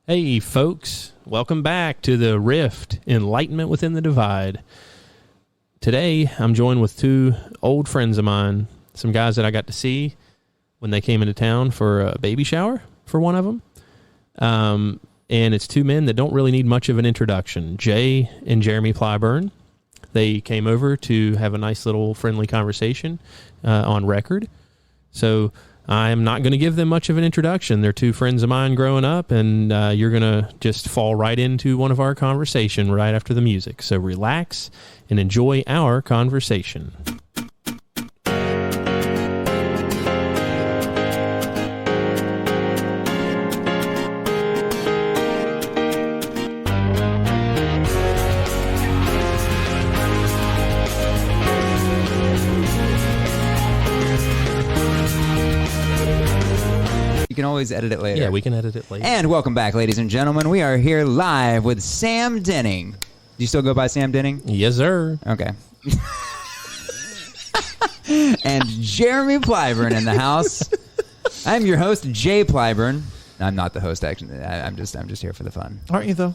Hey, folks. Welcome back to the Rift, Enlightenment Within the Divide. Today, I'm joined with two old friends of mine, some guys that I got to see when they came into town for a baby shower for one of them. And it's two men that don't really need much of an introduction, Jay and Jeremy Plyburn. They came over to have a nice little friendly conversation on record. So I'm not going to give them much of an introduction. They're two friends of mine growing up, and you're going to just fall right into one of our conversation right after the music. So relax and enjoy our conversation. You can always edit it later. Yeah, we can edit it later. And welcome back, ladies and gentlemen. We are here live with Sam Denning. Do you still go by Sam Denning? Yes, sir. Okay. And Jeremy Plyburn in the house. I'm your host, Jay Plyburn. I'm not the host, actually. I'm just here for the fun. Aren't you, though?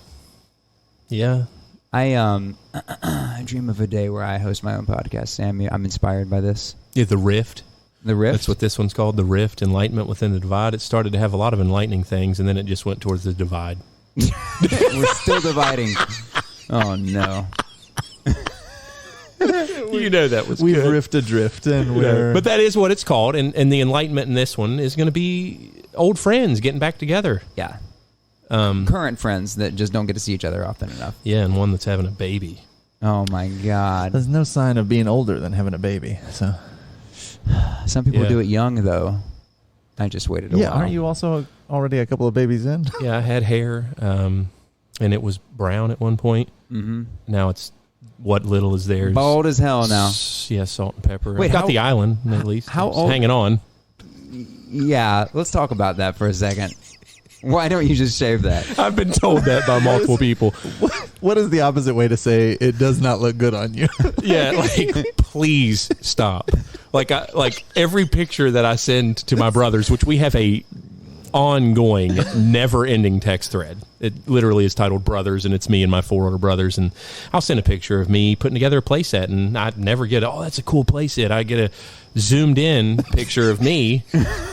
Yeah. I dream of a day where I host my own podcast. Sam, I'm inspired by this. Yeah, the Rift. The Rift? That's what this one's called, the Rift, Enlightenment Within the Divide. It started to have a lot of enlightening things, and then it just went towards the divide. We're still dividing. Oh, no. You know that was We've good. riffed adrift, and we're... But that is what it's called, and the enlightenment in this one is going to be old friends getting back together. Yeah. Current friends that just don't get to see each other often enough. Yeah, and one that's having a baby. Oh, my God. There's no sign of being older than having a baby, so... Some people Yeah. do it young, though. I just waited a Yeah, while. aren't you also already a couple of babies in? Yeah, I had hair, and it was brown at one point. Mm-hmm. Now it's what little is there. Bald as hell now. Yeah, salt and pepper. Wait, I got how- the island, at least. how It's old- hanging on. Yeah, let's talk about that for a second. Why don't you just shave that? I've been told that by multiple people. What is the opposite way to say it does not look good on you? Yeah, like, please stop. Like every picture that I send to my brothers, which we have a ongoing, never-ending text thread. It literally is titled Brothers, and it's me and my four older brothers. And I'll send a picture of me putting together a playset, and I never get, oh, that's a cool playset. I get a zoomed-in picture of me,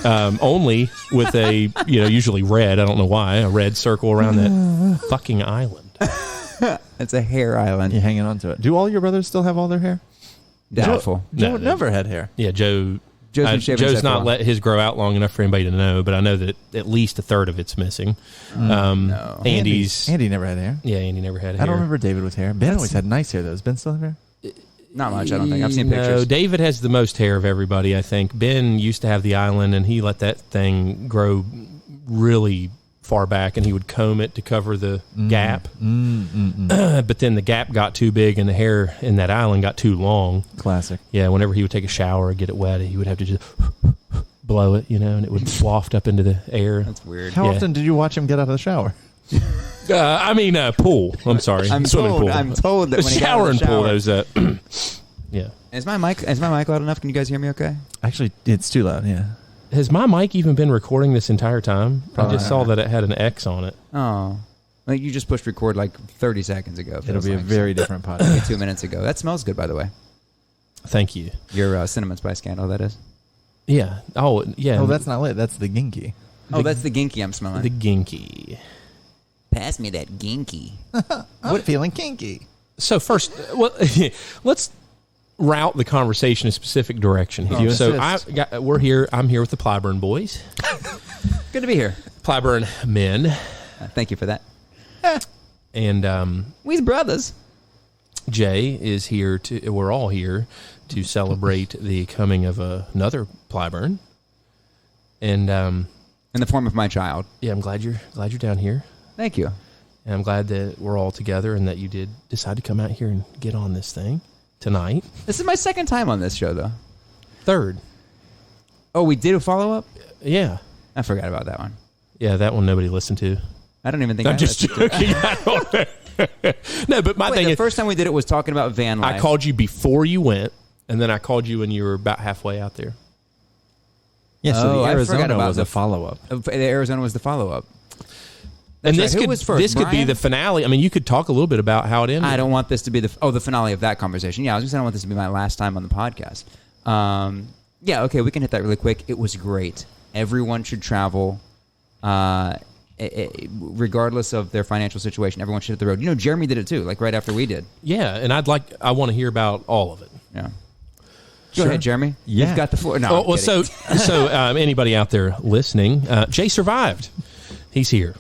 only with a, usually red. I don't know why, a red circle around that fucking island. It's a hair island. You're hanging on to it. Do all your brothers still have all their hair? Doubtful. Joe No. never had hair. Yeah, Joe's been shaving his head for a not while. let his grow out long enough for anybody to know, but I know that at least a third of it's missing. No. Andy's, Andy never had hair. yeah, Andy never had hair. I don't remember David with hair. Ben always had nice hair, though. Does Ben still have hair? Not much, I don't think. I've seen No, pictures. David has the most hair of everybody, I think. Ben used to have the island, and he let that thing grow really far back, and he would comb it to cover the gap. But then the gap got too big, and the hair in that island got too long. Classic. Yeah, whenever he would take a shower or get it wet, he would have to just blow it, and it would waft up into the air. That's weird. How Yeah. often did you watch him get out of the shower? Pool. I'm sorry. I'm Swimming told, pool. I'm told that The when he got out shower of and the pool. shower. Those. Yeah. Is my mic loud enough? Can you guys hear me okay? Actually, it's too loud, yeah. Has my mic even been recording this entire time? I just saw that it had an X on it. Oh. Like you just pushed record like 30 seconds ago. It'll feels be a like. very different podcast. 2 minutes ago. That smells good, by the way. Thank you. Your cinnamon spice candle, that is. Yeah. Oh, yeah. Oh, that's not lit. That's the Ginky. Oh, that's the ginky I'm smelling. the Ginky. Pass me that ginky. I'm feeling kinky. So first, let's route the conversation in a specific direction here. You So insist. we're here. I'm here with the Plyburn boys, Good to be here. Plyburn men, Thank you for that. and We's brothers. Jay is here to. We're all here to celebrate the coming of another Plyburn, and In the form of my child. yeah, I'm glad you're down here, Thank you. and I'm glad that we're all together and that you did decide to come out here and get on this thing tonight. This is my second time on this show, though. Third, Oh, we did a follow-up? yeah, I forgot about that one. yeah, that one nobody listened to. I don't even think I'm I just listened to it. joking. I don't know. No, but my Wait, thing the is, first time we did it was talking about van life. I called you before you went, and then I called you when you were about halfway out there. Yeah, so Oh, the I forgot Arizona about was the- a follow-up. The Arizona was the follow-up. And That's this right. Who could was first, this could be Brian? the finale. I mean, you could talk a little bit about how it ended. I don't want this to be the finale of that conversation. Yeah, I was going to say I don't want this to be my last time on the podcast. Yeah, okay, we can hit that really quick. It was great. Everyone should travel, regardless of their financial situation. Everyone should hit the road. You know, Jeremy did it too, like right after we did. Yeah, and I want to hear about all of it. Yeah. Sure. Go ahead, Jeremy. Yeah. You've got the floor. No, Oh, I'm well, kidding. so anybody out there listening, Jay survived. He's here.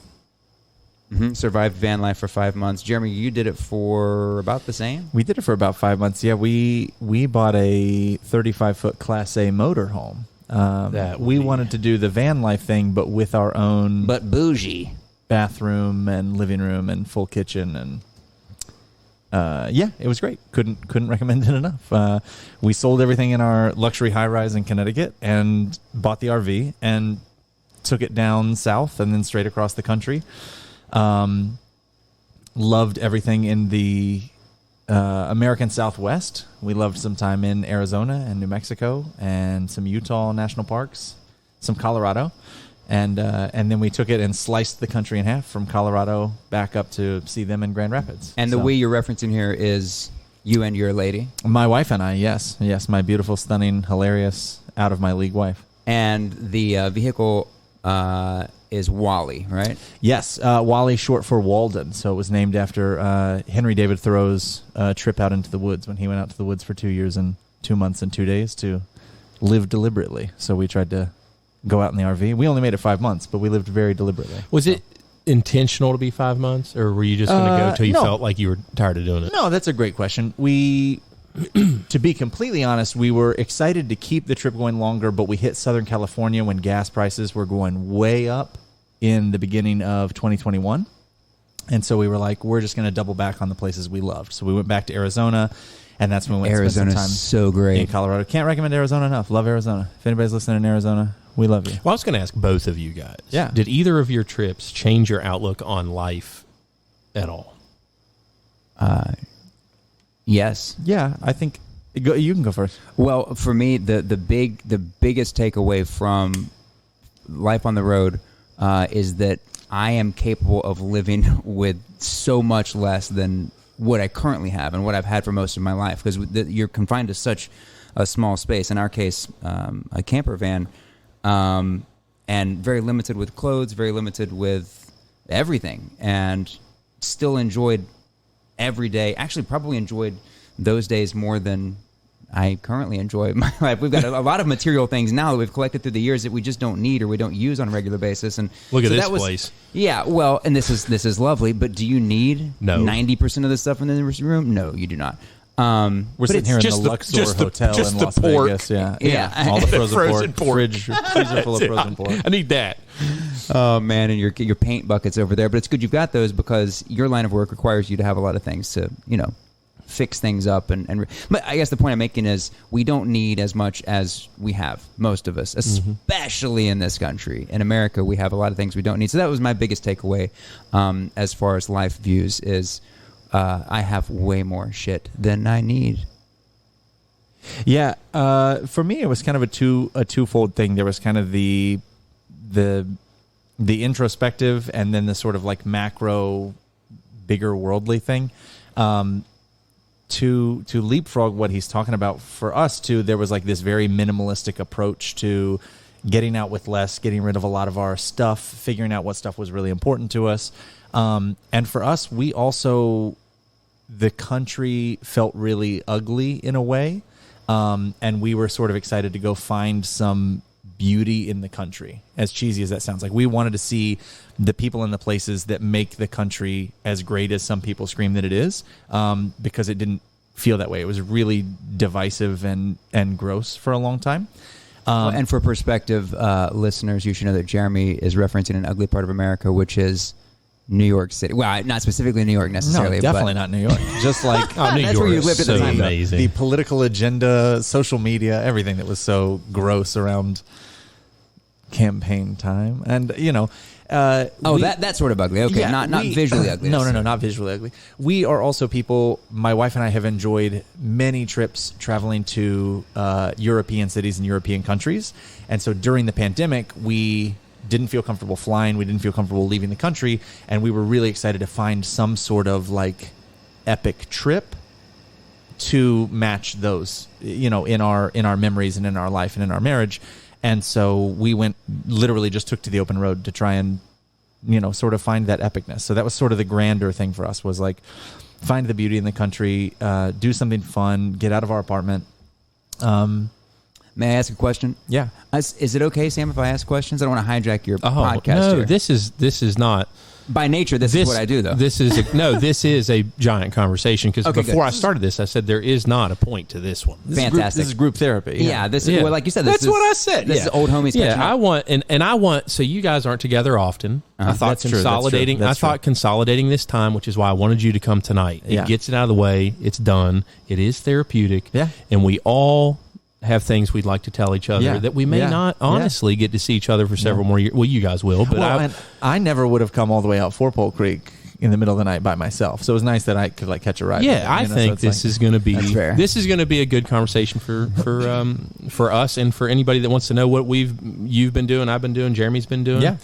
Survived van life for 5 months. Jeremy, you did it for about the same? We did it for about 5 months. Yeah, we bought a 35-foot Class A motorhome. We wanted to do the van life thing, but with our own But bougie. bathroom and living room and full kitchen, and yeah, it was great. Couldn't recommend it enough. We sold everything in our luxury high rise in Connecticut and bought the RV and took it down south and then straight across the country. Loved everything in the American Southwest. We loved some time in Arizona and New Mexico and some Utah national parks, some Colorado. And then we took it and sliced the country in half from Colorado back up to see them in Grand Rapids. And the So- we you're referencing here is you and your lady. My wife and I, yes, my beautiful, stunning, hilarious, out of my league wife. And the vehicle is Wally, right? Yes, Wally, short for Walden. So it was named after Henry David Thoreau's trip out into the woods when he went out to the woods for 2 years and 2 months and 2 days to live deliberately. So we tried to go out in the RV. We only made it 5 months, but we lived very deliberately. Was it intentional to be 5 months, or were you just going to go till you no. felt like you were tired of doing it? No, that's a great question. We, to be completely honest, we were excited to keep the trip going longer, but we hit Southern California when gas prices were going way up in the beginning of 2021. And so we were like, we're just going to double back on the places we loved. So we went back to Arizona, and that's when we went to spend Arizona's some time so in great. Colorado. Can't recommend Arizona enough. Love Arizona. If anybody's listening in Arizona, we love you. Well, I was going to ask both of you guys. Yeah. Did either of your trips change your outlook on life at all? Yes. Yeah, I think you can go first. Well, for me, the biggest takeaway from life on the road is that I am capable of living with so much less than what I currently have and what I've had for most of my life, because you're confined to such a small space. In our case, a camper van, and very limited with clothes, very limited with everything, and still enjoyed every day. Actually, probably enjoyed those days more than I currently enjoy my life. We've got a lot of material things now that we've collected through the years that we just don't need or we don't use on a regular basis. And Look at so this that was, place. Yeah, well, and this is lovely, but do you need No. 90% of the stuff in the room? No, you do not. We're But sitting it's here in just the the- Luxor just the- Hotel just in the Las pork. Vegas. Yeah, Yeah. all the frozen, Frozen pork, pork. freezer full of frozen pork. I need that. Oh man, and your paint buckets over there. But it's good you've got those, because your line of work requires you to have a lot of things to, fix things up. But I guess the point I'm making is we don't need as much as we have, most of us, especially in this country. In America, we have a lot of things we don't need. So that was my biggest takeaway as far as life views is I have way more shit than I need. Yeah, for me, it was kind of a twofold thing. There was kind of the introspective, and then the sort of like macro, bigger worldly thing. To leapfrog what he's talking about, for us too, there was like this very minimalistic approach to getting out with less, getting rid of a lot of our stuff, figuring out what stuff was really important to us. And for us, we also, the country felt really ugly in a way. And we were sort of excited to go find some beauty in the country, as cheesy as that sounds. Like, we wanted to see the people and the places that make the country as great as some people scream that it is, because it didn't feel that way. It was really divisive and gross for a long time. And for perspective, listeners, you should know that Jeremy is referencing an ugly part of America, which is New York City. Well, not specifically New York necessarily. No, definitely not New York. Just like New That's York where you is lived at the so time, though. amazing. the political agenda, social media, everything that was so gross around campaign time. And, that sort of ugly. Okay, Yeah, not visually ugly. No, not visually ugly. We are also people, my wife and I have enjoyed many trips traveling to European cities and European countries. And so during the pandemic, we didn't feel comfortable flying. We didn't feel comfortable leaving the country. And we were really excited to find some sort of like epic trip to match those, you know, in our memories and in our life and in our marriage. And so we literally just took to the open road to try and, you know, sort of find that epicness. So that was sort of the grander thing for us, was like find the beauty in the country, do something fun, get out of our apartment. May I ask a question? Yeah. Is it okay, Sam, if I ask questions? I don't want to hijack your Oh podcast no, here. this is not. By nature, this is what I do, though. This is a giant conversation, because Okay, before good. I started this, I said there is not a point to this one. Fantastic. This is group therapy. Yeah, this is, well, like you said, that's what I said. This is old homies catching Yeah, up. I want, and I want. So you guys aren't together often. I thought That's true, that's consolidating. true, that's I thought consolidating this time, which is why I wanted you to come tonight. It Yeah. gets it out of the way. It's done. It is therapeutic. Yeah. and we all have things we'd like to tell each other Yeah. that we may Yeah. not Yeah. honestly get to see each other for several more years. Well, you guys will, but Well, and I never would have come all the way out Four-Pole Creek in the middle of the night by myself. So it was nice that I could like catch a ride. yeah, I think this is going to be That's fair. this is going to be a good conversation for us and for anybody that wants to know what you've been doing, I've been doing, Jeremy's been doing. Yeah.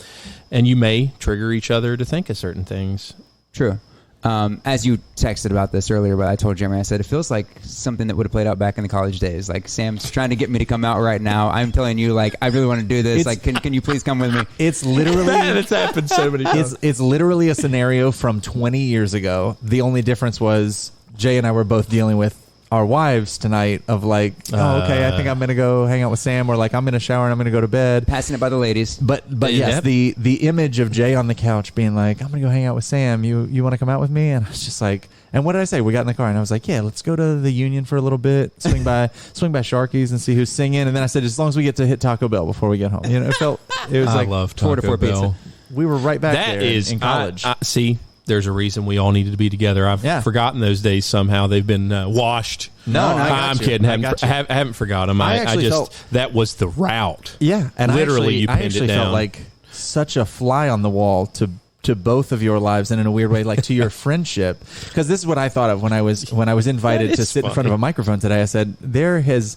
and you may trigger each other to think of certain things. True. As you texted about this earlier, but I told Jeremy, I said, it feels like something that would have played out back in the college days. Like, Sam's trying to get me to come out right now. I'm telling you, like, I really want to do this. It's- Like, can you please come with me? It's literally It's happened so many times. it's literally a scenario from 20 years ago. The only difference was Jay and I were both dealing with our wives tonight of like, oh, okay, I think I'm going to go hang out with Sam, or like I'm going to shower and I'm going to go to bed. Passing it by the ladies. But yes, Yep. the image of Jay on the couch being like, I'm going to go hang out with Sam. You want to come out with me? And I was just like, and what did I say? We got in the car and I was like, yeah, let's go to the Union for a little bit, swing by Sharky's and see who's singing. And then I said, as long as we get to hit Taco Bell before we get home. You know, it was I like love four to Taco four Bell. pizza. we were right back That there is in college. See, there's a reason we all needed to be together. I've Yeah. forgotten those days somehow. They've been washed. No, I got I'm you. kidding. I got you. I haven't forgotten them. I I actually just felt- that was the route. Yeah, and Literally, you I pinned it actually down. felt like such a fly on the wall to both of your lives, and in a weird way, like to your friendship. Because this is what I thought of when I was invited That to is sit in front of funny. a microphone today. I said there has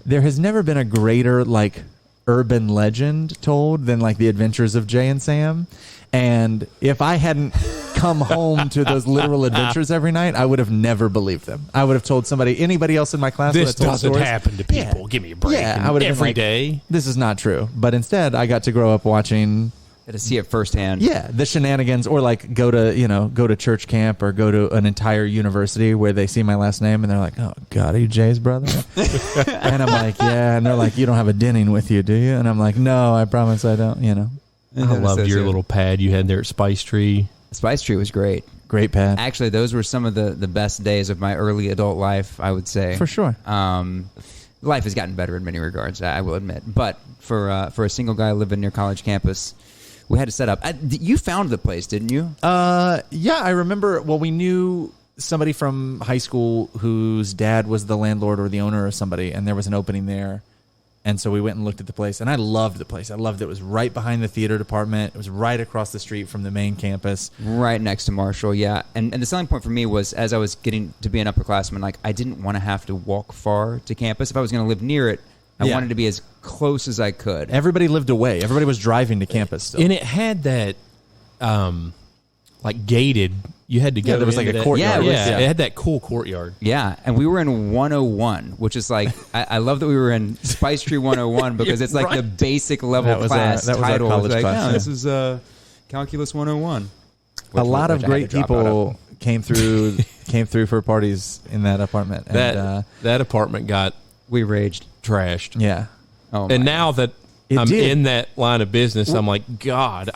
never been a greater like urban legend told than like the adventures of Jay and Sam. And if I hadn't come home to those literal adventures every night, I would have never believed them. I would have told anybody else in my class. would This have told doesn't stories. happen to people. Yeah. Give me a break. Yeah, And I would have every been like, day. This is not true. But instead, I got to grow up watching To see it firsthand. yeah, the shenanigans, or like go to church camp or go to an entire university where they see my last name and they're like, "Oh God, are you Jay's brother?" And I'm like, "Yeah," and they're like, "You don't have a Denning with you, do you?" And I'm like, "No, I promise I don't." You know, I loved your little pad you had there at Spice Tree. Spice Tree was great. great pad Actually, those were some of the best days of my early adult life, I would say. for sure. Life has gotten better in many regards, I will admit. But for a single guy living near college campus, we had to set up. You found the place, didn't you? Yeah, I remember. Well, we knew somebody from high school whose dad was the landlord or the owner or somebody, and there was an opening there. And so we went and looked at the place, and I loved the place. I loved it. It was right behind the theater department. It was right across the street from the main campus. Right next to Marshall, yeah. And the selling point for me was, as I was getting to be an upperclassman, like I didn't want to have to walk far to campus. If I was going to live near it, I Yeah. wanted to be as close as I could. Everybody lived away. Everybody was driving to campus still. And it had that, like gated. You had to go. Yeah, there was like into a that- courtyard. Yeah, it had that cool courtyard. Yeah, and we were in 101, which is like, I love that we were in Spice Tree 101 because it's like the right. basic level That was our- class that was our title. college It's like, class, "Oh, yeah. this is Calculus 101. A lot of which I had great to drop out of. people came through for parties in that apartment. And, That apartment got We raged. trashed. yeah. Oh, And my now that It I'm did. in that line of business, I'm like, God,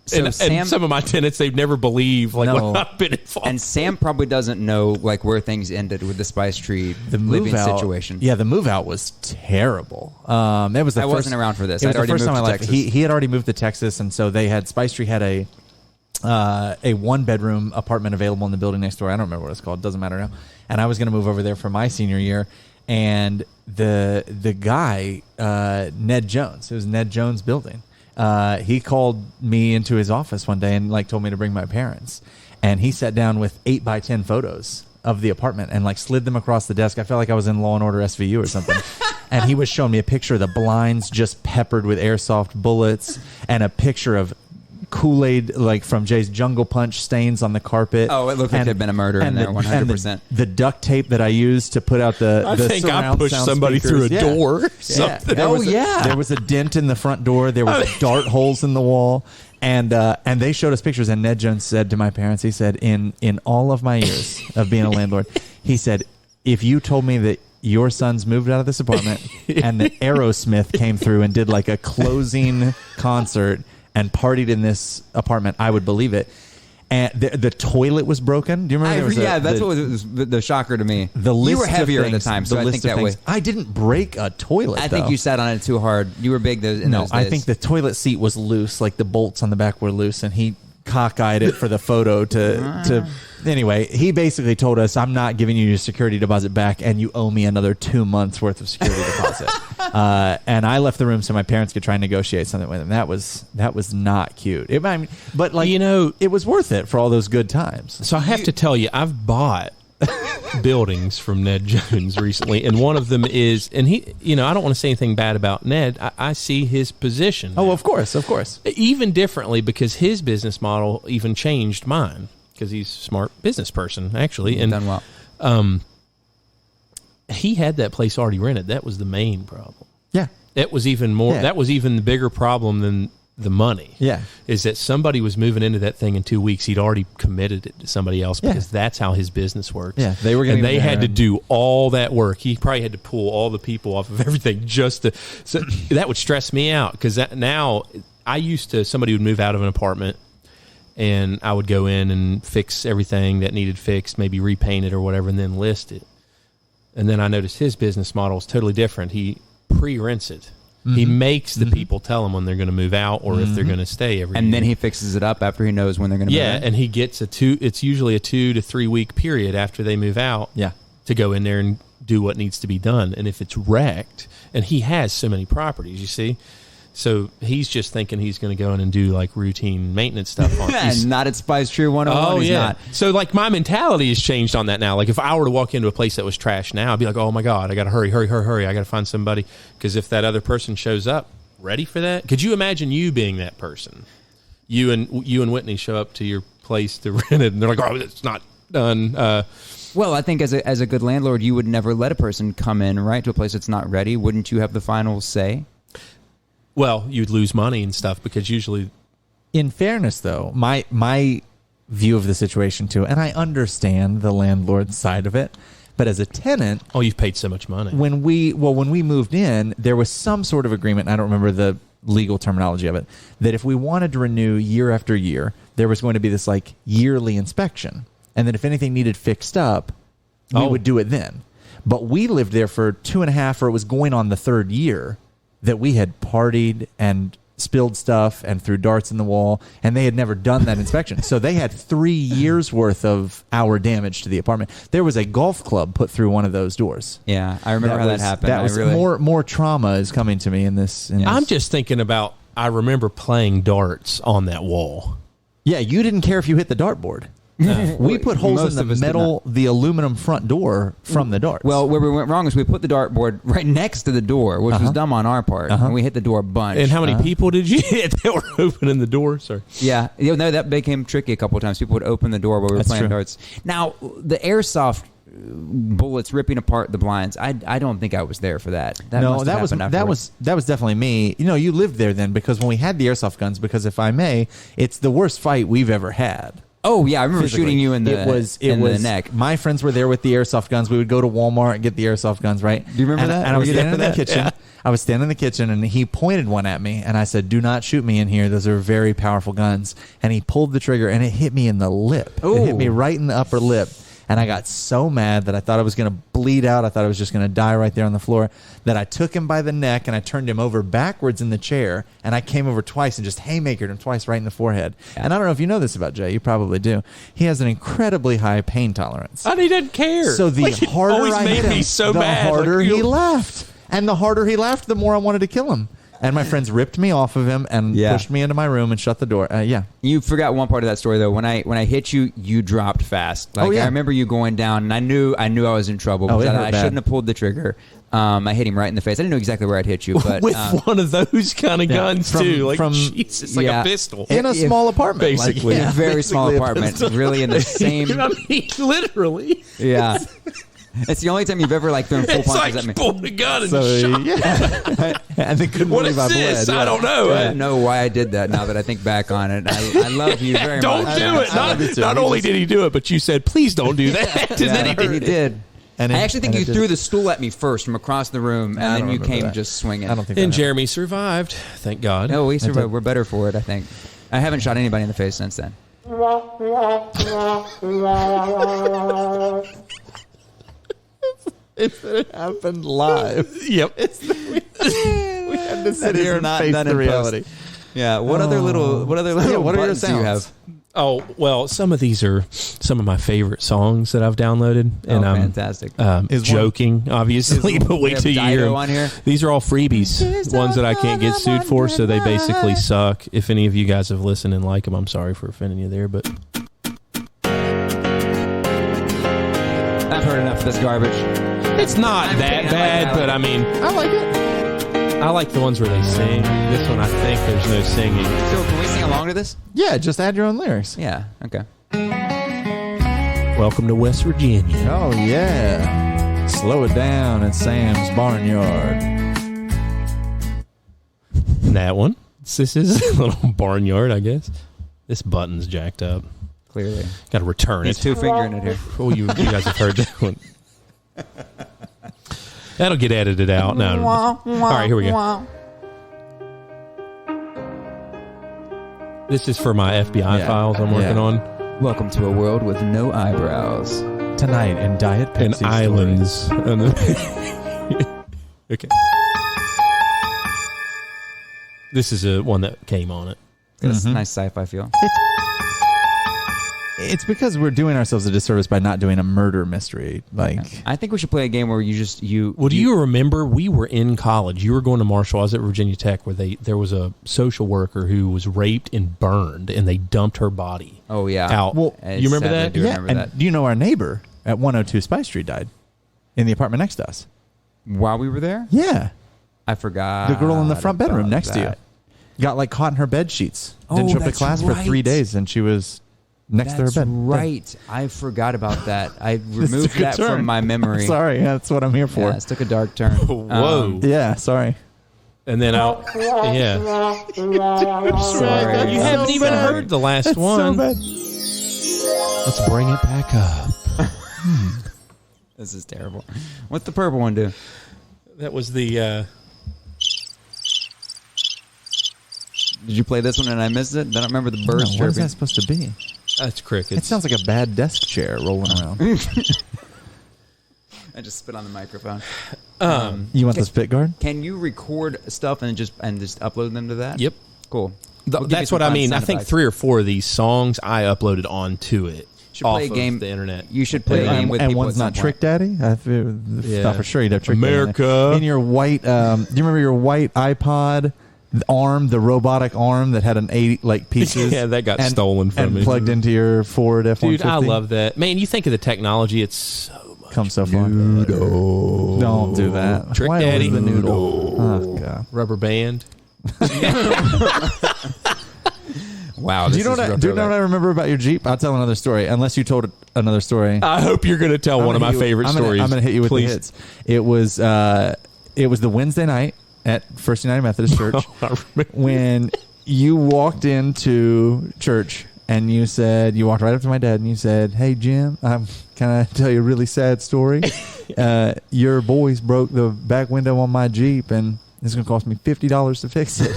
So and Sam- some of my tenants, they've never believed like No. what I've been involved. And Sam probably doesn't know like where things ended with the Spice Tree The move living out situation. Yeah, the move out was terrible. That was the I first, wasn't around for this. It was I'd already the first moved time to I left. Texas. He had already moved to Texas, and so they had Spice Tree had a 1-bedroom apartment available in the building next door. I don't remember what it's called. Doesn't matter now. And I was going to move over there for my senior year, and the guy Ned Jones, it was Ned Jones' building. He called me into his office one day and like told me to bring my parents, and he sat down with 8x10 photos the apartment and like slid them across the desk. I felt like I was in Law and Order SVU or something. And he was showing me a picture of the blinds just peppered with airsoft bullets and a picture of Kool-Aid, like from Jay's Jungle Punch, stains on the carpet. Oh, it looked like there'd been a murder in there, 100%. The duct tape that I used to put out the I think I surround pushed sound somebody speakers. through a door. Or something. There was a dent in the front door. There was dart holes in the wall. And they showed us pictures. And Ned Jones said to my parents, he said, in all of my years of being a landlord, he said, if you told me that your sons moved out of this apartment and that Aerosmith came through and did like a closing concert and partied in this apartment, I would believe it. And the toilet was broken. Do you remember? That's what was the shocker to me. The list you were heavier of things, at the time, so I think that way. I didn't break a toilet. I think you sat on it too hard. You were big in those days. I think the toilet seat was loose, like the bolts on the back were loose, and he cockeyed it for the photo to. Anyway, he basically told us, I'm not giving you your security deposit back, and you owe me another 2 months worth of security deposit. And I left the room so my parents could try and negotiate something with him. That was not cute. But like, it was worth it for all those good times. So I have to tell you, I've bought buildings from Ned Jones recently, and one of them is, and he, I don't want to say anything bad about Ned. I see his position. Oh, of course. Even differently, because his business model even changed mine. Because he's a smart business person, actually. And done well. He had that place already rented. That was the main problem. Yeah. That was even more. Yeah. That was even the bigger problem than the money. Yeah. Is that somebody was moving into that thing in 2 weeks. He'd already committed it to somebody else because that's how his business works. Yeah. They were getting and they had to do all that work. He probably had to pull all the people off of everything just to. So that would stress me out because now I used to, somebody would move out of an apartment. And I would go in and fix everything that needed fixed, maybe repaint it or whatever, and then list it. And then I noticed his business model is totally different. He pre-rents it. Mm-hmm. He makes the people tell him when they're going to move out or if they're going to stay every year. And then he fixes it up after he knows when they're going to move out. Yeah, and he gets it's usually a 2 to 3 week period after they move out to go in there and do what needs to be done. And if it's wrecked, and he has so many properties, you see, so he's just thinking he's going to go in and do like routine maintenance stuff on and not at Spice Tree 101. He's not. So like my mentality has changed on that now. Like if I were to walk into a place that was trash now, I'd be like, oh my God, I got to hurry. I got to find somebody. Because if that other person shows up ready for that, could you imagine you being that person? You and Whitney show up to your place to rent it and they're like, oh, it's not done. Well, I think as a good landlord, you would never let a person come in, right, to a place that's not ready. Wouldn't you have the final say? Well, you'd lose money and stuff because usually... In fairness, though, my view of the situation, too, and I understand the landlord side of it, but as a tenant... Oh, you've paid so much money. When we moved in, there was some sort of agreement, I don't remember the legal terminology of it, that if we wanted to renew year after year, there was going to be this like yearly inspection. And that if anything needed fixed up, we would do it then. But we lived there for 2.5, or it was going on the 3rd year, that we had partied and spilled stuff and threw darts in the wall, and they had never done that inspection. So they had 3 years worth of our damage to the apartment. There was a golf club put through one of those doors. Yeah, I remember how that happened. That was more trauma is coming to me in this. I'm just thinking about, I remember playing darts on that wall. Yeah, you didn't care if you hit the dartboard. We put holes in the metal, the aluminum front door from the darts. Well, where we went wrong is we put the dartboard right next to the door, which was dumb on our part, and we hit the door a bunch. And how many people did you hit that were opening the door? Sorry. Yeah, no, that became tricky a couple of times. People would open the door while we were playing darts. Now, the airsoft bullets ripping apart the blinds, I don't think I was there for that. That was definitely me. You lived there then, because when we had the airsoft guns, because if I may, it's the worst fight we've ever had. Oh yeah, I remember shooting you in the the neck. My friends were there with the airsoft guns. We would go to Walmart and get the airsoft guns, right? Do you remember that? And I was standing in the kitchen. Yeah. I was standing in the kitchen, and he pointed one at me, and I said, "Do not shoot me in here. Those are very powerful guns." And he pulled the trigger, and it hit me in the lip. Ooh. It hit me right in the upper lip. And I got so mad that I thought I was going to bleed out. I thought I was just going to die right there on the floor, that I took him by the neck and I turned him over backwards in the chair, and I came over twice and just haymakered him twice right in the forehead. Yeah. And I don't know if you know this about Jay. You probably do. He has an incredibly high pain tolerance. And he didn't care. So the harder I hit him, the harder he laughed. And the harder he laughed, the more I wanted to kill him. And my friends ripped me off of him and pushed me into my room and shut the door. You forgot one part of that story though. When I hit you, you dropped fast. Like I remember you going down, and I knew I was in trouble. Oh, I shouldn't have pulled the trigger. I hit him right in the face. I didn't know exactly where I'd hit you, but with one of those kind of guns too, like from Jesus, like a pistol in a small apartment, basically. A very small apartment, really in the same. I mean, literally. Yeah. It's the only time you've ever like thrown full It's punches like at me. pulled a gun and shot. And they couldn't What is believe I this? bled. I don't know. I don't know why I did that now that I think back on it. I love you very Don't much. do it. Not only did he do it, but you said, please don't do that. And then he did. He did. And I actually think you threw the stool at me first from across the room, and then you came just swinging. I don't think And that Jeremy survived. Thank God. No, we survived. We're better for it, I think. I haven't shot anybody in the face since then. It happened live. Yep. We had to sit here and face done the in reality. post. Yeah. What other little what are your buttons do you sounds? have? Oh, well, some of these are some of my favorite songs that I've downloaded. And I'm fantastic. joking, obviously, but wait till you hear Dido them. on here? These are all freebies, ones that I can't get sued for, so they basically suck. If any of you guys have listened and like them, I'm sorry for offending you there, but I've heard enough of this garbage. it's not that bad, but I mean, I like it. I like the ones where they sing. This one, I think there's no singing. So can we sing along to this? Yeah, just add your own lyrics. Yeah. Okay. Welcome to West Virginia. Oh, yeah. Slow it down at Sam's Barnyard. And that one. This is a little barnyard, I guess. This button's jacked up. Clearly. Got to return He's it. two-fingering it here. Oh, you guys have heard that one. That'll get edited out. No. All right, here we go. This is for my FBI files I'm working on. Welcome to a world with no eyebrows. Tonight in Diet Pepsi And Stories. islands. Okay. This is a one that came on it. It's a nice sci-fi feel. It's because we're doing ourselves a disservice by not doing a murder mystery. Like, I think we should play a game where Well, do you remember we were in college? You were going to Marshall. I was at Virginia Tech, where there was a social worker who was raped and burned, and they dumped her body. Oh yeah. Out. Well, you remember sadly, I that? do remember and that. do you know our neighbor at 102 Spice Street died in the apartment next to us? While we were there, Yeah, I forgot. the girl in the front bedroom about next to you that. got like caught in her bed sheets. Oh, Didn't show up to that's class for 3 right. days, and she was next to her That's bed. right. I forgot about that. I This removed took a that turn. from my memory. Sorry, that's what I'm here for. Yeah, it took a dark turn. Whoa. Yeah, sorry. And then out. Yeah. Sorry. You haven't even heard the last It's one. so bad. Let's bring it back up. This is terrible. What's the purple one do? That was the. Did you play this one and I missed it? I don't remember the birds What is chirping. that supposed to be? That's crickets. It sounds like a bad desk chair rolling around. I just spit on the microphone. You want the spit guard? Can you record stuff and just upload them to that? Yep. Cool. We'll give you That's some what I fun mean. I sound think effects. 3 or 4 of these songs I uploaded onto it. Should off play a game. of the internet. You should play a game with and people. one's at some not point. Trick Daddy. I thought for sure you'd have Trick Daddy. America. In your white, do you remember your white iPod arm, the robotic arm that had an 8 like pieces? Yeah, that got stolen from and me. plugged into your Ford F-150. Dude, I love that. Man, you think of the technology, it's so much. Come so far. Noodle. Don't do that. Trick Why Daddy. always the noodle. Oh god. Rubber band. Wow. Do you know what I remember about your Jeep? I'll tell another story. Unless you told another story. I hope you're going to tell one of my favorite stories. I'm going to hit you with Please. the hits. It was the Wednesday night at First United Methodist Church I remember. when you walked into church and you walked right up to my dad and you said, "Hey Jim, can I tell you a really sad story? Your boys broke the back window on my Jeep and it's going to cost me $50 to fix it."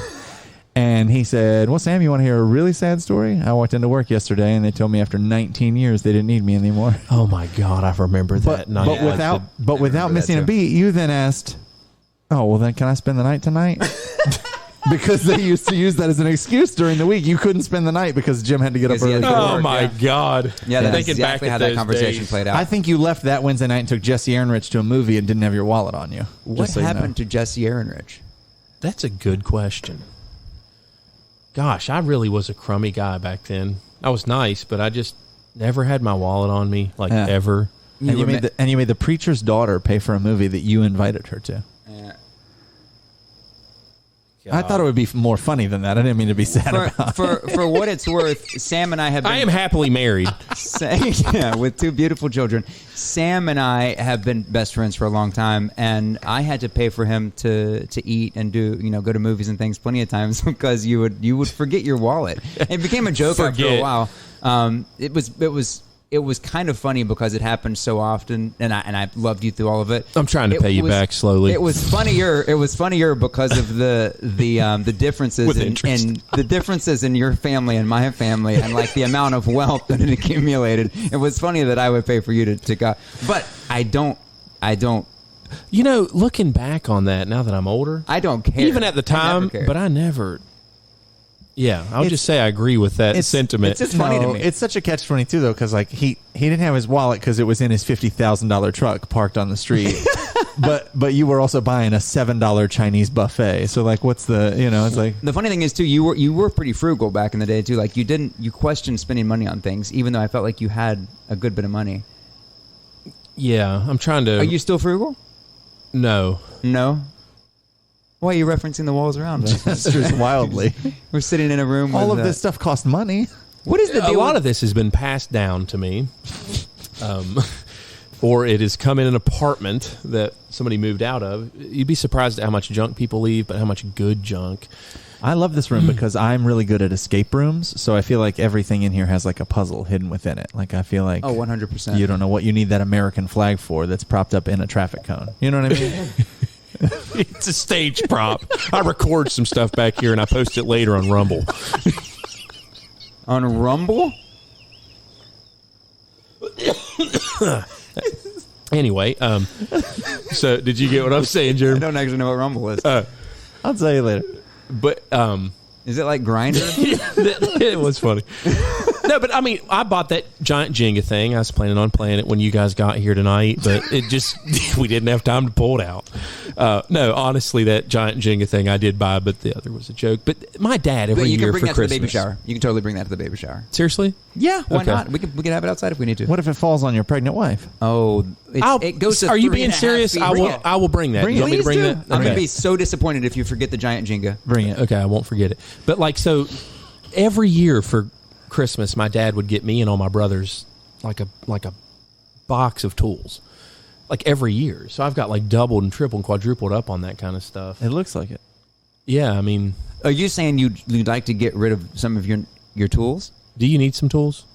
And he said, "Well, Sam, you want to hear a really sad story? I walked into work yesterday and they told me after 19 years they didn't need me anymore." Oh my God, I remember that night. But without missing a beat, you then asked, "Oh, well then can I spend the night tonight?" Because they used to use that as an excuse during the week. You couldn't spend the night because Jim had to get up Because he early. had to for Oh work. my God. Yeah, that's Thinking exactly back how at that those conversation days. played out. I think you left that Wednesday night and took Jesse Ehrenrich to a movie and didn't have your wallet on you. What Just so you know. happened to Jesse Ehrenrich? That's a good question. Gosh, I really was a crummy guy back then. I was nice, but I just never had my wallet on me, like Yeah. ever. And you made the preacher's daughter pay for a movie that you invited her to. I thought it would be more funny than that. I didn't mean to be sad about it. For what it's worth, Sam and I have been... I am happily married. Yeah, with two beautiful children. Sam and I have been best friends for a long time, and I had to pay for him to eat and go to movies and things plenty of times because you would forget your wallet. It became a joke after a while. It was kind of funny because it happened so often, and I loved you through all of it. I'm trying to pay you back slowly. It was funnier. It was funnier because of the differences in the differences in your family and my family, and like the amount of wealth that it accumulated. It was funny that I would pay for you to go, but I don't. Looking back on that now that I'm older, I don't care. Even at the time, but I never. Yeah, I would just say I agree with that sentiment. It's just funny to me. It's such a catch-22 though, because like he didn't have his wallet because it was in his $50,000 truck parked on the street, but you were also buying a $7 Chinese buffet. So like, what's the It's like the funny thing is too, you were pretty frugal back in the day too. Like you questioned spending money on things, even though I felt like you had a good bit of money. Yeah, I'm trying to. Are you still frugal? No. Why are you referencing the walls around us? gestures wildly. We're sitting in a room. All with, of this stuff costs money. What is the deal? A lot of this has been passed down to me, or it has come in an apartment that somebody moved out of. You'd be surprised at how much junk people leave, but how much good junk. I love this room because I'm really good at escape rooms, so I feel like everything in here has like a puzzle hidden within it. Like I feel like 100%. You don't know what you need that American flag for that's propped up in a traffic cone. You know what I mean? It's a stage prop. I record some stuff back here and I post it later on Rumble. On Rumble? Anyway, so did you get what I'm saying, Jeremy? I don't actually know what Rumble is. I'll tell you later. But is it like Grindr? it was funny. No, but I mean, I bought that giant Jenga thing. I was planning on playing it when you guys got here tonight, but it just, we didn't have time to pull it out. No, honestly, that giant Jenga thing I did buy, but the other was a joke. But my dad every year for Christmas. You can bring that to the baby shower. You can totally bring that to the baby shower. Seriously? Yeah, why not? We can have it outside if we need to. What if it falls on your pregnant wife? Oh, it goes to Are you being serious? I will bring that. You want me to bring that? I'm going to be so disappointed if you forget the giant Jenga. Bring it. Okay, I won't forget it. But like, so every year for Christmas, my dad would get me and all my brothers like a box of tools, like every year. So I've got like doubled and tripled and quadrupled up on that kind of stuff. It looks like it. Yeah, I mean, are you saying you'd like to get rid of some of your tools? Do you need some tools?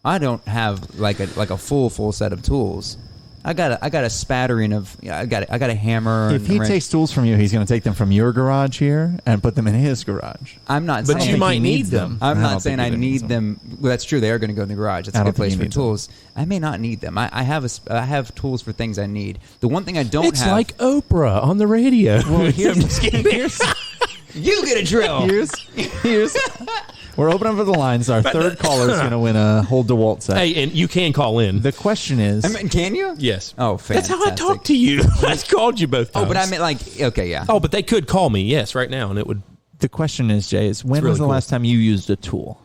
I don't have like a full set of tools. I got a spattering of. I got a hammer. If he takes tools from you, he's going to take them from your garage here and put them in his garage. I'm not. But saying you might need them. I'm not saying I need them. Well, that's true. They are going to go in the garage. That's a good place for tools. I may not need them. I have tools for things I need. The one thing I don't have. It's like Oprah on the radio. Well, here's you get a drill. Here's. We're opening for the lines. Our third caller is going to win a whole DeWalt set. Hey, and you can call in. The question is... can you? Yes. Oh, fantastic. That's how I talk to you. I called you both times. Oh, but I meant like... Okay, yeah. Oh, but they could call me, yes, right now, and it would... The question is, Jay, when was the last time you used a tool?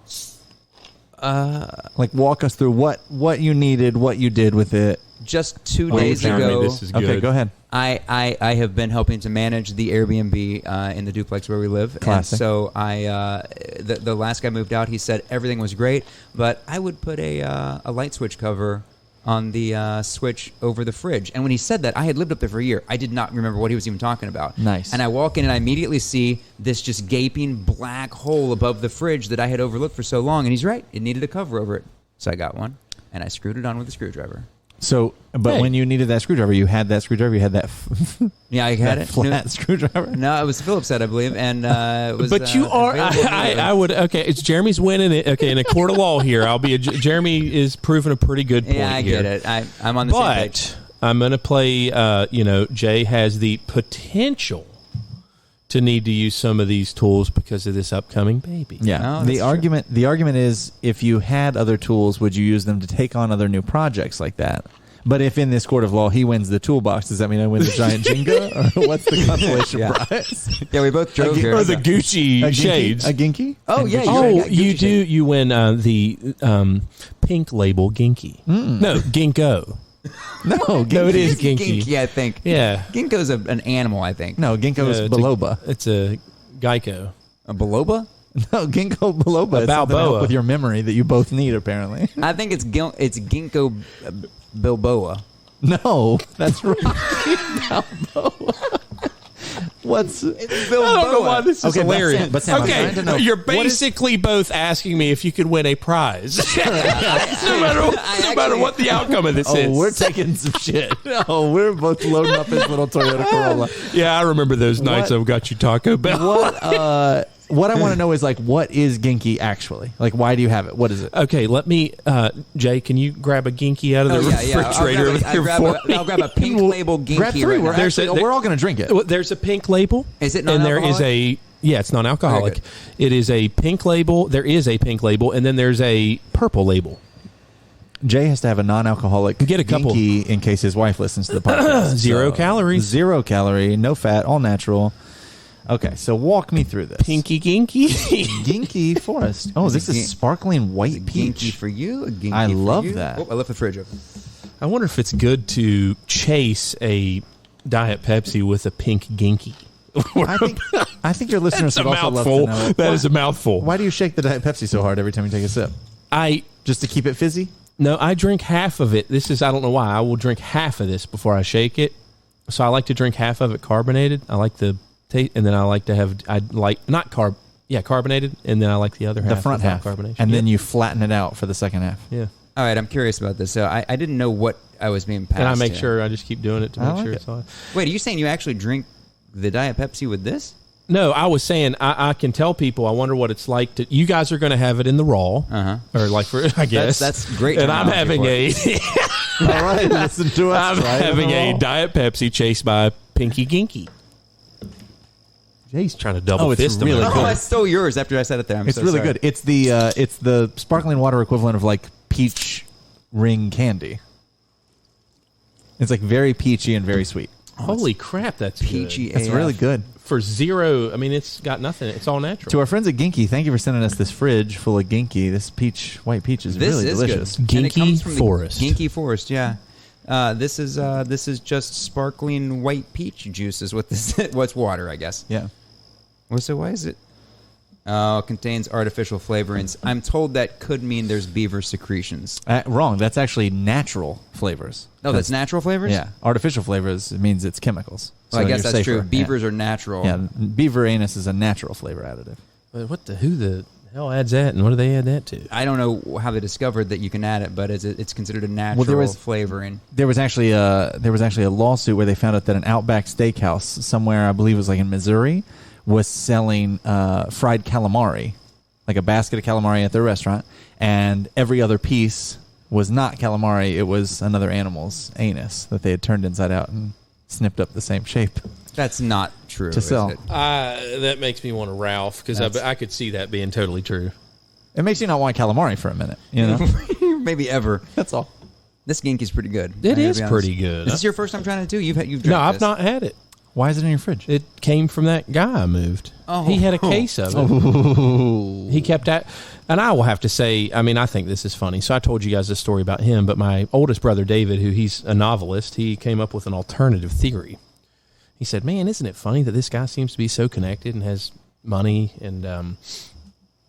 Like, walk us through what you needed, what you did with it. Just 2 days ago... This is good. Okay, go ahead. I have been helping to manage the Airbnb in the duplex where we live. Classic. And so the last guy moved out. He said everything was great, but I would put a light switch cover on the switch over the fridge. And when he said that, I had lived up there for a year. I did not remember what he was even talking about. Nice. And I walk in and I immediately see this just gaping black hole above the fridge that I had overlooked for so long. And he's right. It needed a cover over it. So I got one, and I screwed it on with a screwdriver. So, but when you needed that screwdriver, you had that screwdriver. You had that. Yeah, I had that flat screwdriver. No, it was Phillips set, I believe, and it was. But you are. I would. Okay, it's Jeremy's winning it. Okay, in a court of law here, I'll be. Jeremy is proving a pretty good point. Yeah, I here. get it. I'm on the same page. But I'm going to play. Jay has the potential to need to use some of these tools because of this upcoming baby. Yeah. The argument is, if you had other tools, would you use them to take on other new projects like that? But if in this court of law he wins the toolbox, does that mean I win the giant Jenga? Or what's the consolation prize? Yeah, we both drove here. Or the Gucci A shades. Ginky? A Ginky? Oh, yeah. Oh, right. you Gucci do. shades. You win the pink label Ginky. No, Ginkgo. No, Ginky. No, it is It's Ginky. I think. Yeah. Ginkgo's an animal, I think. No, Ginkgo is No, biloba. It's a Geico. A biloba? No, Ginkgo biloba is something to help Balboa. with your memory that you both need, apparently. I think it's Ginkgo Bilboa. No, that's right. Balboa. What's... It's Bilboa. I don't know why this is Okay, but hilarious. Sam- but Sam, I'm trying to know, you're what is- basically both asking me if you could win a prize. no matter what the outcome of this is. Oh, we're taking some shit. Oh, we're both loading up his little Toyota Corolla. Yeah, I remember those nights What- I've got you Taco Bell. What I want to know is, like, what is Ginky actually? Like, why do you have it? What is it? Okay, let me, Jay, can you grab a Ginky out of the refrigerator over there for me? I'll grab a pink label Ginky Grab three. right We're, now. There's actually, a- we're all going to drink it. Well, there's a pink label. Is it And there is non-alcoholic? it's non-alcoholic. Very It is a pink label. There is a pink label, and then there's a purple label. Jay has to have a non-alcoholic Get a couple. Ginky in case his wife listens to the podcast. Zero calories. 0 calorie, no fat, all natural. Okay, so walk me through this. Pinky Ginky. Ginky Forest. Oh, this is sparkling white Ginky peach. for you. A Ginky I for love you. that. Oh, I left the fridge open. I wonder if it's good to chase a Diet Pepsi with a pink Ginky. I think your listeners That's a would also mouthful. love to know. That is a mouthful. Why do you shake the Diet Pepsi so hard every time you take a sip? Just to keep it fizzy? No, I drink half of it. This is, I don't know why. I will drink half of this before I shake it. So I like to drink half of it carbonated. I like the taste, and then I like to have, carbonated, and then I like the other half. The front without half. carbonation. And then you flatten it out for the second half. Yeah. All right, I'm curious about this. So I didn't know what I was being passed. And I make here. sure, I just keep doing it to I make like sure it. it's all. Wait, are you saying you actually drink the Diet Pepsi with this? No, I was saying I can tell people. I wonder what it's like to. You guys are going to have it in the raw, or like for I guess That's great. And I'm terminology having for a it. All right, listen to us. I'm right? having a Diet Pepsi chased by a Pinky Ginky. Jay's trying to double it's fist really him. good. Oh, I stole yours after I said it there. I'm It's so really sorry. good. It's the sparkling water equivalent of like peach ring candy. It's like very peachy and very sweet. Holy crap, that's Peachy. good. It's AF. really good. For zero. I mean, it's got nothing. It's all natural. To our friends at Ginky, thank you for sending us this fridge full of Ginky. This white peach is This really is delicious. good. And it Ginky comes from the Forest. Ginky Forest, yeah. This is just sparkling white peach juice is what this is. What's water, I guess. Yeah. Well, so why is it? Oh, it contains artificial flavorings. I'm told that could mean there's beaver secretions. Wrong. That's actually natural flavors. Oh, that's natural flavors? Yeah. Artificial flavors, it means it's chemicals. Well, I So guess you're that's safer. true. Beavers are natural. Yeah. Beaver anus is a natural flavor additive. Who the hell adds that, and what do they add that to? I don't know how they discovered that you can add it, but it's considered a natural there was- flavoring. There was actually a lawsuit where they found out that an Outback Steakhouse somewhere, I believe it was like in Missouri, was selling fried calamari, like a basket of calamari at their restaurant, and every other piece was not calamari. It was another animal's anus that they had turned inside out and snipped up the same shape. That's not true. To is sell. it? That makes me want to Ralph, because I could see that being totally true. It makes you not want calamari for a minute, you know? Maybe ever. That's all. This Ginky's pretty good. It I gotta is be honest. pretty good. Is this your first time trying to do? You've No, drank I've this. not had it. Why is it in your fridge? It came from that guy I moved. Oh. He had a case of it. He kept that. And I will have to say, I mean, I think this is funny. So I told you guys this story about him, but my oldest brother, David, he's a novelist, he came up with an alternative theory. He said, man, isn't it funny that this guy seems to be so connected and has money, and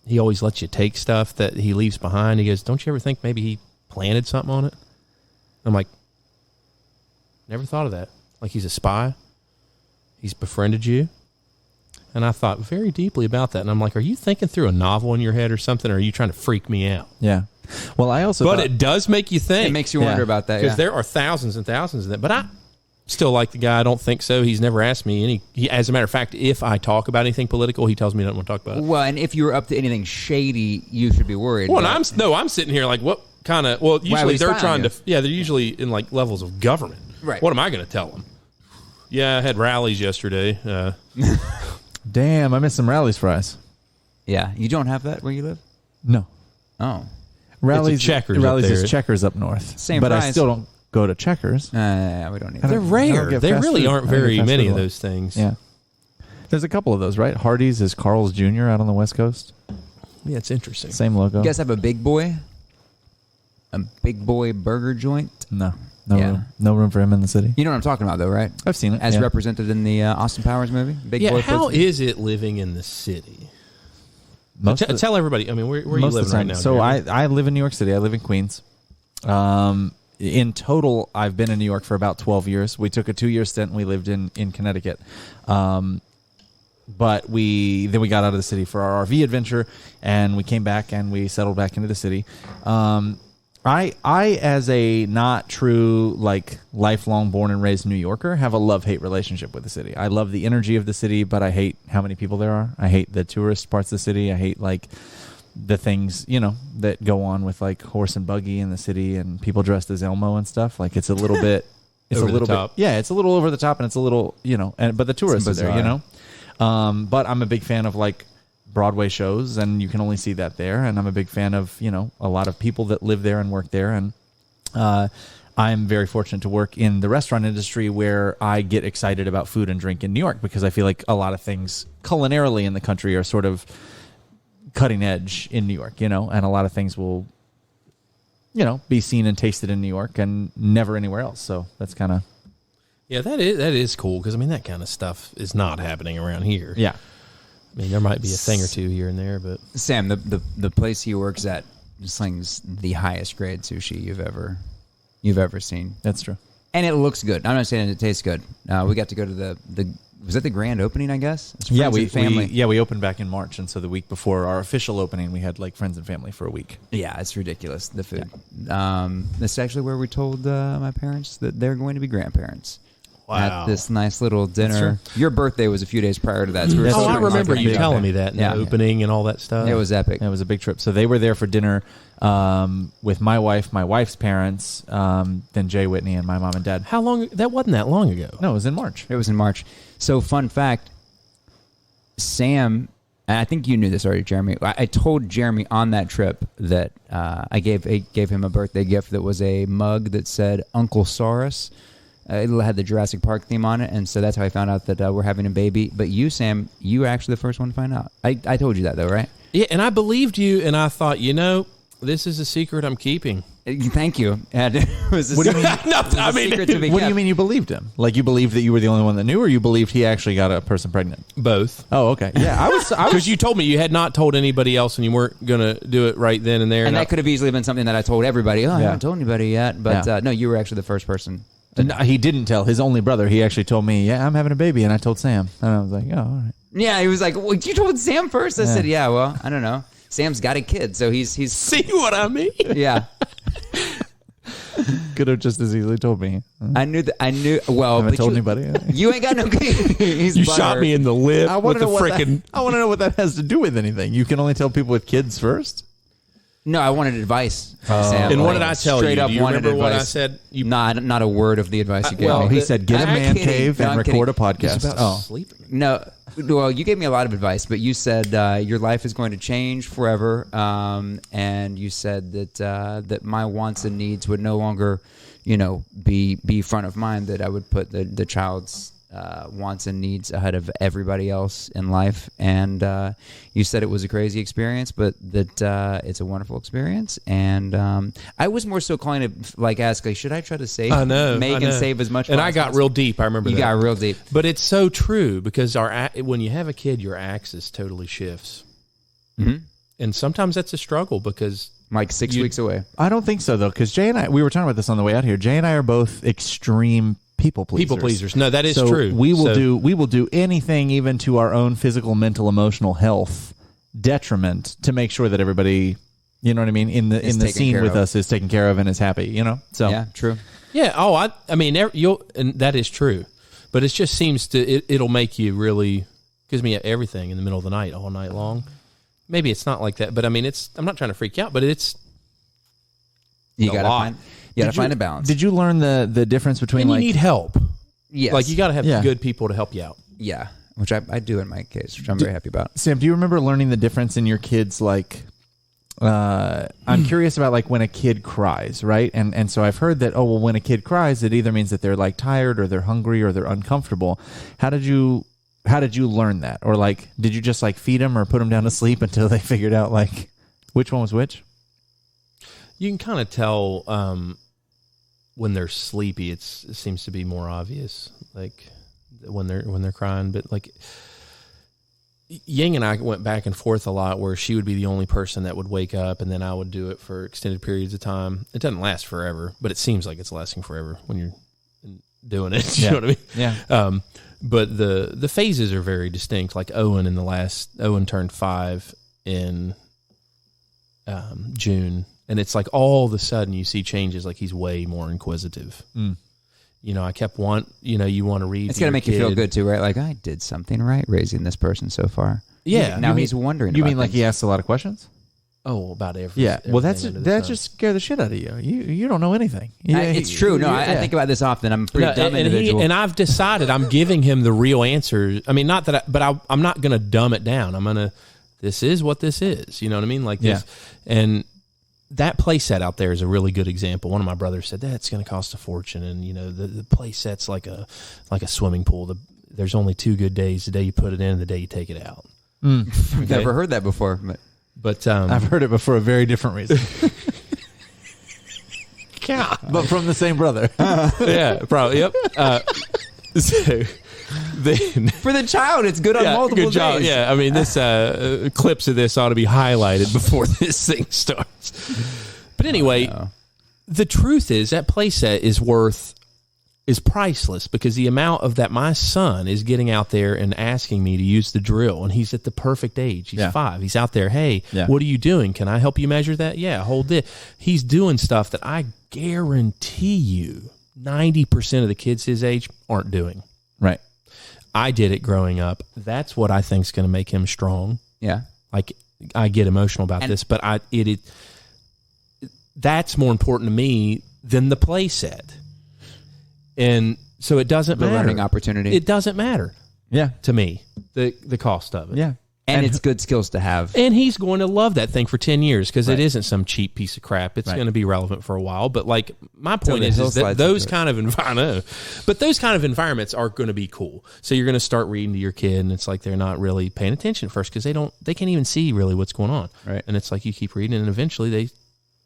he always lets you take stuff that he leaves behind. He goes, don't you ever think maybe he planted something on it? I'm like, never thought of that. Like he's a spy. He's befriended you. And I thought very deeply about that. And I'm like, are you thinking through a novel in your head or something? Or are you trying to freak me out? Yeah. Well, I also But thought- it does make you think. It makes you wonder Yeah. about that. Because Yeah. there are thousands and thousands of them. But I still like the guy. I don't think so. He's never asked me any. As a matter of fact, if I talk about anything political, he tells me he doesn't want to talk about it. Well, and if you were up to anything shady, you should be worried. Well, but- and I'm sitting here like, what kind of? Well, Why usually would he they're spy on trying you? to. Yeah, they're usually in like levels of government. Right. What am I going to tell them? Yeah, I had rallies yesterday. Damn, I missed some Rally's fries. Yeah, you don't have that where you live. No. Oh, Rally's Checkers up Rally's there. is Checkers up north. Same but I fries. still don't go to Checkers. We don't need They're that. rare. There really aren't very many of those things. Yeah. There's a couple of those, right? Hardee's is Carl's Jr. out on the West Coast. Yeah, it's interesting. Same logo. You guys have a big boy? A big boy burger joint? No Yeah. room. No room for him in the city. You know what I'm talking about, though, right? I've seen it. As yeah. represented in the Austin Powers movie? Big Yeah, boy. how puts- is it living in the city? Most of the- Tell everybody. I mean, where are you most of living the right time. now? So Jeremy? I live in New York City. I live in Queens. In total, I've been in New York for about 12 years. We took a 2-year stint and we lived in Connecticut. But we got out of the city for our RV adventure, and we came back and we settled back into the city. I as a not true like lifelong born and raised New Yorker have a love-hate relationship with the city. I love the energy of the city, but I hate how many people there are. I hate the tourist parts of the city. I hate like the things, that go on with like horse and buggy in the city and people dressed as Elmo and stuff. Like it's a little bit it's Over a the little bit top. yeah, it's a little over the top, and it's a little, but the tourists are there, bizarre. But I'm a big fan of like Broadway shows, and you can only see that there. And I'm a big fan of, a lot of people that live there and work there. And I'm very fortunate to work in the restaurant industry where I get excited about food and drink in New York, because I feel like a lot of things culinarily in the country are sort of cutting edge in New York, and a lot of things will, be seen and tasted in New York and never anywhere else. So that's kind of, yeah, that is cool because I mean that kind of stuff is not happening around here. yeah. I mean there might be a thing or two here and there, but Sam, the place he works at slings the highest grade sushi you've ever seen. That's true. And it looks good. I'm not saying it tastes good. We got to go to the was that the grand opening, I guess? It's Yeah, friends and family. we opened back in March, and so the week before our official opening, we had like friends and family for a week. Yeah, it's ridiculous, the food. That's actually where we told my parents that they're going to be grandparents. Wow. At this nice little dinner. Your birthday was a few days prior to that. So we were That's oh, super I remember excited you about telling that. me that in Yeah. the opening and all that stuff. It was epic. It was a big trip. So they were there for dinner with my wife's parents, then Jay Whitney and my mom and dad. How long? That wasn't that long ago. No, it was in March. It was in March. So, fun fact, Sam, and I think you knew this already, Jeremy. I told Jeremy on that trip that I gave him a birthday gift that was a mug that said Uncle Saurus. It had the Jurassic Park theme on it, and so that's how I found out that we're having a baby. But you, Sam, you were actually the first one to find out. I told you that, though, right? Yeah, and I believed you, and I thought, this is a secret I'm keeping. Thank you. And it was a What do you mean? No, it was a I mean, secret to be What do you kept. mean you believed him? Like you believed that you were the only one that knew, or you believed he actually got a person pregnant? Both. Oh, okay. Yeah, I was. Because you told me you had not told anybody else, and you weren't going to do it right then and there. And I- that could have easily been something that I told everybody. Oh, I Yeah. haven't told anybody yet. But Yeah. no, you were actually the first person. No, he didn't tell his only brother. He actually told me, "Yeah, I'm having a baby," and I told Sam, and I was like, "Oh, all right." Yeah, he was like, well, you told Sam first. I Yeah. said, yeah, well, I don't know. Sam's got a kid, so he's See what I mean? yeah. Could have just as easily told me. I knew. Well, I haven't but told you, anybody. You ain't got no kid. He's You butthurt. shot me in the lip I with want to the know what freaking. I want to know what that has to do with anything. You can only tell people with kids first. No, I wanted advice from Sam. And what Like, did I tell straight you? up Do you wanted remember what I advice. said? You Not a word of the advice you gave well, me. He said, "Get a I'm man kidding. cave No, and I'm record a kidding. podcast." It's about Oh, sleeping. No, well, you gave me a lot of advice, but you said your life is going to change forever, and you said that my wants and needs would no longer, be front of mind. That I would put the child's wants and needs ahead of everybody else in life. And you said it was a crazy experience, but that it's a wonderful experience. And I was more so calling it ask, should I try to save, I know. make I know. and save as much? And as I got possible? real deep. I remember You that. got real deep. But it's so true because when you have a kid, your axis totally shifts. Mhm. And sometimes that's a struggle because Like 6 weeks away. I don't think so though, because Jay and I, we were talking about this on the way out here. Jay and I are both extreme people pleasers. No, that is So true. We will So- we will do anything, even to our own physical, mental, emotional health detriment, to make sure that everybody, you know what I mean, in the taken scene care with of. us is taken care of and is happy. So Yeah, true. Yeah. Oh, I mean, and that is true, but it just seems it'll make you really gives me everything in the middle of the night all night long. Maybe it's not like that, but I mean, I'm not trying to freak out, but it's You A gotta lot. find. You gotta find a balance. Did you learn the difference between and you like need help. Yes. Like you got to have Yeah. good people to help you out. Yeah, which I do in my case, which I'm very happy about. Sam? Do you remember learning the difference in your kids' like I'm curious about like when a kid cries, right? And so I've heard that, oh, well, when a kid cries, it either means that they're like tired or they're hungry or they're uncomfortable. How did you learn that? Or like, did you just like feed them or put them down to sleep until they figured out like which one was which? You can kind of tell when they're sleepy. It seems to be more obvious, like when they're crying. But like Ying and I went back and forth a lot, where she would be the only person that would wake up, and then I would do it for extended periods of time. It doesn't last forever, but it seems like it's lasting forever when you're doing it. You know what I mean? Yeah. But the phases are very distinct. Like Owen turned 5 in June. And it's like all of a sudden you see changes, like he's way more inquisitive. You know, I kept you want to read. It's going to make you feel good too, right? Like, I did something right raising this person so far. Yeah. Now he's wondering You about mean like things. he asks a lot of questions? Oh, about everything. Yeah. Well, that under the sun. just scared the shit out of you. You don't know anything. It's true. No, I think about this often. I'm a pretty dumb individual. And I've decided I'm giving him the real answers. I mean, not that, I'm not going to dumb it down. I'm going to, this is what this is. You know what I mean? Like this. And that play set out there is a really good example. One of my brothers said that's going to cost a fortune, and you know the play set's like a swimming pool. There's only 2 good days: the day you put it in, and the day you take it out. I've never heard that before, but I've heard it for a very different reason. But from the same brother. Yeah, probably. Yep. So then, for the child, it's good on multiple good job. days. Yeah, I mean, this clips of this ought to be highlighted before this thing starts. But anyway, the truth is that playset is priceless, because the amount of that my son is getting out there and asking me to use the drill, and he's at the perfect age. He's 5. He's out there. Hey, what are you doing? Can I help you measure that? Yeah, hold it. He's doing stuff that I guarantee you 90% of the kids his age aren't doing. Right. I did it growing up. That's what I think is going to make him strong. Yeah. Like, I get emotional about this, but that's more important to me than the play set. And so it doesn't matter. The learning opportunity. It doesn't matter. Yeah. To me, the cost of it. Yeah. And it's good skills to have. And he's going to love that thing for 10 years, because it isn't some cheap piece of crap. It's going to be relevant for a while. But like, my point is that those kind of those kind of environments are going to be cool. So you're going to start reading to your kid, and it's like they're not really paying attention at first, because they can't even see really what's going on. Right. And it's like you keep reading, and eventually they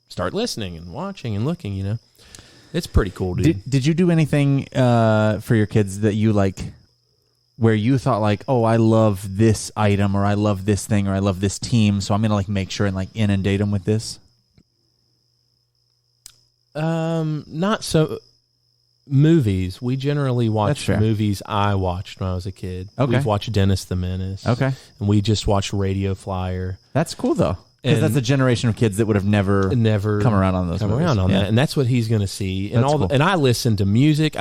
start listening and watching and looking. You know, it's pretty cool, dude. Did you do anything for your kids that you like, where you thought like, oh, I love this item, or I love this thing, or I love this team, so I'm gonna like make sure and like inundate them with this? Not so. Movies. We generally watch movies I watched when I was a kid. Okay. We've watched Dennis the Menace. Okay. And we just watched Radio Flyer. That's cool though, because that's a generation of kids that would have never come around on those. That, and that's what he's going to see. And That's cool. and I listen to music.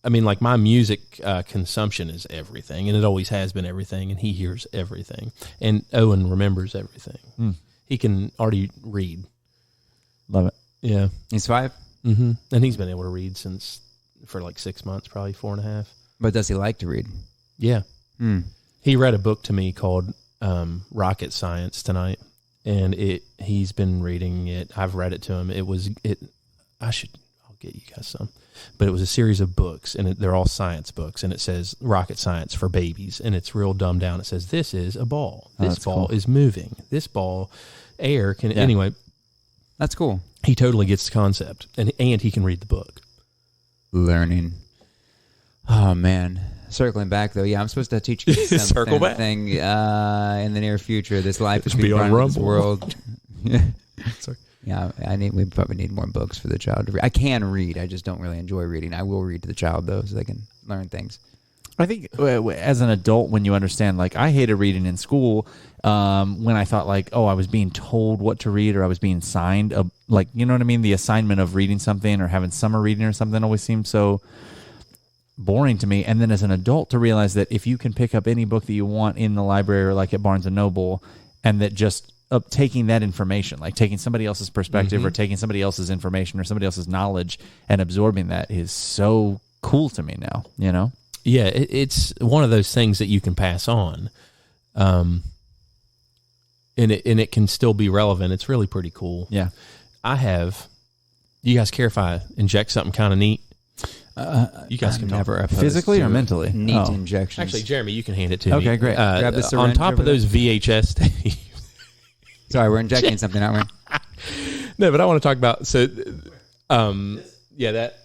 I mean, like, my music consumption is everything, and it always has been everything, and he hears everything. And Owen remembers everything. He can already read. Love it. Yeah. He's 5? Mm-hmm. And he's been able to read for like 6 months, probably 4.5. But does he like to read? Yeah. He read a book to me called Rocket Science tonight, and he's been reading it. I've read it to him. I'll get you guys some. But it was a series of books, and they're all science books, and it says rocket science for babies, and it's real dumbed down. It says, this is a ball. This ball is moving. This ball, air can... Yeah. Anyway. That's cool. He totally gets the concept, and he can read the book. Learning. Oh, man. Circling back, though, I'm supposed to teach you something in the near future. This life is being run in this world. Sorry. Yeah, we probably need more books for the child to read. I can read. I just don't really enjoy reading. I will read to the child, though, so they can learn things. I think as an adult, when you understand, like, I hated reading in school when I thought, like, oh, I was being told what to read, or I was being signed, like, you know what I mean? The assignment of reading something or having summer reading or something always seemed so boring to me. And then as an adult, to realize that if you can pick up any book that you want in the library or like at Barnes & Noble, and that just taking that information, like taking somebody else's perspective or taking somebody else's information or somebody else's knowledge and absorbing that, is so cool to me now, you know? Yeah, it's one of those things that you can pass on. and it can still be relevant. It's really pretty cool. Yeah. Do you guys care if I inject something kind of neat? You guys can never talk. opposed Physically or to mentally? neat Oh. injections. Actually, Jeremy, you can hand it to me. Okay, great. Grab the on syringe top over of those VHS tapes. Sorry, we're injecting something, aren't we? No, but I want to talk about yeah, that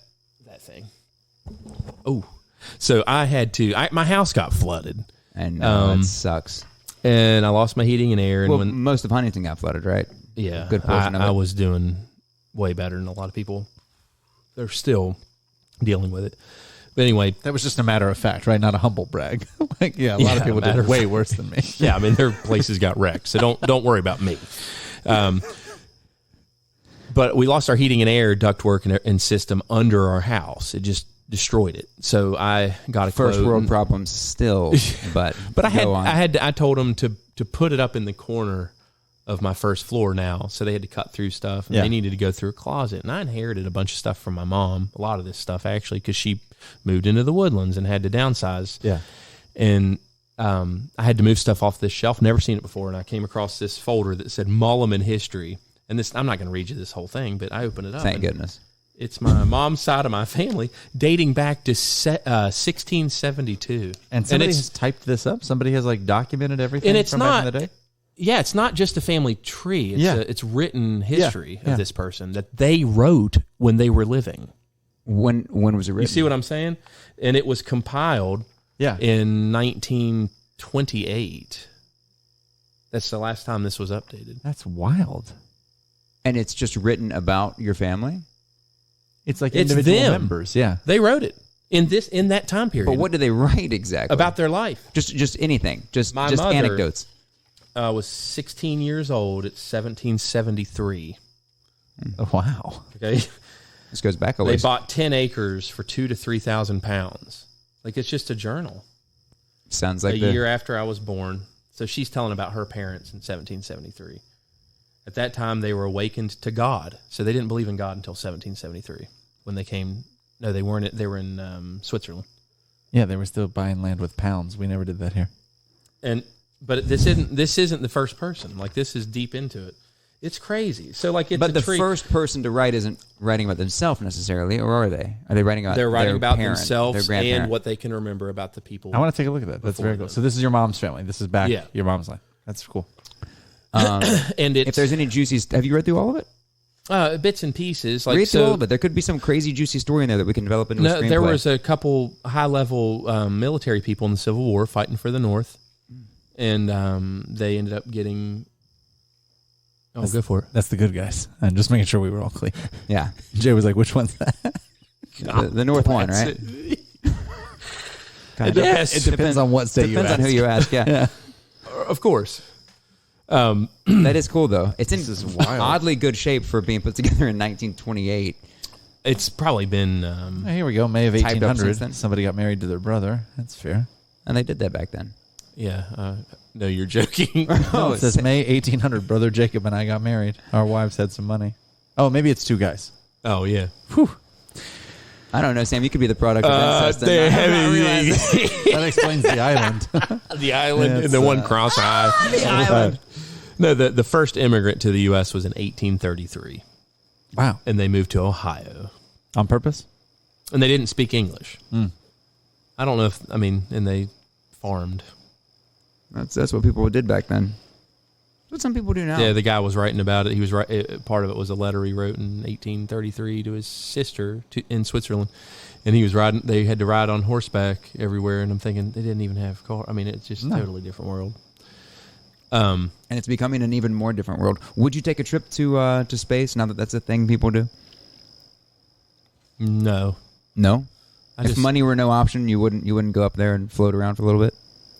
thing. Oh, so I had to. My house got flooded, And that sucks. and I lost my heating and air. And Well, when most of Huntington got flooded, right? yeah, good portion of it. I was doing way better than a lot of people. They're still dealing with it. But anyway, That was just a matter of fact, right? Not a humble brag. Like, a lot of people matter did of way fact. worse than me. yeah, I mean their places got wrecked, so don't worry about me. But we lost our heating and air ductwork and system under our house. It just destroyed it. So I got a First quote world and- problems still, but But go on. I told them to put it up in the corner of my first floor now. So they had to cut through stuff, and Yeah. they needed to go through a closet. And I inherited a bunch of stuff from my mom, a lot of this stuff actually, because she moved into the Woodlands and had to downsize. Yeah. And I had to move stuff off this shelf. Never seen it before, and I came across this folder that said Mulliman History. And this, I'm not going to read you this whole thing, but I opened it up. Thank and goodness. It's my mom's side of my family, dating back to 1672. And somebody it's, has typed this up? Somebody has, like, documented everything And it's from not- back in the day? yeah, it's not just a family tree. It's Yeah. it's written history Yeah. of this person that they wrote when they were living. When was it written? You see what I'm saying? And it was compiled Yeah. in 1928. That's the last time this was updated. That's wild. And it's just written about your family? It's like It's individual them. members. Yeah. They wrote it in that time period. But what do they write exactly? about their life? just anything. Just My mother- anecdotes. Was 16 years old at 1773. Oh, wow. Okay, This goes back a they ways. bought 10 acres for £2,000 to £3,000. Like it's just a journal. Sounds like a the year after I was born. So she's telling about her parents in 1773. At that time, they were awakened to God. So they didn't believe in God until 1773 when they came. No, they weren't. They were in Switzerland. Yeah, they were still buying land with pounds. We never did that here. But this isn't the first person. Like this is deep into it. It's crazy. So like it's But a the tree. first person to write isn't writing about themselves necessarily, or are they? Are they writing about They're writing their about parent, themselves their grandparent? and what they can remember about the people. I want to take a look at that. That's Before very cool. then. So this is your mom's family. This is back Yeah. your mom's life. That's cool. And it's If there's any juicy, have you read through all of it? bits and pieces. Like Read through so, all of it. There could be some crazy juicy story in there that we can develop into a no, screenplay. there was a couple high-level military people in the Civil War fighting for the North, and they ended up getting. Oh, go for it. That's the good guys. And just making sure we were all clear. Yeah, Jay was like, which one's that? the North one, right? Kind of. Yes. It depends on what state you Depends on who ask. you ask. Yeah, Of course. that is cool though. It's in This is wild. oddly good shape for being put together in 1928. It's probably been. Here we go. May of Typed up since 1800. then. Somebody got married to their brother. That's fair. And they did that back then. Yeah. No, you're joking. No, it says May 1800. Brother Jacob and I got married. Our wives had some money. Oh, maybe it's two guys. Oh yeah. I don't know, Sam. You could be the product of incest. and not realize it. That explains the island. The island Yeah, and it's, the one cross eye. The island. No, the first immigrant to the U.S. was in 1833, Wow. and they moved to Ohio, On purpose? and they didn't speak English. I don't know if and they farmed. That's what people did back then. What some people do now. Yeah, the guy was writing about it. He was part of it was a letter he wrote in 1833 to his sister in Switzerland, and he was riding. They had to ride on horseback everywhere, and I'm thinking they didn't even have car. It's just a totally different world. And it's becoming an even more different world. Would you take a trip to space now that that's a thing people do? No, No. I If just money were no option, you wouldn't go up there and float around for a little bit.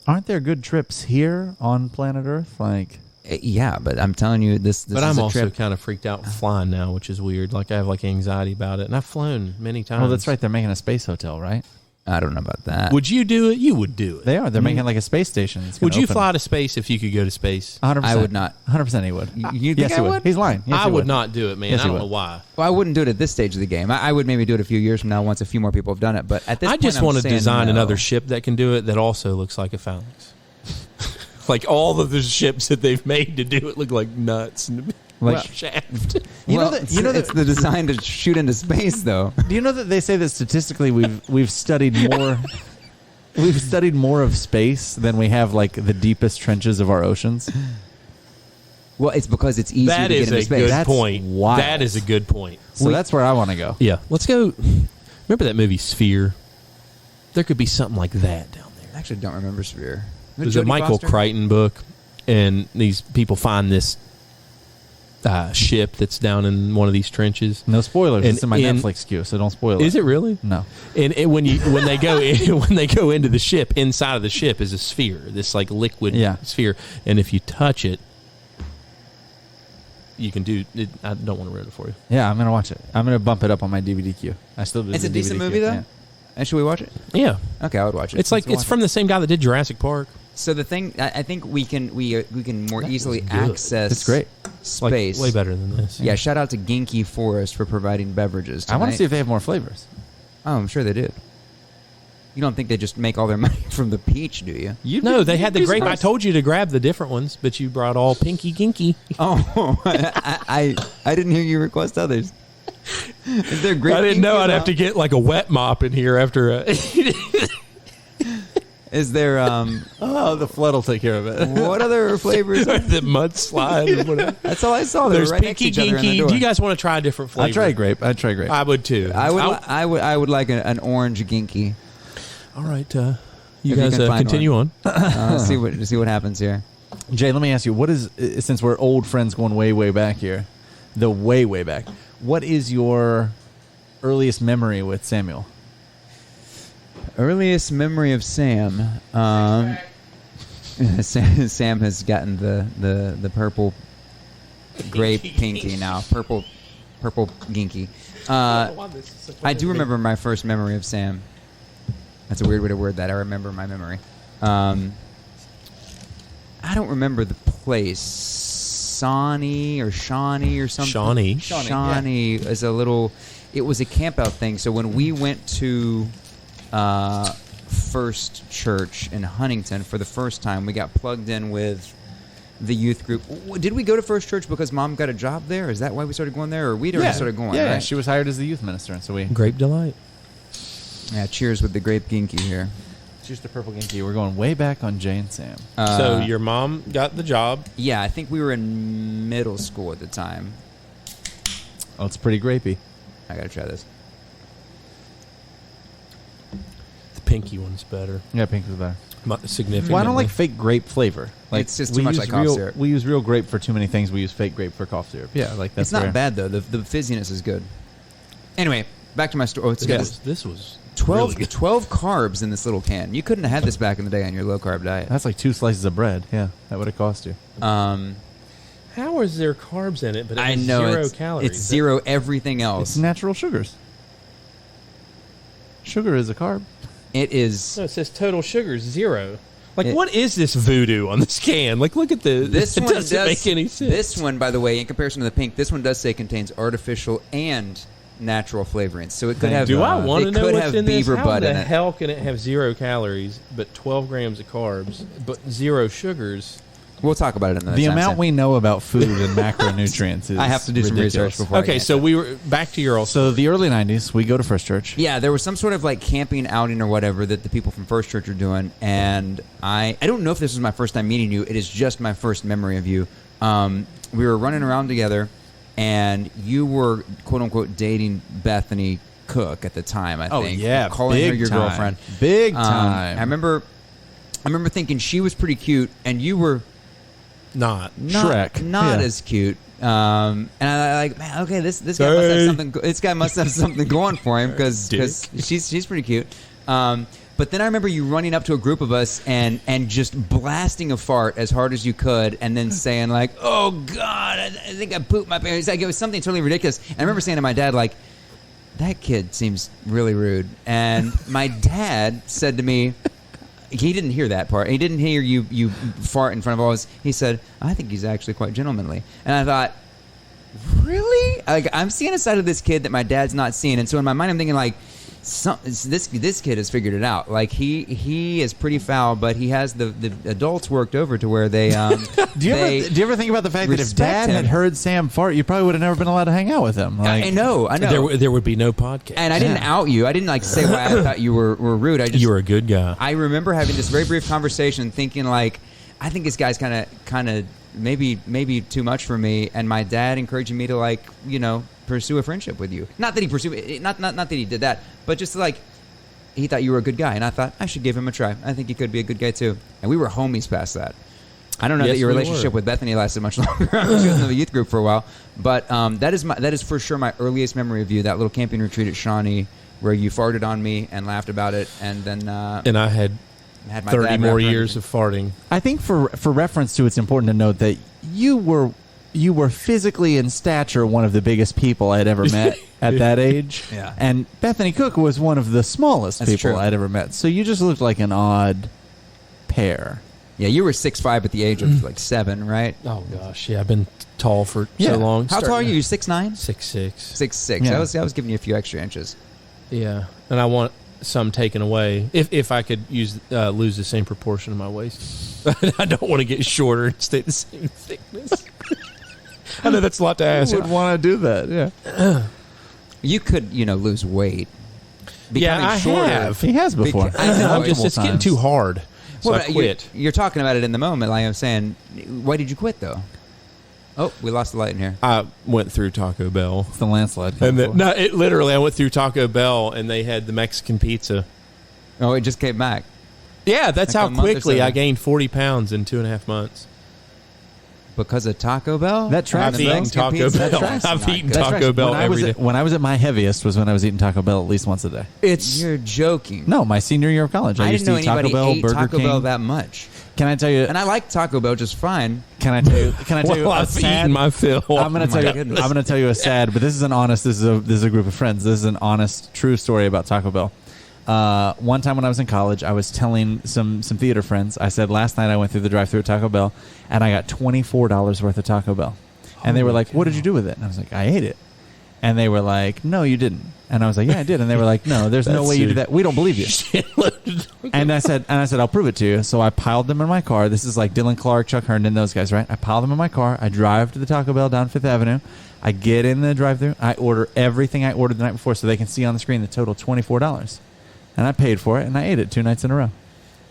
Aren't there good trips here on planet Earth? Like, Yeah, but I'm telling you, this But is I'm a also trip. kind of freaked out flying now, which is weird. Like I have anxiety about it, and I've flown many times. oh, that's right. They're making a space hotel, right? I don't know about that. Would you do it? You would do it. They are. They're making like a space station. It's gonna Would you open. fly to space if you could go to space? 100%. I would not. 100% he would. You think yes, I he would? He's lying. Yes, I he would not do it, man. Yes, I you don't would. know why. Well, I wouldn't do it at this stage of the game. I would maybe do it a few years from now once a few more people have done it. But at this I point, just I'm want to saying design no. another ship that can do it that also looks like a phalanx. Like all of the ships that they've made to do it look like nuts and Like- like shaft. It's the design to shoot into space, though. Do you know that they say that statistically we've studied more we've studied more of space than we have like the deepest trenches of our ocenans? Well, it's because it's easier That to get is into a space. good That's point. wild. That is a good point. So that's where I want to go. Yeah, let's go. Remember that movie Sphere? There could be something like that down there. I actually don't remember Sphere. There's a Michael Crichton book, and these people find this ship that's down in one of these trenches. No spoilers. And It's in my Netflix queue, so don't spoil it. Is it really? No. And when they go when they go into the ship, inside of the ship is a sphere, this like liquid sphere, and if you touch it, you can do it. I don't want to ruin it for you. Yeah, I'm gonna watch it. I'm gonna bump it up on my DVD queue. I still do. It's the a decent DVD movie, queue. though? Yeah. And should we watch it? Yeah, Okay, I would watch it. it's like go it's watch from the same guy that did Jurassic Park. So the thing, I think we can more easily good. access It's great. Like, space. way better than this. Yeah, shout out to Genki Forest for providing beverages I want to tonight. see if they have more flavors. Oh, I'm sure they do. You don't think they just make all their money from the peach, do you? No, they had the grape. I told you to grab the different ones, but you brought all pinky ginky. Oh, I didn't hear you request others. Is there grape? I didn't know Genki I'd as have to get like a wet mop in here after. Is there Oh, the flood will take care of it. what other flavors? the mudslide or whatever. That's all I saw. They There's were right next to pinky each other in the ginky. door. Do you guys want to try a different flavor? I'd try grape. I would too. I would like an orange Genki. All right, you If you guys can find continue on. See what happens here. Jay, let me ask you, what is, since we're old friends going way, way back here, the way, way back, what is your earliest memory with Samuel? Earliest memory of Sam. Sam has gotten the purple grape pinky now. Purple ginky. I do remember my first memory of Sam. That's a weird way to word that. I remember my memory. I don't remember the place. Shawnee or something. Shawnee. Shawnee is a little. It was a camp out thing. So when we went to First Church in Huntington for the first time, we got plugged in with the youth group. Did we go to First Church because Mom got a job there? Is that why we started going there, or we'd already started going? Yeah, right? she was hired as the youth minister, and so we. Grape delight. Yeah. Cheers with the grape ginky here. Cheers to Purple Ginky. We're going way back on Jay and Sam. So your mom got the job. Yeah, I think we were in middle school at the time. Oh, it's pretty grapey. I gotta try this. The pinky one's better. Yeah, pink is better. Significantly. Well, I don't like fake grape flavor. Like It's just we too much use like cough real, syrup. We use real grape for too many things. We use fake grape for cough syrup. Yeah, like that's It's not where- bad though. The fizziness is good. Anyway, back to my story. Oh, it's got this This was 12, really good. 12 carbs in this little can. You couldn't have had this back in the day on your low carb diet. That's like 2 slices of bread. Yeah, that would have cost you. How is there carbs in it? But it I has know zero it's, calories. it's zero everything It's else. natural sugars. Sugar is a carb. It is. No, it says total sugar 0. Like, It- what is this voodoo on this can? Like, look at the. This it one doesn't does make any sense. This one, by the way, in comparison to the pink, this one does say contains artificial and natural flavorings. So it could have. Do I want to it know could what's have in this? beaver How butt the in it. hell can it have 0 calories but 12 grams of carbs but 0 sugars? We'll talk about it in the The time amount stamp. we know about food and macronutrients is I have to do some ridiculous. research before. I Okay, can so answer. we were back to your. So the early 90s, we go to First Church. Yeah, there was some sort of like camping outing or whatever that the people from First Church are doing, and I don't know if this was my first time meeting you. It is just my first memory of you. We were running around together, and you were quote unquote dating Bethany Cook at the time. I Oh, think. yeah, calling her big your time. girlfriend. Big time. I remember thinking she was pretty cute, and you were Not. Shrek. not Yeah. as cute. And I like, man, okay, this guy must have something. This guy must have something going for him because she's pretty cute. But then I remember you running up to a group of us and just blasting a fart as hard as you could, and then saying like, "Oh God, I think I pooped my pants." Like it was something totally ridiculous. And I remember saying to my dad like, "That kid seems really rude." And my dad said to me. He didn't hear that part. He didn't hear you fart in front of all of us. He said, "I think he's actually quite gentlemanly." And I thought, really? Like I'm seeing a side of this kid that my dad's not seeing. And so in my mind, I'm thinking like, this kid has figured it out. Like he is pretty foul, but he has the adults worked over to where they. Do you ever think about the fact that if Dad had heard Sam fart, you probably would have never been allowed to hang out with him? Like, I know. There would be no podcast. And I didn't out you. I didn't like say why I thought you were rude. I just You were a good guy. I remember having this very brief conversation, thinking like, I think this guy's kind of maybe too much for me, and my dad encouraging me to like pursue a friendship with you. Not that he pursued, not that he did that, but just like he thought you were a good guy, and I thought I should give him a try. I think he could be a good guy too. And we were homies past that. I don't know that your relationship with Bethany lasted much longer. She was in the youth group for a while, but that is for sure my earliest memory of you. That little camping retreat at Shawnee where you farted on me and laughed about it, and then and I had my 30 more years of farting. I think for reference to, it's important to note that you were physically in stature one of the biggest people I'd ever met at that age. Yeah. And Bethany Cook was one of the smallest That's people true. I'd ever met. So you just looked like an odd pair. Yeah, you were 6'5" at the age of like 7, right? Oh gosh, yeah, I've been tall for Yeah. so long. How tall are you? 6'9"? 6'6". 6'6". Yeah. I was giving you a few extra inches. Yeah, and I want some taken away if I could lose the same proportion of my waist. I don't want to get shorter and stay the same thickness. I know that's a lot to ask. Who would want to do that? Yeah. You could, lose weight. Yeah, Becoming I shorter. have. He has before. I know. It's getting too hard. So I quit. You're talking about it in the moment. Like I'm saying, why did you quit though? Oh, we lost the light in here. I went through Taco Bell. It's the landslide. And I went through Taco Bell and they had the Mexican pizza. Oh, it just came back. Yeah, that's Like how a month or quickly so. I gained 40 pounds in 2.5 months. Because of Taco Bell? That tracks. I've eaten Taco Bell. I've eaten Taco Bell every day. When I was at my heaviest was when I was eating Taco Bell at least once a day. You're joking. No, my senior year of college. I used didn't know to eat Taco anybody Bell, ate Burger Taco King. Bell that much. Can I tell you? And I like Taco Bell just fine. Can I tell you? Can I tell you? Well, a I've sad, eaten my fill. I'm going to tell you. goodness. I'm going to tell you a sad, but this is an honest. This is a group of friends. This is an honest, true story about Taco Bell. One time when I was in college, I was telling some theater friends. I said last night I went through the drive-thru at Taco Bell, and I got $24 worth of Taco Bell. And they were like, "What did you do with it?" And I was like, "I ate it." And they were like, "No, you didn't." And I was like, "Yeah, I did." And they were like, "No, there's no way you did that. We don't believe you." And I said, "I'll prove it to you." So I piled them in my car. This is like Dylan Clark, Chuck Herndon, those guys, right? I piled them in my car. I drive to the Taco Bell down Fifth Avenue. I get in the drive-thru. I order everything I ordered the night before, so they can see on the screen the total $24. And I paid for it, and I ate it 2 nights in a row.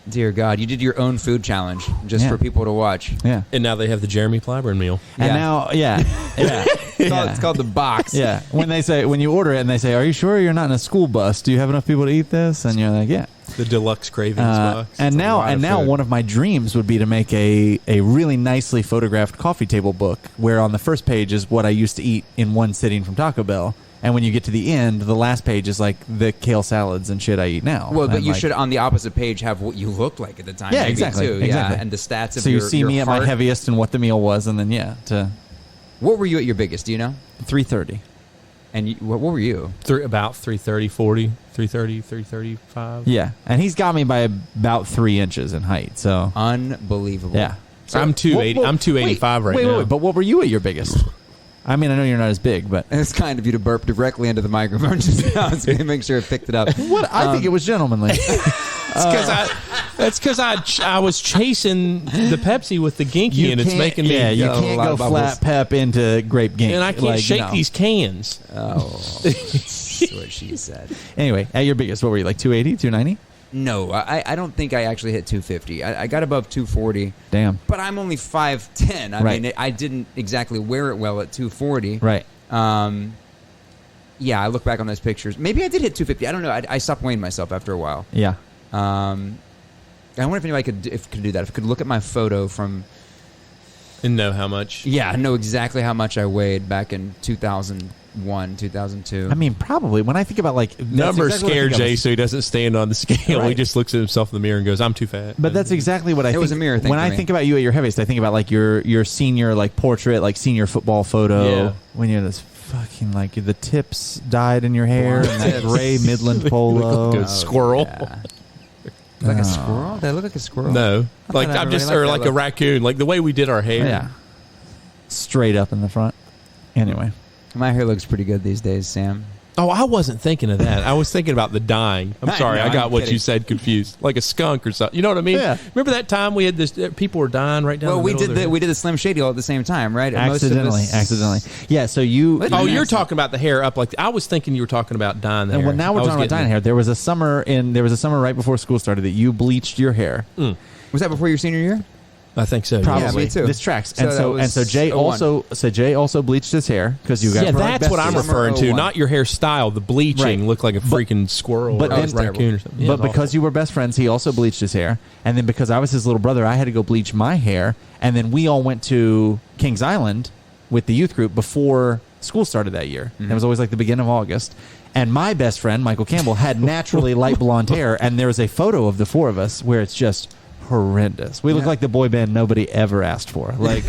Dear God, you did your own food challenge just for people to watch. Yeah. And now they have the Jeremy Clyburn meal. And now, yeah. It's called the box. Yeah. When you order it and they say, "Are you sure you're not in a school bus? Do you have enough people to eat this?" And you're like, "Yeah." The deluxe cravings box. And now one of my dreams would be to make a really nicely photographed coffee table book where on the first page is what I used to eat in one sitting from Taco Bell. And when you get to the end, the last page is like the kale salads and shit I eat now. Well, but And you like, should on the opposite page have what you looked like at the time. Yeah, maybe, exactly. Too. Exactly. Yeah, and the stats of so your you see your me at my heart. heaviest and what the meal was, and then What were you at your biggest? Do you know? 3:30. And what were you? About 330, 40, 330, 335. Yeah, and he's got me by about 3 inches in height. So Unbelievable. yeah, So I'm 280. I'm 285 right now. Wait, but what were you at your biggest? I mean, I know you're not as big, but It's kind of you to burp directly into the microphone. Just now, to make sure it picked it up. what I think it was gentlemanly. That's because I was chasing the Pepsi with the Ginky, and it's making me. Yeah, you a can't lot go of bubbles. flat pep into grape gink. And I can't shake these cans. Oh, that's what she said. Anyway, at your biggest, what were you, like 280, 290? No, I don't think I actually hit 250. I got above 240. Damn. But I'm only 5'10". I Right. mean, I didn't exactly wear it well at 240. Right. Yeah, I look back on those pictures. Maybe I did hit 250. I don't know. I stopped weighing myself after a while. Yeah. I wonder if anybody could do that. If I could look at my photo from... And know how much. Yeah, I know exactly how much I weighed back in 2001, 2002. I mean, probably. When I think about, like... that's Numbers exactly what I scare think of. Jay, so he doesn't stand on the scale. Right. He just looks at himself in the mirror and goes, "I'm too fat." But that's exactly what I think. was a mirror thing When for I me. think about you at your heaviest, I think about, like, your senior, like, portrait, like, senior football photo. Yeah. When you're this fucking, like, the tips dyed in your hair Blonde and that tips. gray Midland polo. Like a squirrel. Yeah. Like a squirrel? Did I look like a squirrel? No, like thought I I'm just, really or liked like that a look. raccoon, like the way we did our hair. Yeah. Straight up in the front. Anyway. My hair looks pretty good these days, Sam. Oh, I wasn't thinking of that. I was thinking about the dying. I'm sorry, No, I got I'm what kidding. you said confused, like a skunk or something. You know what I mean? Yeah. Remember that time we had this? People were dying right down. Well, the we middle did of we did the Slim Shady all at the same time, right? And most of us- Accidentally. Yeah. So you. What? Oh, Yeah. you're talking about the hair up like I was thinking you were talking about dyeing the And hair. well, now we're I was talking about getting dyeing hair. There was a summer right before school started that you bleached your hair. Was that before your senior year? I think so. Probably. yes. Yeah, me too. This tracks. So And that so was Jay 01. also bleached his hair because you guys Yeah, were like that's what I'm besties. referring to. Summer 01. Not your hairstyle. The bleaching Right. looked like a freaking squirrel but or then- a raccoon or something. Yeah, but it was because awful. you were best friends, he also bleached his hair. And then because I was his little brother, I had to go bleach my hair. And then we all went to Kings Island with the youth group before school started that year. Mm-hmm. It was always like the beginning of August. And my best friend, Michael Campbell, had naturally light blonde hair. And there was a photo of the four of us where it's just horrendous. We look Yeah. like the boy band nobody ever asked for. Like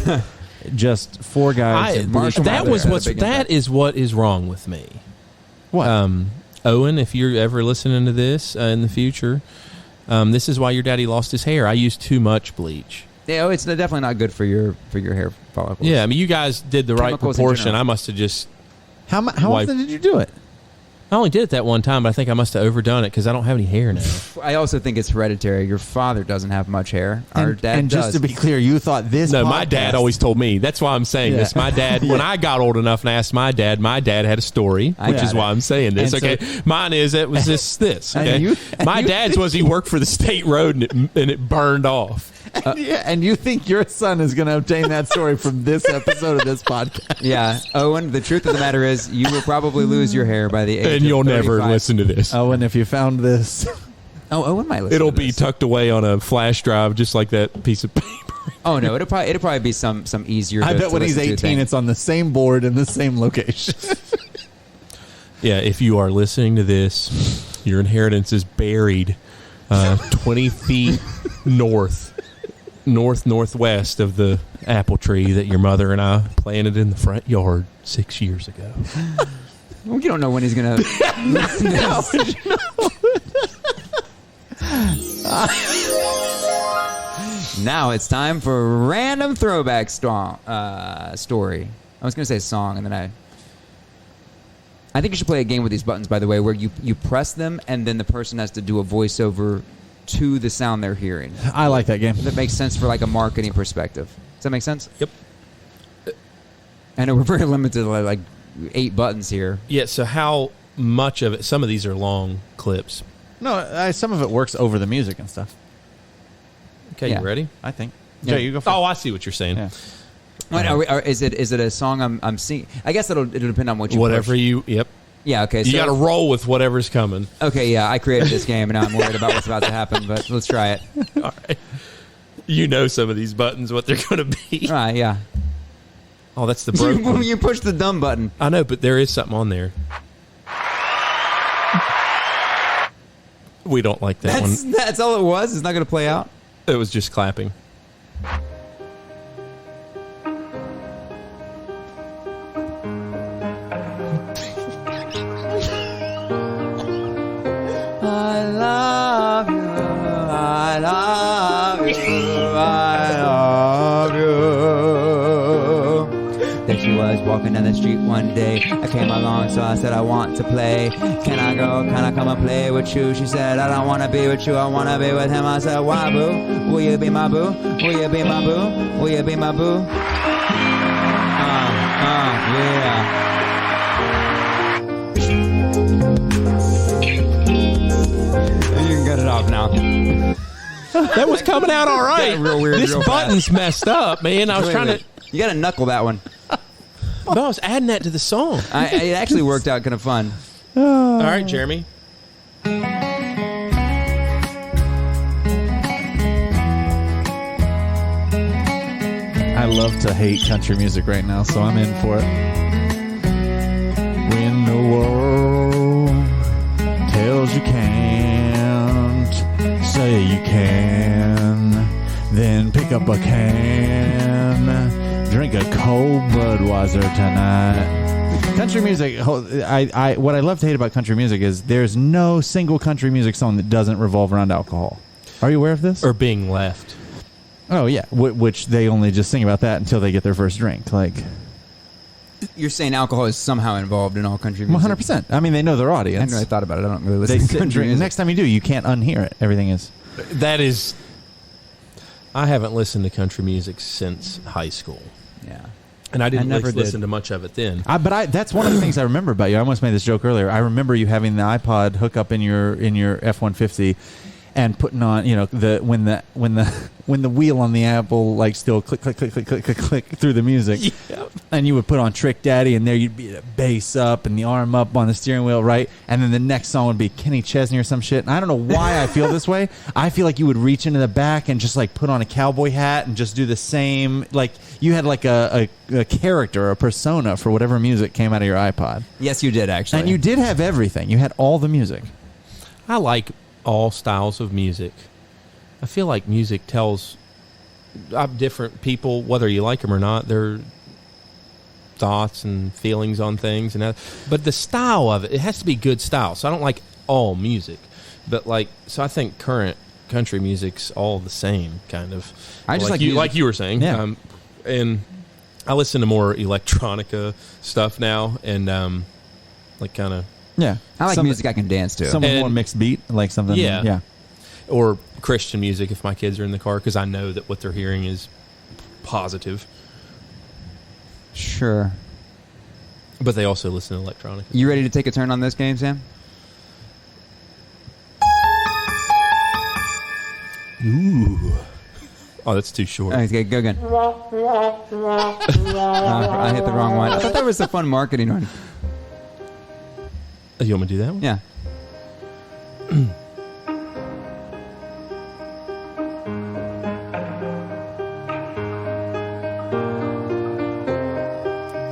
just four guys. in Marshall that Mathers was had a what's big that impact. is what is wrong with me. what? Owen, if you're ever listening to this in the future, this is why your daddy lost his hair. I used too much bleach. Yeah, it's definitely not good for your hair follicles. Yeah, I mean, you guys did the right Chemicals in proportion. general. I must have just. How Why- often did you do it? I only did it that one time, but I think I must have overdone it because I don't have any hair now. I also think it's hereditary. Your father doesn't have much hair. Our dad and does. just to be clear, you thought this No, my podcast- dad always told me. That's why I'm saying Yeah. this. My dad, when I got old enough and asked my dad had a story, I which got is why it. I'm saying this. And so- Okay, mine is it was this. And Okay, you- my dad's was he worked for the state road and it burned off. Yeah, and you think your son is going to obtain that story from this episode of this podcast? Yeah, Owen. The truth of the matter is, you will probably lose your hair by the age. And of you'll never 35. listen to this. Oh, and if you found this, Oh, Owen might listen. It'll to be this. tucked away on a flash drive, just like that piece of paper. Oh no, it'll probably be some easier. I to- bet to when he's listen to 18, thing. it's on the same board in the same location. Yeah, if you are listening to this, your inheritance is buried 20 feet northwest of the apple tree that your mother and I planted in the front yard 6 years ago. We don't know when he's gonna. listen to this. Now it's time for random throwback story. I was gonna say song, and then I think you should play a game with these buttons, by the way, where you press them, and then the person has to do a voiceover to the sound they're hearing. I like that game. That makes sense for like a marketing perspective. Does that make sense? Yep. I know we're very limited to like 8 buttons here. Yeah, so how much of it, some of these are long clips. No, some of it works over the music and stuff. Okay, Yeah. you ready? I think. Yeah. Jay, you go first. Oh, I see what you're saying. Yeah. Wait, is it a song I'm singing? I guess it'll depend on what you Whatever push. yep. Yeah. Okay. You So got to roll with whatever's coming. okay. Yeah. I created this game, and now I'm worried about what's about to happen. But let's try it. All right. You know some of these buttons, what they're going to be. All right. Yeah. Oh, that's the broke one. You push the dumb button. I know, but there is something on there. We don't like that one. That's all it was. It's not going to play out. It was just clapping. I love you. I love you. I love you. There she was walking down the street one day. I came along, so I said, I want to play. Can I go? Can I come and play with you? She said, I don't want to be with you. I want to be with him. I said, why, boo? Will you be my boo? Will you be my boo? Will you be my boo? Yeah. You can cut it off now. That was coming out all right. Got real weird This real button's messed up, man. I was trying to. You got to knuckle that one. No, I was adding that to the song. It actually worked out kind of fun. All right, Jeremy. I love to hate country music right now, so I'm in for it. When the world tells you can't, say you can, then pick up a can, drink a cold Budweiser tonight. Country music, what I love to hate about country music is there's no single country music song that doesn't revolve around alcohol. Are you aware of this? Or being left. Oh yeah, which they only just sing about that until they get their first drink. Like, You're saying alcohol is somehow involved in all country music? 100%. I mean, they know their I audience. hadn't really thought about it. I don't really They listen to sit and country drink. music. Next time you do, you can't unhear it. Everything is. That is, I haven't listened to country music since high school, Yeah. and I didn't never listen did. to much of it then. But that's one of the things I remember about you. I almost made this joke earlier. I remember you having the iPod hook up in your F-150 and putting on, when the wheel on the Apple like still click click click click click click click through the music. Yep. And you would put on Trick Daddy, and there you'd be the bass up and the arm up on the steering wheel, right? And then the next song would be Kenny Chesney or some shit. And I don't know why I feel this way. I feel like you would reach into the back and just like put on a cowboy hat and just do the same. Like you had like a character, a persona for whatever music came out of your iPod. Yes, you did, actually. And you did have everything. You had all the music. I like all styles of music. I feel like music tells different people, whether you like them or not, their thoughts and feelings on things. But the style of it has to be good style. So I don't like all music. But so I think current country music's all the same, kind of. I just like you, music. like you were saying. Yeah. And I listen to more electronica stuff now, and kind of. Yeah. I like music I can dance to. Some And- more mixed beat, like something. Yeah. Yeah. Or Christian music if my kids are in the car, because I know that what they're hearing is positive. Sure. But they also listen to electronic. You ready to take a turn on this game, Sam? Ooh. Oh, that's too short. Okay, go again. I hit the wrong one. I thought that was a fun marketing one. You want me to do that one? Yeah.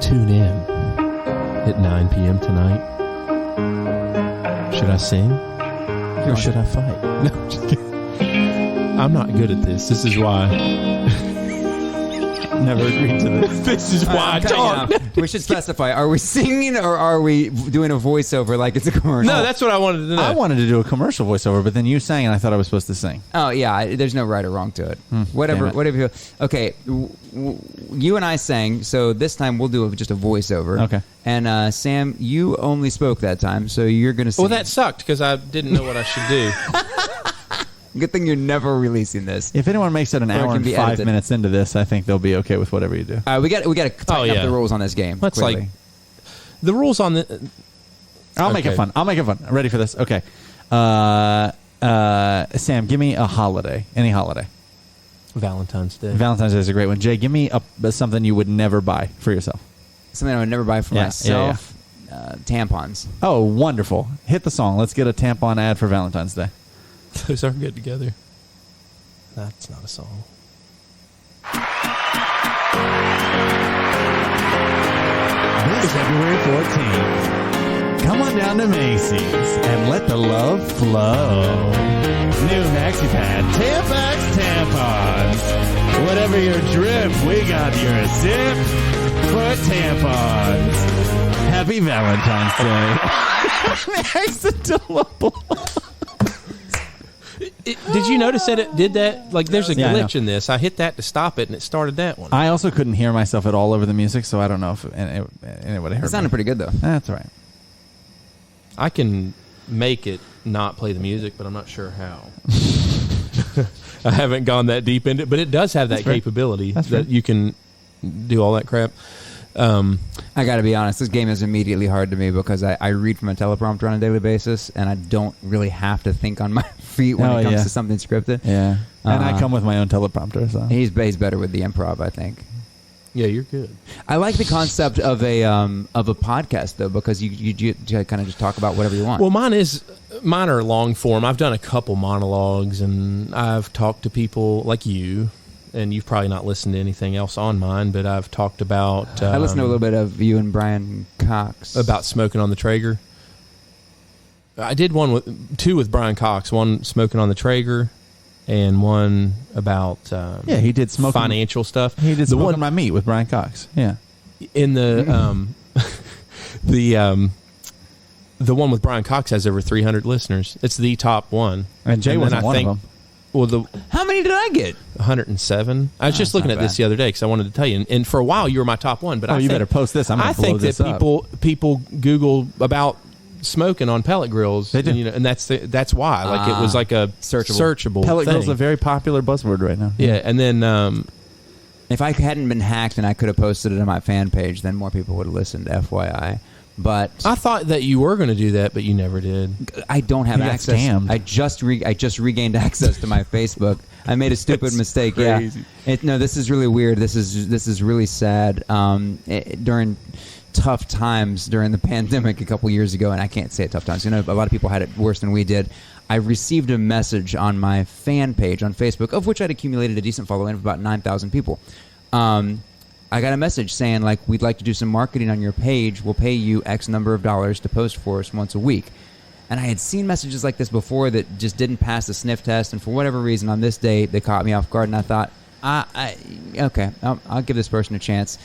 Tune in at 9 p.m. tonight. Should I sing? Or should I fight? No, I'm just kidding. I'm not good at this. This is why. Never agreed to this. This is why I Okay, talk. we should specify. Are we singing or are we doing a voiceover like it's a commercial? No, that's what I wanted to know. I wanted to do a commercial voiceover, but then you sang, and I thought I was supposed to sing. Oh yeah, there's no right or wrong to it. Whatever, damn it. whatever. Okay, you and I sang, so this time we'll do just a voiceover. Okay. And Sam, you only spoke that time, so you're gonna sing. Well, that sucked because I didn't know what I should do. Good thing you're never releasing this. If anyone makes it an Or it hour can and be 5 edited. minutes into this, I think they'll be okay with whatever you do. We got to tighten yeah. up the rules on this game. Let's clearly. the rules on the. I'll make it Okay. fun. Ready for this? Okay. Sam, give me a holiday. Any holiday. Valentine's Day. Valentine's Day is a great one. Jay, give me something you would never buy for yourself. Something I would never buy for Yeah, myself. Tampons. Oh, wonderful. Hit the song. Let's get a tampon ad for Valentine's Day. Those are good together. That's not a song. This February 14th, come on down to Macy's and let the love flow. New MaxiPad, Tampax tampons. Whatever your drip, we got your zip for tampons. Happy Valentine's Day. Accidental. Did you notice that it did that? Like, there's a Yeah, I glitch in this. I hit that to stop it, and it started that one. I also couldn't hear myself at all over the music, so I don't know if anybody heard It sounded me. pretty good though. That's all right. I can make it not play the music, but I'm not sure how. I haven't gone that deep into it, but it does have that That's fair. capability That's that fair. you can do all that crap. I got to be honest. This game is immediately hard to me because I read from a teleprompter on a daily basis, and I don't really have to think on my feet when Oh, it comes yeah. to something scripted. Yeah. And I Uh, come with my own teleprompter, so. He's better with the improv, I think. Yeah, you're good. I like the concept of a podcast though, because you kind of just talk about whatever you want. Well, mine are long form. I've done a couple monologues, and I've talked to people like you, and you've probably not listened to anything else on mine, but I've talked about. I listened to a little bit of you and Brian Cox about smoking on the Traeger. I did two with Brian Cox. One smoking on the Traeger, and one about Yeah, he did smoking. financial stuff. He did the Smoking one My Meat with Brian Cox. Yeah. in the the one with Brian Cox has over 300 listeners. It's the top one. And Jay then wasn't I one think, of them. Well, the How many did I get? 107. I was just looking not at this bad. the other day because I wanted to tell you. And for a while, you were my top one. But Oh, I you think, better post this. I'm gonna I blow think this that up. people Google about smoking on pellet grills. They do. And, and that's why. Like it was like a searchable Pellet thing. grill's a very popular buzzword right now. Yeah, and then If I hadn't been hacked and I could have posted it on my fan page, then more people would have listened. FYI, but I thought that you were going to do that, but you never did. I don't have You got access. scammed. I just regained access to my Facebook. I made a stupid That's mistake. crazy. Yeah. No, this is really weird. This is really sad. During tough times during the pandemic a couple years ago, and I can't say it tough times. A lot of people had it worse than we did. I received a message on my fan page on Facebook, of which I'd accumulated a decent following of about 9,000 people. I got a message saying, like, we'd like to do some marketing on your page. We'll pay you X number of dollars to post for us once a week. And I had seen messages like this before that just didn't pass the sniff test. And for whatever reason, on this day, they caught me off guard. And I thought, okay, I'll give this person a chance.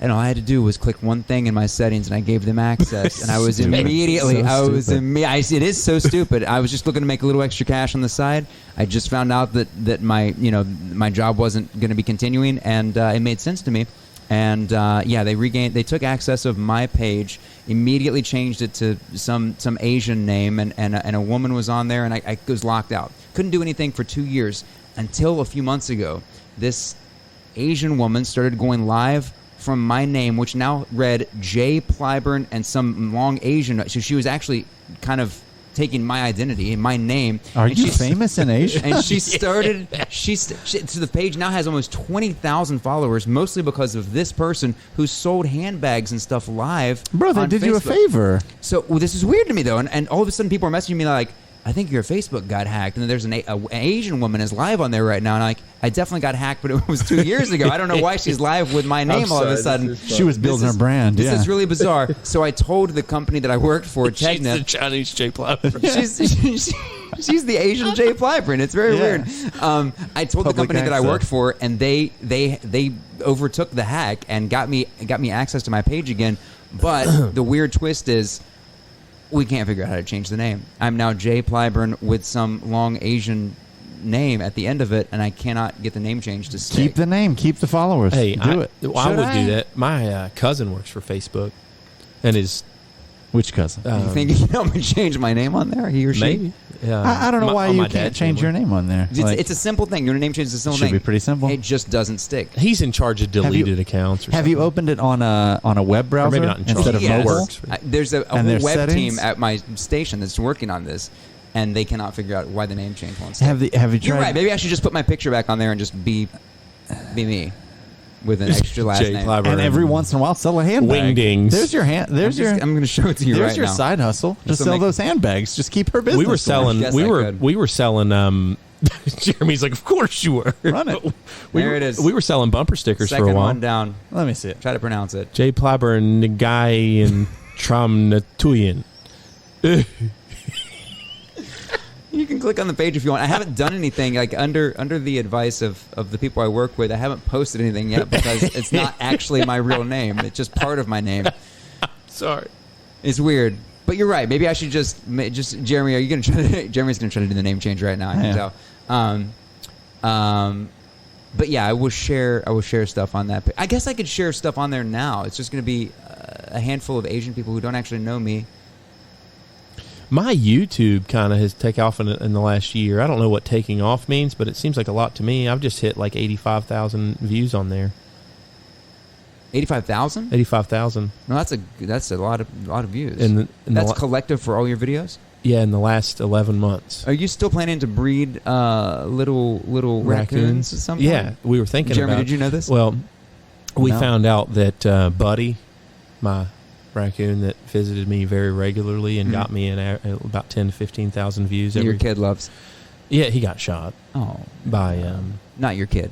And all I had to do was click one thing in my settings, and I gave them access. And I was Stupid. immediately, So it is so stupid. I was just looking to make a little extra cash on the side. I just found out that my job wasn't going to be continuing, and it made sense to me. And they took access of my page, immediately changed it to some Asian name, and a woman was on there, and I was locked out. Couldn't do anything for 2 years until a few months ago. This Asian woman started going live from my name, which now read Jay Plyburn and some long Asian. So she was actually kind of taking my identity and my name. Are and you famous in Asia? And she started. So the page now has almost 20,000 followers, mostly because of this person who sold handbags and stuff live. Bro, they on did you a Facebook. favor. So this is weird to me though, and all of a sudden people are messaging me like, I think your Facebook got hacked, and then there's an Asian woman is live on there right now, and I definitely got hacked, but it was 2 years ago. I don't know why she's live with my name all of a sudden. She was building her brand. This yeah. is really bizarre. So I told the company that I worked for, She's the Technip, Chinese Jay Plyburn. she's the Asian Jay Plyburn. It's very Yeah. weird. I told the Public company that I access. worked for, and they overtook the hack and got me access to my page again. But the weird twist is, we can't figure out how to change the name. I'm now Jay Plyburn with some long Asian name at the end of it, and I cannot get the name changed to stay. Keep the name. Keep the followers. Hey, do it. I Should would I? do that. My cousin works for Facebook, and is Which cousin? You think you can help me change my name on there, he or she? maybe. I don't know why on you my can't dad's change your family. name on there. It's a simple thing. Your name change is a simple Should thing. be pretty simple. It just doesn't stick. He's in charge of Have you- deleted accounts. Or Have you something. opened it on a web browser maybe not in charge. instead of Yeah, mobile? works. There's a And whole there's web settings? team at my station that's working on this, and they cannot figure out why the name change won't stick. Have you tried? You're right. Maybe I should just put my picture back on there and just be me with an extra last Jay name. Plyburn. And every once in a while, sell a handbag. Wingdings. There's your hand. There's your. I'm going to show it to you There's right your now. side hustle. Just will sell make- those handbags. Just keep her business. We were going. selling. Yes, we I were could. we were selling. Jeremy's like, of course you were. Run it. There it is. We were selling bumper stickers Second for a while. one down. Let me see it. Try to pronounce it. Jay Plyburn, the guy in Tramnatuyen. You can click on the page if you want. I haven't done anything like under the advice of the people I work with. I haven't posted anything yet because it's not actually my real name. It's just part of my name. Sorry. It's weird, but you're right. Maybe I should just Jeremy. Are you gonna try to? Jeremy's gonna try to do the name change right now. I can tell. But yeah, I will share stuff on that. I guess I could share stuff on there now. It's just gonna be a handful of Asian people who don't actually know me. My YouTube kind of has taken off in the last year. I don't know what taking off means, but it seems like a lot to me. I've just hit like 85,000 views on there. 85,000? 85,000. No, that's a lot of views. That's collective for all your videos. Yeah, in the last 11 months. Are you still planning to breed little raccoons at some point? Yeah, we were thinking Jeremy, about. did you know this? Well, we No. found out that Buddy, my raccoon that visited me very regularly and got me about 10 to 15,000 views every. Your kid loves. Yeah, he got shot Oh, by not your kid.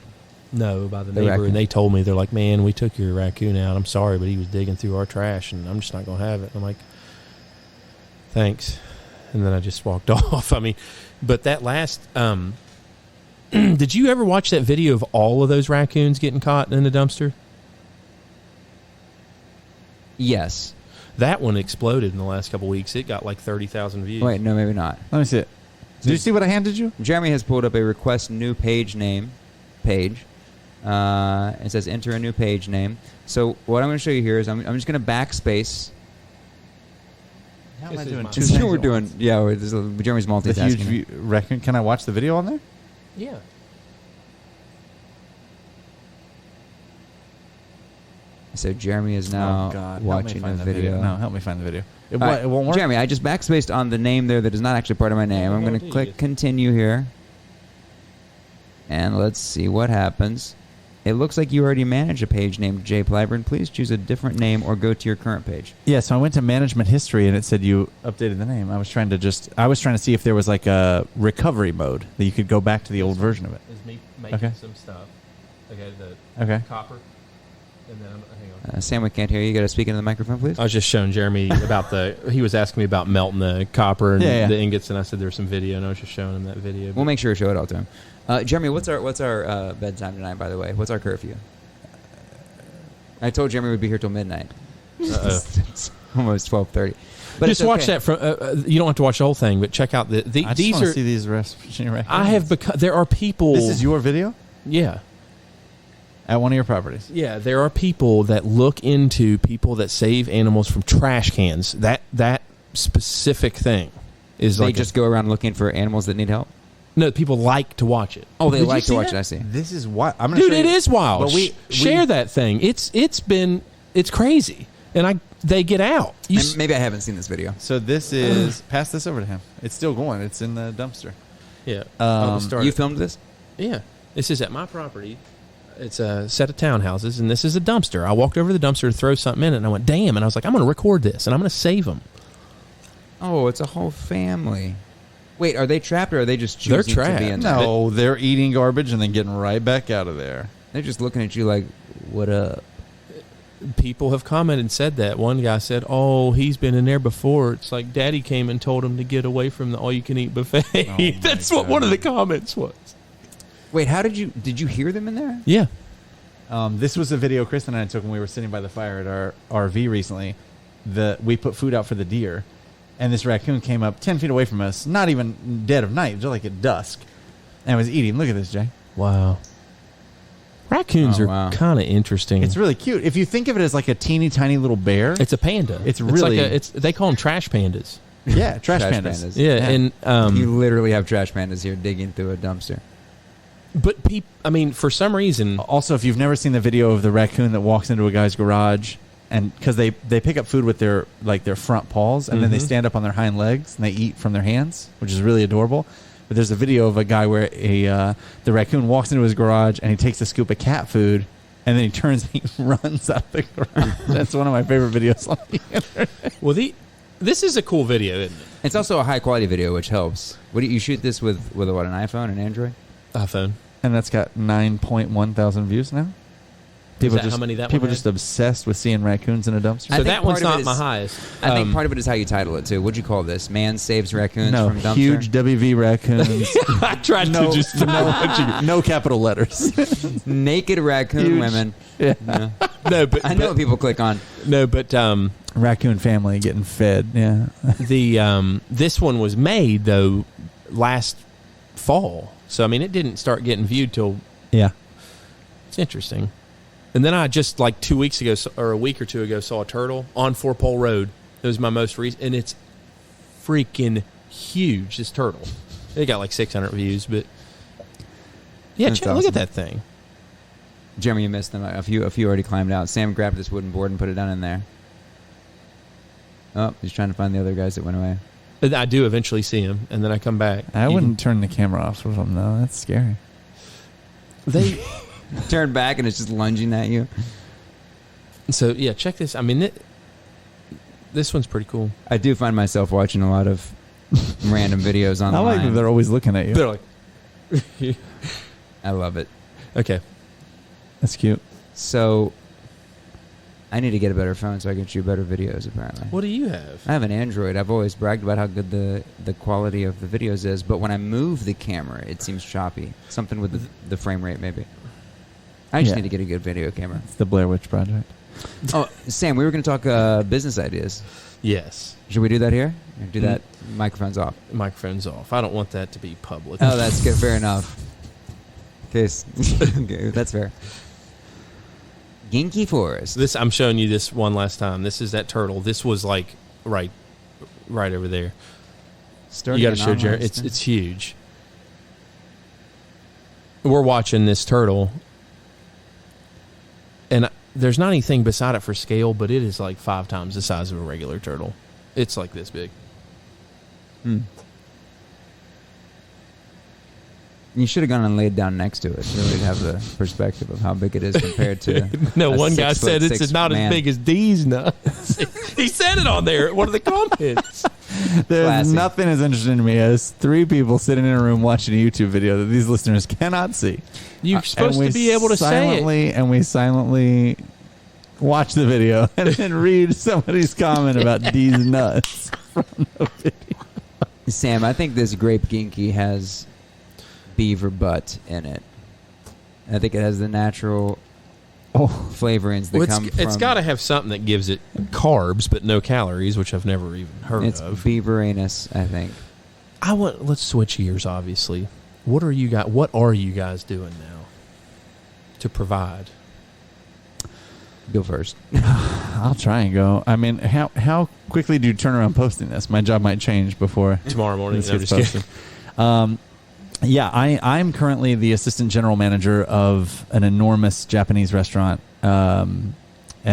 by the The neighbor, raccoon. and they told me, they're like, man, we took your raccoon out. I'm sorry, but he was digging through our trash, and I'm just not gonna have it. I'm like, thanks, and then I just walked off. I mean, but that last. Did you ever watch that video of all of those raccoons getting caught in the dumpster? Yes. That one exploded in the last couple weeks. It got like 30,000 views. Wait, no, maybe not. Let me see it. Did you see what I handed you? Jeremy has pulled up a request new page name page. It says enter a new page name. So what I'm going to show you here is I'm just going to backspace. How This am I is doing mine. two This is things what we're at doing. once? Yeah, Jeremy's The huge multitasking. raccoon. Can I watch the video on there? Yeah. So Jeremy is now Help me watching find the that video. No, help me find the video. It, All right, it won't work. Jeremy, I just backspaced on the name there that is not actually part of my name. I'm going to click continue here. And let's see what happens. It looks like you already manage a page named Jay Plyburn. Please choose a different name or go to your current page. Yeah, so I went to management history and it said you updated the name. I was trying to see if there was like a recovery mode that you could go back to the old version of it. Is me making Okay. some stuff. Okay, the Okay. copper. And then, hang on. Sam, we can't hear you. You got to speak into the microphone, please. I was just showing Jeremy about he was asking me about melting the copper and Yeah. the ingots, and I said there was some video, and I was just showing him that video. We'll make sure to show it all to him. Jeremy, what's our bedtime tonight, by the way? What's our curfew? I told Jeremy we'd be here till midnight. It's almost 12:30. But just it's watch okay. that from. You don't have to watch the whole thing, but check out I just these want to are. see these raccoons. I have become. There are people. This is your video Yeah. at one of your properties. Yeah, there are people that look into people that save animals from trash cans. That specific thing is They like just go around looking for animals that need help. no. People like to watch it. Oh, they Did you like to see watch that? it. I see. This is what I'm going Dude, to show it you. is wild. But we Share that thing. It's crazy, and they get out. Maybe I haven't seen this video. So this is pass this over to him. It's still going. It's in the dumpster. Yeah. You filmed this? Yeah. This is at my property. It's a set of townhouses, and this is a dumpster. I walked over to the dumpster to throw something in it, and I went, damn. And I was like, I'm going to record this, and I'm going to save them. Oh, it's a whole family. Wait, are they trapped or are they just choosing They're to trapped. be in there? No, they're eating garbage and then getting right back out of there. They're just looking at you like, what up? People have commented and said that. One guy said, oh, he's been in there before. It's like Daddy came and told him to get away from the all-you-can-eat buffet. my That's what one of the God. comments was. Wait, did you hear them in there? Yeah. This was a video Chris and I took when we were sitting by the fire at our RV recently. We put food out for the deer, and this raccoon came up 10 feet away from us, not even dead of night, just like at dusk, and was eating. Look at this, Jay. Wow. Raccoons Oh, are wow. kind of interesting. It's really cute. If you think of it as like a teeny tiny little bear, It's a panda. It's really- they call them trash pandas. yeah, trash Trash pandas. pandas. Yeah, and You literally have trash pandas here digging through a dumpster. but for some reason, Also, if you've never seen the video of the raccoon that walks into a guy's garage, and because they pick up food with their front paws, and then they Mhm. stand up on their hind legs and they eat from their hands, which is really adorable. But there's a video of a guy where the raccoon walks into his garage and he takes a scoop of cat food, and then he turns and he runs out of the garage. That's one of my favorite videos on the internet. well, this is a cool video, isn't it? It's also a high quality video, which helps. What do you shoot this with what, an iPhone, an Android? iPhone. And that's got 9.1 thousand views now. People that how many that one people had? just obsessed with seeing raccoons in a dumpster. I So think that one's part of not it my is- highest. I think part of it is how you title it too. What'd you call this? Man saves raccoons no, from dumpster. huge WV raccoons. I tried no, to just no capital letters. Naked raccoon Huge. women. Yeah. Yeah. no, but I know what people click on. no, but Raccoon family getting fed. Yeah. the this one was made though last fall, so I mean it didn't start getting viewed till. Yeah. It's interesting. And then I just like 2 weeks ago or a week or two ago saw a turtle on Four Pole Road. It was my most recent, and it's freaking huge. This turtle, it got like 600 views, but yeah, That's look awesome. at that thing. Jeremy, you missed them. A few already climbed out. Sam grabbed this wooden board and put it down in there. Oh, he's trying to find the other guys that went away. But I do eventually see him, and then I come back. I You wouldn't turn the camera off with them though. That's scary. They Turn back and it's just lunging at you. so yeah. Check this. I mean, this one's pretty cool. I do find myself watching a lot of random videos I online. like that they're always looking at you. They're like, I love it. okay. That's cute. So, I need to get a better phone so I can shoot better videos, apparently. What do you have? I have an Android. I've always bragged about how good the quality of the videos is, but when I move the camera, it seems choppy. Something with the frame rate, maybe. I just Yeah. need to get a good video camera. It's the Blair Witch Project. Oh, Sam, we were going to talk business ideas. Yes. Should we do that here? Do that Microphone's off. Microphone's off. I don't want that to be public. Oh, that's good. Fair enough. Okay, that's fair. Ginkgo Forest. This I'm showing you this one last time. This is that turtle. This was like right over there. You got to show Jared. It's huge. We're watching this turtle, and there's not anything beside it for scale, but it is like 5 times the size of a regular turtle. It's like this big. You should have gone and laid down next to it, really to have the perspective of how big it is compared to. No, one guy said it's not as big as D's nuts. He said it on there. One of the comments. There's Classy. nothing as interesting to me as 3 people sitting in a room watching a YouTube video that these listeners cannot see. You're supposed to be able to say it. And we silently watch the video and then read somebody's comment about these nuts from the video. Sam, I think this grape Ginkgo has beaver butt in it. I think it has the natural flavorings that come from... It's got to have something that gives it carbs but no calories, which I've never even heard It's of. beaver anus, I think. Let's switch gears, obviously. What are you guys doing now to provide? Go first. I'll try and go. I mean, how quickly do you turn around posting this? My job might change before Tomorrow morning. this No, gets just kidding. posted. Yeah, I'm currently the assistant general manager of an enormous Japanese restaurant and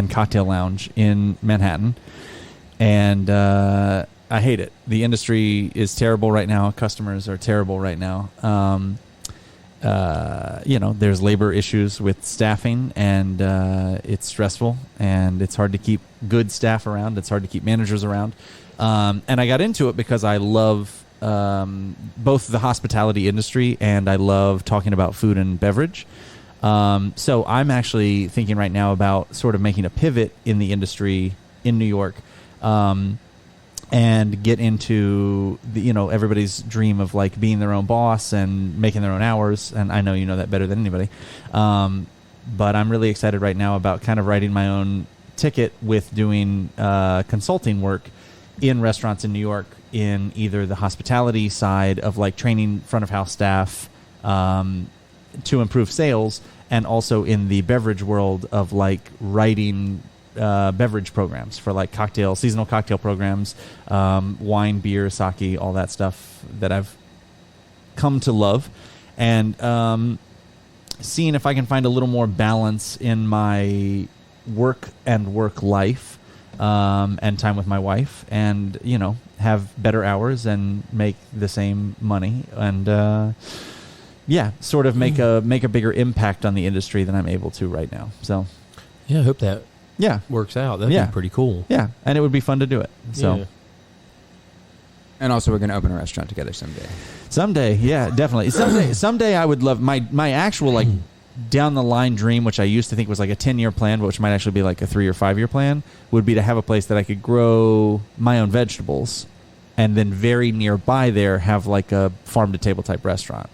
cocktail lounge in Manhattan, and I hate it. The industry is terrible right now. Customers are terrible right now. There's labor issues with staffing, and it's stressful, and it's hard to keep good staff around. It's hard to keep managers around. And I got into it because I love both the hospitality industry and I love talking about food and beverage. So I'm actually thinking right now about sort of making a pivot in the industry in New York, and get into everybody's dream of like being their own boss and making their own hours. And I know you know that better than anybody. But I'm really excited right now about kind of writing my own ticket with doing consulting work in restaurants in New York, in either the hospitality side of like training front of house staff to improve sales, and also in the beverage world of like writing beverage programs for like seasonal cocktail programs, wine, beer, sake, all that stuff that I've come to love, and seeing if I can find a little more balance in my work and work life, and time with my wife, and have better hours and make the same money, and sort of make a bigger impact on the industry than I'm able to right now. So Yeah, I hope that yeah, works out. That'd Yeah. be pretty cool. yeah, and it would be fun to do it. So Yeah. And also, we're going to open a restaurant together someday. someday, yeah, definitely. Someday I would love my actual like down the line dream, which I used to think was like a 10-year plan, but which might actually be like a 3 or 5 year plan, would be to have a place that I could grow my own vegetables, and then very nearby there have like a farm to table type restaurant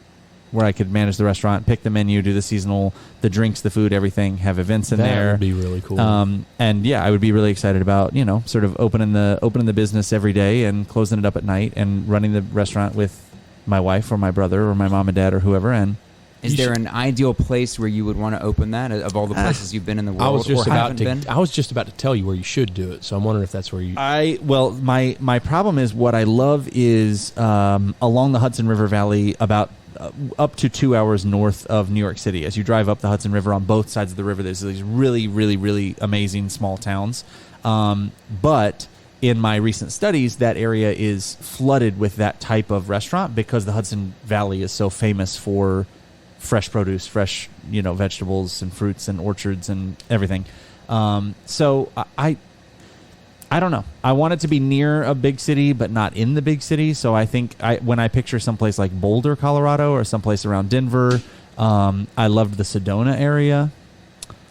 where I could manage the restaurant, pick the menu, do the seasonal, the drinks, the food, everything, have events in That there. would be really cool. And yeah, I would be really excited about, sort of opening the business every day and closing it up at night and running the restaurant with my wife or my brother or my mom and dad or whoever. And Is there an ideal place where you would want to open that of all the places you've been in the world? I was just or haven't been? I was just about to tell you where you should do it. So I'm wondering if that's where you. My problem is what I love is along the Hudson River Valley, about up to 2 hours north of New York City. As you drive up the Hudson River on both sides of the river, there's these really, really, really amazing small towns. But in my recent studies, that area is flooded with that type of restaurant because the Hudson Valley is so famous for fresh produce, fresh vegetables and fruits and orchards and everything. So I don't know. I want it to be near a big city, but not in the big city. So I think when I picture someplace like Boulder, Colorado, or someplace around Denver, I loved the Sedona area.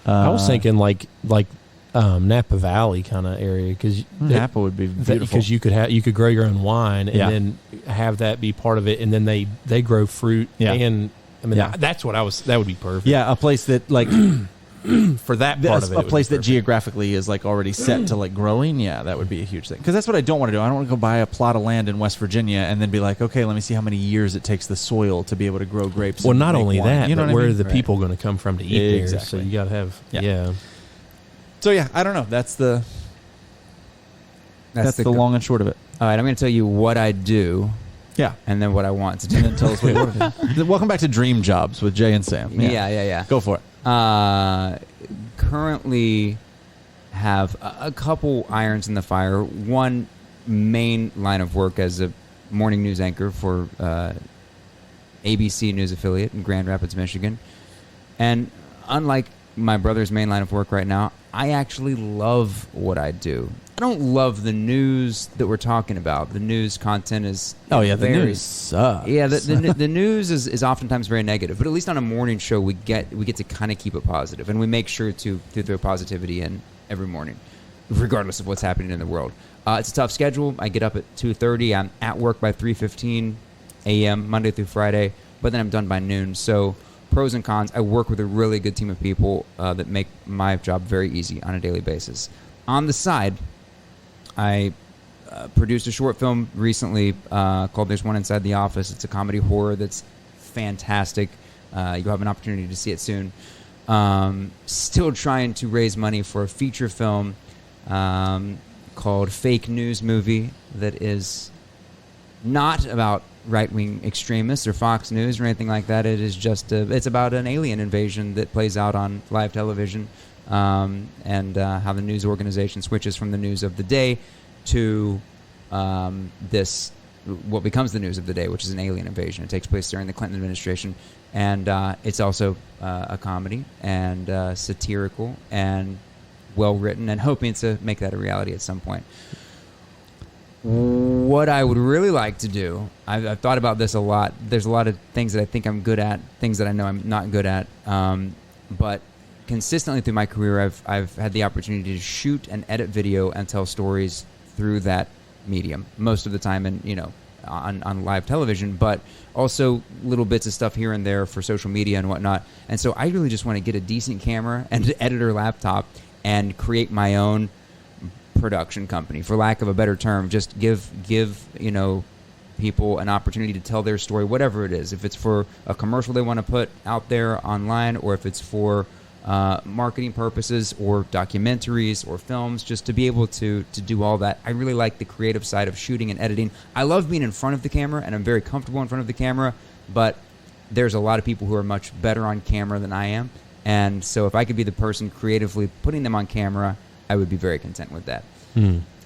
I was thinking like Napa Valley kind of area, because Napa would be beautiful. Because you could grow your own wine and Yeah. then have that be part of it, and then they grow fruit. Yeah. And I mean Yeah. that would be perfect. Yeah, a place that like for that part of it, a it would place be that perfect. geographically is like already set to like growing, yeah, that would be a huge thing. Because that's what I don't want to do. I don't want to go buy a plot of land in West Virginia and then be like, okay, let me see how many years it takes the soil to be able to grow grapes. Well, and not make only wine. that, you know but what I where are mean? the Right. people going to come from to eat there? So Exactly. you got to have, Yeah. yeah. So yeah, I don't know. That's the That's the long and short of it. All right, I'm going to tell you what I do Yeah. and then what I want to do. And then tell us what you want to do. Welcome back to Dream Jobs with Jay and Sam. Yeah. Go for it. Currently have a couple irons in the fire. One main line of work as a morning news anchor for ABC News affiliate in Grand Rapids, Michigan. And unlike my brother's main line of work right now, I actually love what I do. I don't love the news that we're talking about. The news content is Oh yeah, the very, news sucks. yeah, the news is oftentimes very negative, but at least on a morning show, we get to kind of keep it positive, and we make sure to throw positivity in every morning, regardless of what's happening in the world. It's a tough schedule. I get up at 2:30. I'm at work by 3:15 a.m. Monday through Friday, but then I'm done by noon. So pros and cons. I work with a really good team of people that make my job very easy on a daily basis. On the side, I produced a short film recently called There's One Inside the Office. It's a comedy horror that's fantastic. You'll have an opportunity to see it soon. Still trying to raise money for a feature film called Fake News Movie that is not about right-wing extremists or Fox News or anything like that. It is just it's about an alien invasion that plays out on live television. And how the news organization switches from the news of the day to this, what becomes the news of the day, which is an alien invasion. It takes place during the Clinton administration, and it's also a comedy and satirical and well written, and hoping to make that a reality at some point. What I would really like to do, I've thought about this a lot. There's a lot of things that I think I'm good at, things that I know I'm not good at, but consistently through my career, I've had the opportunity to shoot and edit video and tell stories through that medium most of the time, and on live television, but also little bits of stuff here and there for social media and whatnot. And so I really just want to get a decent camera and an editor laptop and create my own production company, for lack of a better term. Just give people an opportunity to tell their story, whatever it is. If it's for a commercial they want to put out there online, or if it's for marketing purposes or documentaries or films, just to be able to do all that. I really like the creative side of shooting and editing. I love being in front of the camera, and I'm very comfortable in front of the camera, but there's a lot of people who are much better on camera than I am. And so if I could be the person creatively putting them on camera, I would be very content with that.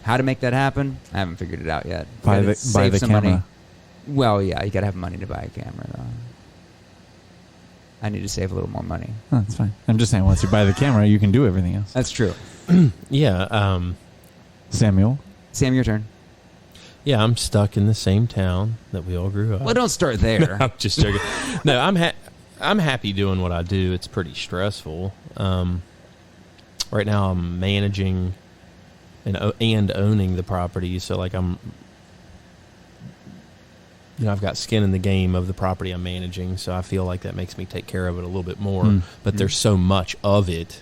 How to make that happen? I haven't figured it out yet. Buy Gotta the save some camera. money. Well, yeah, you got to have money to buy a camera, though. I need to save a little more money. Oh, that's fine. I'm just saying, once you buy the camera, you can do everything else. That's true. Yeah. Samuel? Sam, your turn. Yeah, I'm stuck in the same town that we all grew up. Well, don't start there. I'm just joking. No, I'm happy doing what I do. It's pretty stressful. Right now, I'm managing and owning the property. So, like, I've got skin in the game of the property I'm managing. So I feel like that makes me take care of it a little bit more. But there's so much of it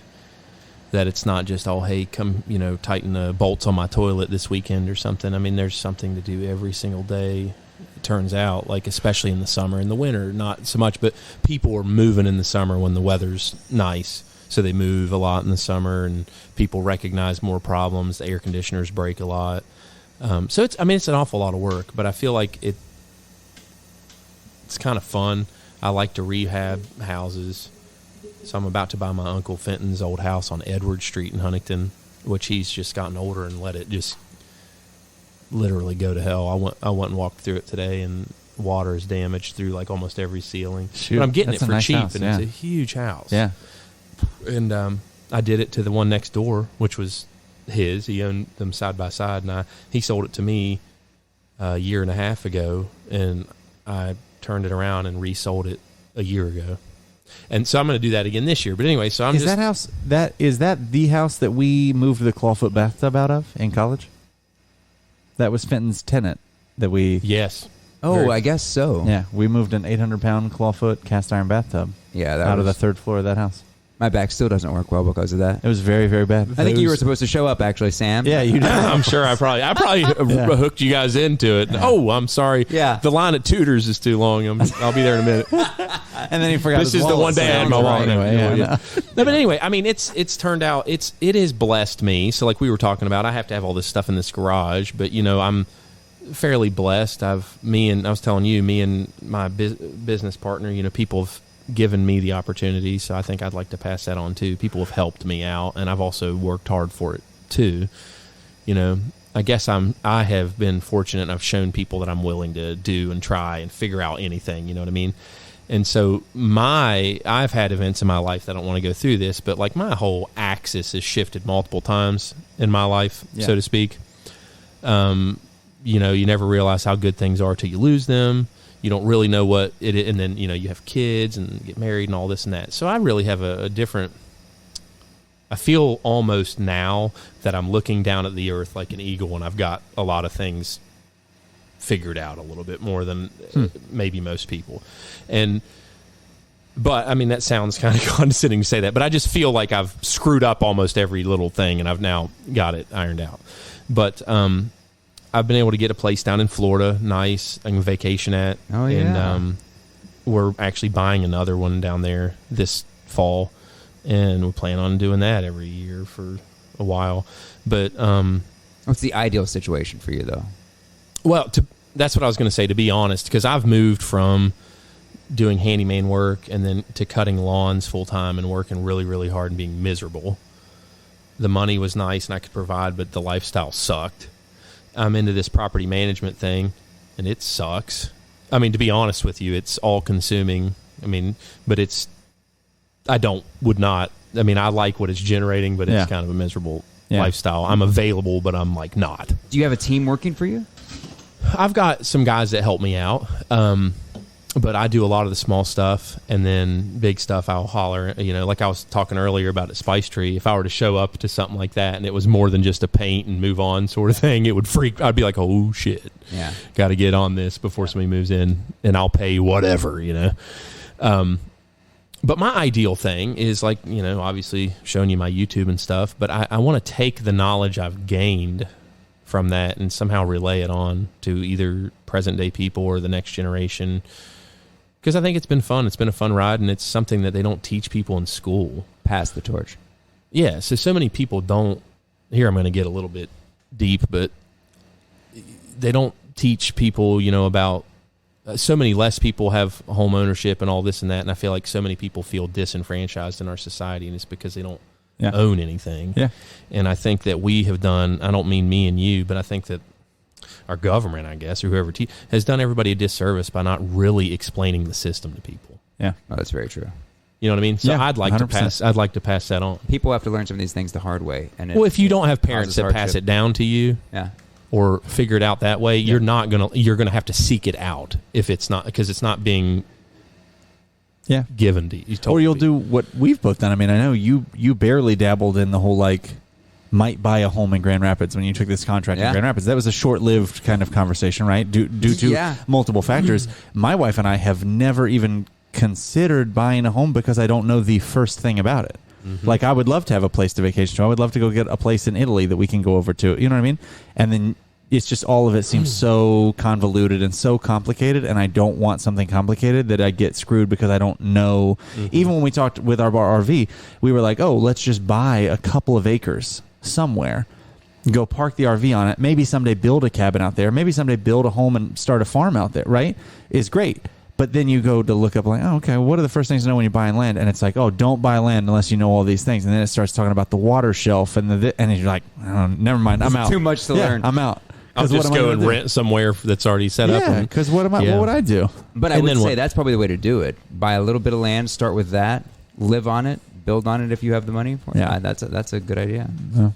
that it's not just, oh, hey, come, tighten the bolts on my toilet this weekend or something. I mean, there's something to do every single day. It turns out, like, especially in the summer. In the winter, not so much, but people are moving in the summer when the weather's nice. So they move a lot in the summer, and people recognize more problems. The air conditioners break a lot. So it's an awful lot of work, but I feel like it's kind of fun. I like to rehab houses. So I'm about to buy my Uncle Fenton's old house on Edward Street in Huntington, which he's just gotten older and let it just literally go to hell. I went and walked through it today, and water is damaged through like almost every ceiling. Shoot, but I'm getting it that's a for nice cheap, house, and yeah. it's a huge house. Yeah. And I did it to the one next door, which was his. He owned them side by side, and he sold it to me a year and a half ago, and I turned it around and resold it a year ago. And so I'm going to do that again this year. But anyway, so Is that house the house that we moved the clawfoot bathtub out of in college? That was Fenton's tenant that we. Yes. Oh, I guess so. Yeah, we moved an 800-pound clawfoot cast iron bathtub Yeah, out of the third floor of that house. My back still doesn't work well because of that. It was very, very bad. I think you were supposed to show up, actually, Sam. Yeah, you did. I'm sure I probably hooked you guys into it. Oh, I'm sorry. Yeah. The line at Tudor's is too long. I'll be there in a minute. And then he forgot. This his is the one wallet, day I had my so- wallet. Anyway, yeah, Yeah. no. No, but anyway, I mean, it's turned out it has blessed me. So like we were talking about, I have to have all this stuff in this garage, but I'm fairly blessed. I was telling you, me and my business partner, people have given me the opportunity, so I think I'd like to pass that on too. People have helped me out, and I've also worked hard for it too. I guess I have been fortunate, and I've shown people that I'm willing to do and try and figure out anything. You know what I mean? And so I've had events in my life that I don't want to go through this, but like my whole axis has shifted multiple times in my life, so to speak. You never realize how good things are till you lose them. You don't really know what it is, and then you have kids and get married and all this and that. So I really have a different. I feel almost now that I'm looking down at the earth like an eagle, and I've got a lot of things figured out a little bit more than maybe most people. But I mean, that sounds kind of condescending to say that, but I just feel like I've screwed up almost every little thing, and I've now got it ironed out. But I've been able to get a place down in Florida, nice, I can vacation at. Oh, yeah. And we're actually buying another one down there this fall, and we plan on doing that every year for a while. But What's the ideal situation for you, though? well, that's what I was going to say, to be honest, because I've moved from doing handyman work and then to cutting lawns full time and working really, really hard and being miserable. The money was nice and I could provide, but the lifestyle sucked. I'm into this property management thing, and it sucks. I mean, to be honest with you, it's all consuming. I mean, but I like what it's generating, but it's kind of a miserable lifestyle. I'm available, but I'm like not. Do you have a team working for you? I've got some guys that help me out, but I do a lot of the small stuff, and then big stuff I'll holler. Like I was talking earlier about at Spice Tree, if I were to show up to something like that and it was more than just a paint and move on sort of thing, it would freak. I'd be like, oh shit, got to get on this before somebody moves in, and I'll pay whatever. But my ideal thing is like, obviously showing you my YouTube and stuff, but I want to take the knowledge I've gained from that and somehow relay it on to either present day people or the next generation. Because I think it's been fun. It's been a fun ride, and it's something that they don't teach people in school. Pass the torch. Yeah, so many people don't. Here I'm going to get a little bit deep, but they don't teach people, about. So many less people have home ownership and all this and that, and I feel like so many people feel disenfranchised in our society, and it's because they don't own anything. Yeah, and I think that we have done. I don't mean me and you, but I think that our government, I guess, or whoever has done everybody a disservice by not really explaining the system to people. Yeah, that's very true. You know what I mean? So Yeah, I'd like 100%. to pass that on. People have to learn some of these things the hard way. And if you don't have parents that pass it down to you, or figure it out that way, you're gonna have to seek it out if it's not, because it's not being given to you. Or you'll do what we've both done. I mean, I know you barely dabbled in the whole might buy a home in Grand Rapids when you took this contract in Grand Rapids. That was a short-lived kind of conversation, right? Due to multiple factors. My wife and I have never even considered buying a home because I don't know the first thing about it. Mm-hmm. Like, I would love to have a place to vacation to. I would love to go get a place in Italy that we can go over to. You know what I mean? And then it's just all of it seems so convoluted and so complicated, and I don't want something complicated that I get screwed because I don't know. Mm-hmm. Even when we talked with our RV, we were like, oh, let's just buy a couple of acres somewhere, go park the RV on it, maybe someday build a cabin out there, maybe someday build a home and start a farm out there, right? Is great. But then you go to look up like, oh, okay, what are the first things to know when you're buying land? And it's like, oh, don't buy land unless you know all these things. And then it starts talking about the water shelf and and you're like, oh, never mind, I'm out. Too much to learn. I'm out. I'll just go and rent somewhere that's already set up. Yeah, because what would I do? But I would say that's probably the way to do it. Buy a little bit of land, start with that, live on it, build on it if you have the money for it. Yeah, that's a good idea. Yeah.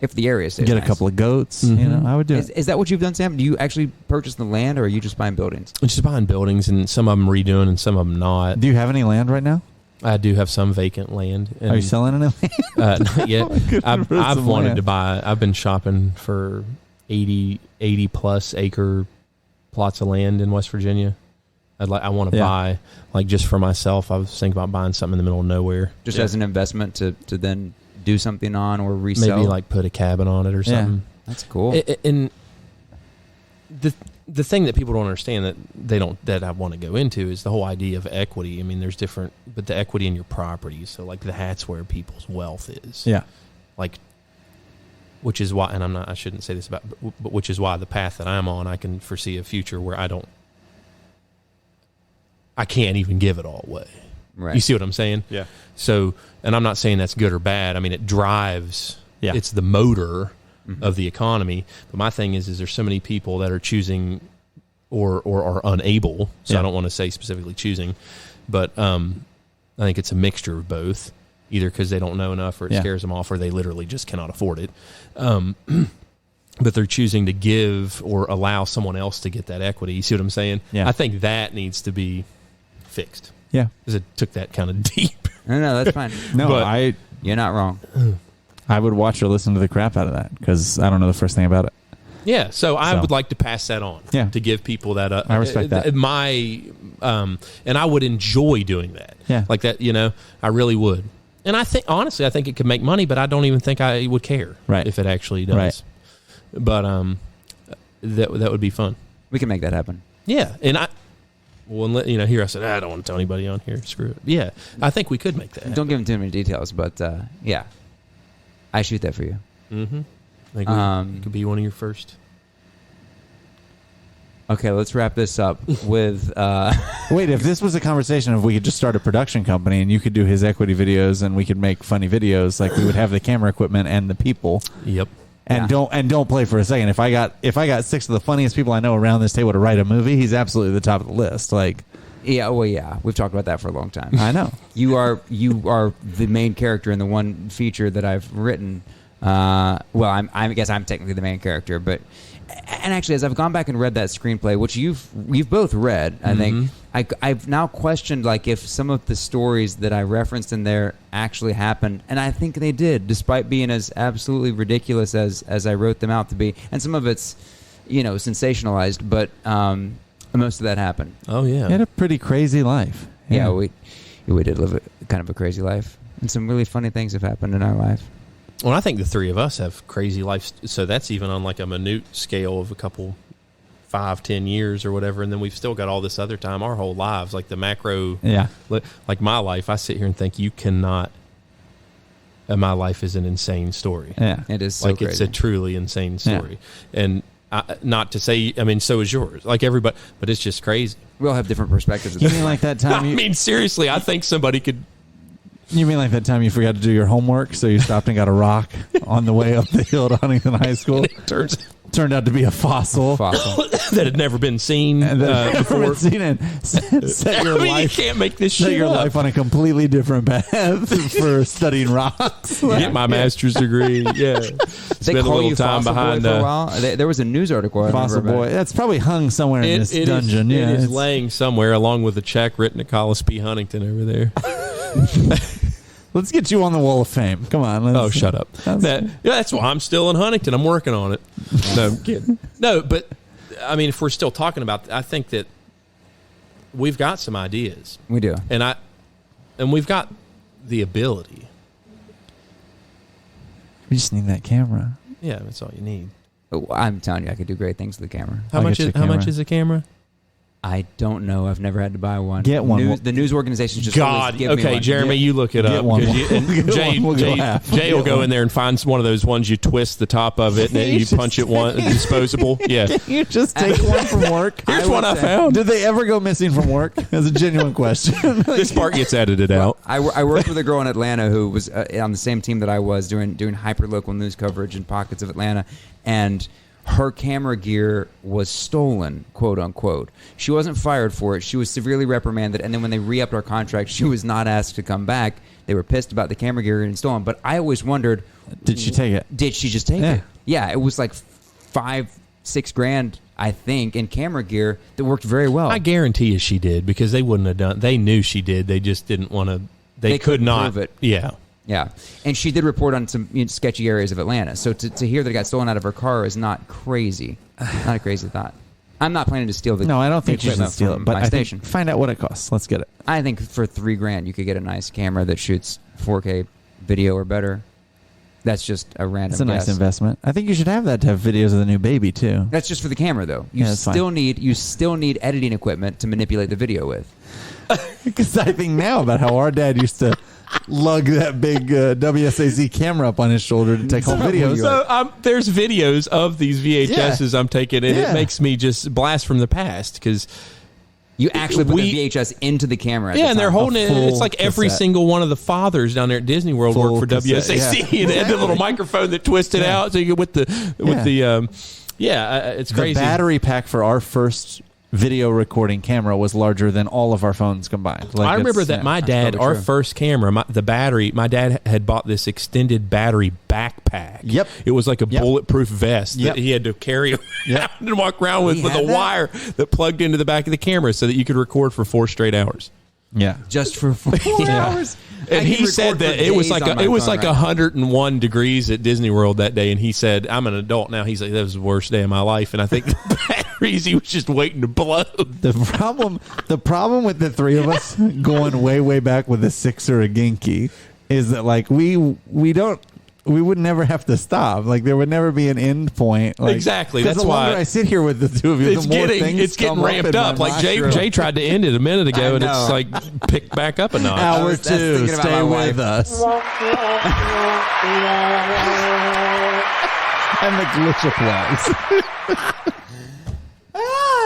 If the area stays get nice. A couple of goats, I would do it. Is that what you've done, Sam? Do you actually purchase the land, or are you just buying buildings? I'm just buying buildings, and some of them redoing and some of them not. Do you have any land right now? I do have some vacant land. Are you selling any land? Not yet. I've wanted to buy. I've been shopping for 80 plus acre plots of land in West Virginia. I want to Yeah. buy, like, just for myself. I was thinking about buying something in the middle of nowhere. Just as an investment to then do something on or resell. Maybe like put a cabin on it or something. That's cool. And the thing that people don't understand that I want to go into is the whole idea of equity. I mean, there's different, but the equity in your property. So like that's where people's wealth is. Yeah. Like, which is why, and I shouldn't say this about, but which is why the path that I'm on, I can foresee a future where I can't even give it all away. Right. You see what I'm saying? Yeah. So, and I'm not saying that's good or bad. I mean, it drives. Yeah. It's the motor of the economy. But my thing is there's so many people that are choosing or are unable. So I don't want to say specifically choosing, but I think it's a mixture of both. Either because they don't know enough, or it scares them off, or they literally just cannot afford it. But they're choosing to give or allow someone else to get that equity. You see what I'm saying? Yeah. I think that needs to be fixed. Yeah. Because it took that kind of deep. No, that's fine. No, But- You're not wrong. I would watch or listen to the crap out of that because I don't know the first thing about it. Yeah, so I So. would like to pass that on. Yeah. To give people that. I respect that. And I would enjoy doing that. Yeah. Like that, I really would. And I think, honestly, I think it could make money, but I don't even think I would care. Right. If it actually does. Right. But that would be fun. We can make that happen. Yeah, and here I said I don't want to tell anybody on here. Screw it. Yeah, I think we could make that. Don't give them too many details, but yeah, I shoot that for you. Mm-hmm. I think it could be one of your first. Okay, let's wrap this up with. Wait, if this was a conversation, if we could just start a production company and you could do his equity videos and we could make funny videos, like we would have the camera equipment and the people. Yep. And Yeah. don't play for a second. If I got 6 of the funniest people I know around this table to write a movie, he's absolutely the top of the list. Like, Yeah, well, yeah, we've talked about that for a long time. I know. You are the main character in the one feature that I've written. Well, I guess I'm technically the main character, but and actually, as I've gone back and read that screenplay, which you've both read, I think I've now questioned like if some of the stories that I referenced in there actually happened, and I think they did, despite being as absolutely ridiculous as I wrote them out to be, and some of it's sensationalized, but most of that happened. Oh yeah. He had a pretty crazy life. Yeah, we did live kind of a crazy life, and some really funny things have happened in our life. Well, I think the three of us have crazy lives, so that's even on like a minute scale of a couple 5-10 years or whatever, and then we've still got all this other time, our whole lives, like the macro. Yeah. Like my life, I sit here and think you cannot. My life is an insane story. Yeah. It is so like crazy. it's a truly insane story, and not to say, I mean, so is yours. Like everybody, but it's just crazy. We all have different perspectives. Of You this. mean like that I time? mean, seriously, I think somebody could. You mean like that time you forgot to do your homework, so you stopped and got a rock on the way up the hill to Huntington High School? Turned out to be a fossil. That had never been seen And then before. seen it. Set your I mean, life. you can't make this Set shit your up. life on a completely different path for studying rocks. Get my master's degree. Yeah, They spend a call little you time Fossil behind Boy for a while. There was a news article. I remember Fossil about boy. it. That's probably hung somewhere in this dungeon. It is it's- laying somewhere along with a check written to Collis P. Huntington over there. Let's get you on the Wall of Fame. Come on. Oh, shut up. That's why I'm still in Huntington. I'm working on it. No, I'm kidding. No, but I mean, if we're still talking about, I think that we've got some ideas, We do. and we've got the ability. We just need that camera. Yeah, that's all you need. I'm telling you, I could do great things with the camera. How I'll much? get you a How much camera. is a camera? I don't know. I've never had to buy one. Get one. The news organizations just God. always give me Okay, one. Jeremy, you look it Get up. one. 'cause and We'll get Jay, one. We'll go Jay, half. Jay will Get go one. in there and find one of those ones you twist the top of it and you punch it one disposable. Yeah. You just take one from work. Here's would one I say- found. Did they ever go missing from work? That's a genuine question. This part gets edited out. I worked with a girl in Atlanta who was on the same team that I was doing hyper local news coverage in pockets of Atlanta, and her camera gear was stolen, quote unquote. She wasn't fired for it. She was severely reprimanded, and then when they re-upped our contract, she was not asked to come back. They were pissed about the camera gear getting stolen. But I always wondered, Did she take it? did she just take Yeah. it? Yeah, it was like $5-6 grand, I think, in camera gear that worked very well. I guarantee you she did because they wouldn't have done. They knew she did. They just didn't want to. They could couldn't not. prove it. Yeah. Yeah, and she did report on some sketchy areas of Atlanta. So to hear that it got stolen out of her car is not crazy. Not a crazy thought. I'm not planning to steal the. No, I don't think you should equipment steal from it. But my I station. think find out what it costs. Let's get it. I think for $3,000 you could get a nice camera that shoots 4K video or better. That's just a random. It's a nice guess. investment. I think you should have that to have videos of the new baby too. That's just for the camera, though. You Yeah, that's fine. still need editing equipment to manipulate the video with. Because I think now about how our dad used to lug that big WSAZ camera up on his shoulder to take home videos. So there's videos of these VHSs I'm taking, and Yeah. it makes me just blast from the past because You actually put We- the VHS into the camera. At yeah, the and they're time. holding it. full It's like every cassette. single one of the fathers down there at Disney World Full work for cassette, WSAC, yeah. and they had the little microphone that twisted Yeah. out, so you get with the it's The crazy. battery pack for our first video recording camera was larger than all of our phones combined. Like I remember it's- that yeah. my dad, probably our true. first camera, my dad had bought this extended battery backpack. Yep. It was like a Yep. bulletproof vest Yep. that he had to carry Yep. around and walk around with He a had that? wire that plugged into the back of the camera so that you could record for 4 straight hours. Yeah. just for 4 hours. I And can he said record for that it was days like on my it was phone like right now. 101 degrees at Disney World that day, and he said, "I'm an adult now." He's like, "That was the worst day of my life," and I think the batteries he was just waiting to blow. The problem with the three of us going way back with a 6 or a Genki is that like we would never have to stop. Like there would never be an end point. Like, Exactly, 'cause that's the longer why- I sit here with the two of you, It's the more getting things come ramped in my up. Like Jay mushroom. tried to end it a minute ago, I and it's know. like picked back up a notch. Hour that's 2, thinking about stay my with wife. us. And the glitch applies.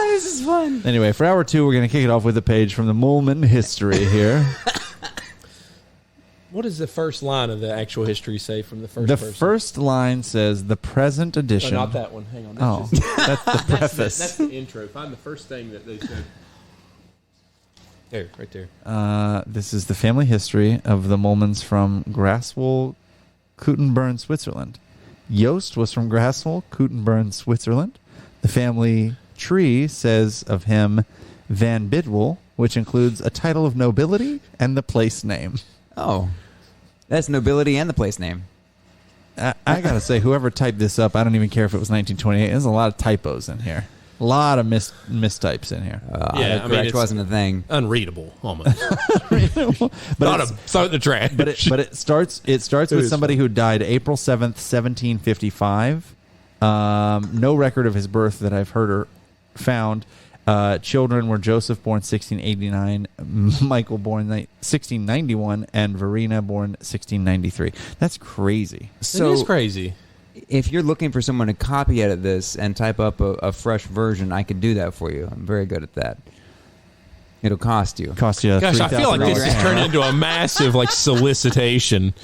This is fun. Anyway, for hour 2, we're going to kick it off with a page from the Moolman history here. What does the first line of the actual history say from the first The person? first line says the present Oh, edition. not that one. Hang on. Oh, that's the preface. That's the intro. Find the first thing that they said. There, right there. This is the family history of the Moolmans from Graswell, Kuttenbern, Switzerland. Jost was from Graswell, Kuttenbern, Switzerland. The family tree says of him Van Bidwell, which includes a title of nobility and the place name. Oh, that's nobility and the place name. I gotta say, whoever typed this up, I don't even care if it was 1928. There's a lot of typos in here. A lot of mistypes in here. Yeah, I mean, autocorrect it's- wasn't a thing. Unreadable, almost. But Not it's- throw it in the trash. but it starts with is somebody who died April 7th, 1755. No record of his birth that I've heard or found. Children were Joseph, born 1689, Michael, born 1691, and Verena, born 1693. That's crazy. So it is crazy. if you're looking for someone to copy edit this and type up a fresh version, I could do that for you. I'm very good at that. It'll cost you. Cost you Gosh, I feel like this has $3,000. turned into a massive like solicitation.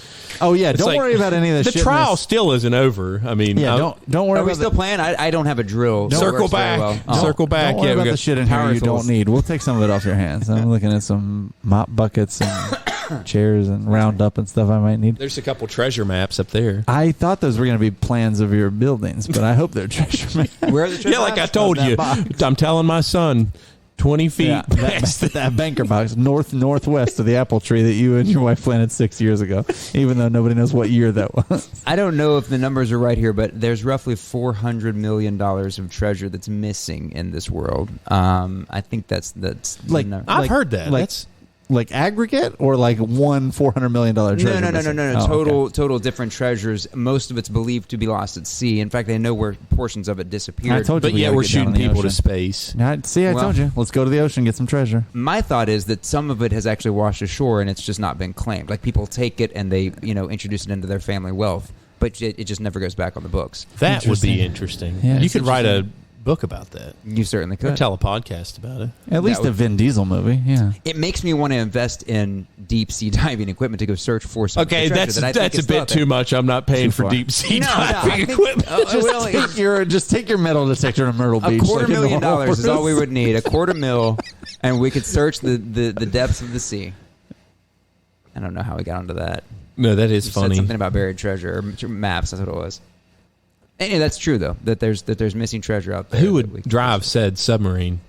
Oh yeah, It's don't like- worry about any of The this. trial still isn't over. I mean, Yeah, I'm- don't worry Are we about still playing? I don't have a drill. Don't- that circle works very back. well. Don't- Circle back. Don't worry Yeah, we about got the shit in here power you tools. don't need. We'll take some of it off your hands. I'm looking at some mop buckets and chairs and Roundup and stuff I might need. There's a couple treasure maps up there. I thought those were going to be plans of your buildings, but I hope they're treasure maps. Where are the Yeah, like I told that you, box. I'm telling my son, 20 feet Yeah, past that banker box northwest of the apple tree that you and your wife planted 6 years ago, even though nobody knows what year that was. I don't know if the numbers are right here, but there's roughly $400 million of treasure that's missing in this world. I think that's Like- no. I've heard that. Like, That's like aggregate or like one $400 million treasure? No. missing? Oh, Total different treasures. Most of it's believed to be lost at sea. In fact, they know where portions of it disappeared. I told you but we yeah, gotta we're get down shooting in the people to ocean. space. See, I Well- told you. Let's go to the ocean, get some treasure. My thought is that some of it has actually washed ashore and it's just not been claimed. Like people take it and they, introduce it into their family wealth, but it just never goes back on the books. That would be Interesting. interesting. Yeah, you it's could write a book about that. You certainly Or could. tell a podcast about it. At least would- a Vin Diesel movie, yeah. It makes me want to invest in deep sea diving equipment to go search for some Okay, treasure that's that I think that's a is still bit out there. too much. I'm not paying Too for far. deep sea No, I diving think- equipment. Just take your metal detector to Myrtle Beach. $250,000 like in the dollars is all we horse. would need. $250,000, and we could search the depths of the sea. I don't know how we got onto that. No, that is You said funny. something about buried treasure or maps. That's what it was. Anyway, that's true though. That there's missing treasure out there. Who that we would can drive search. said submarine?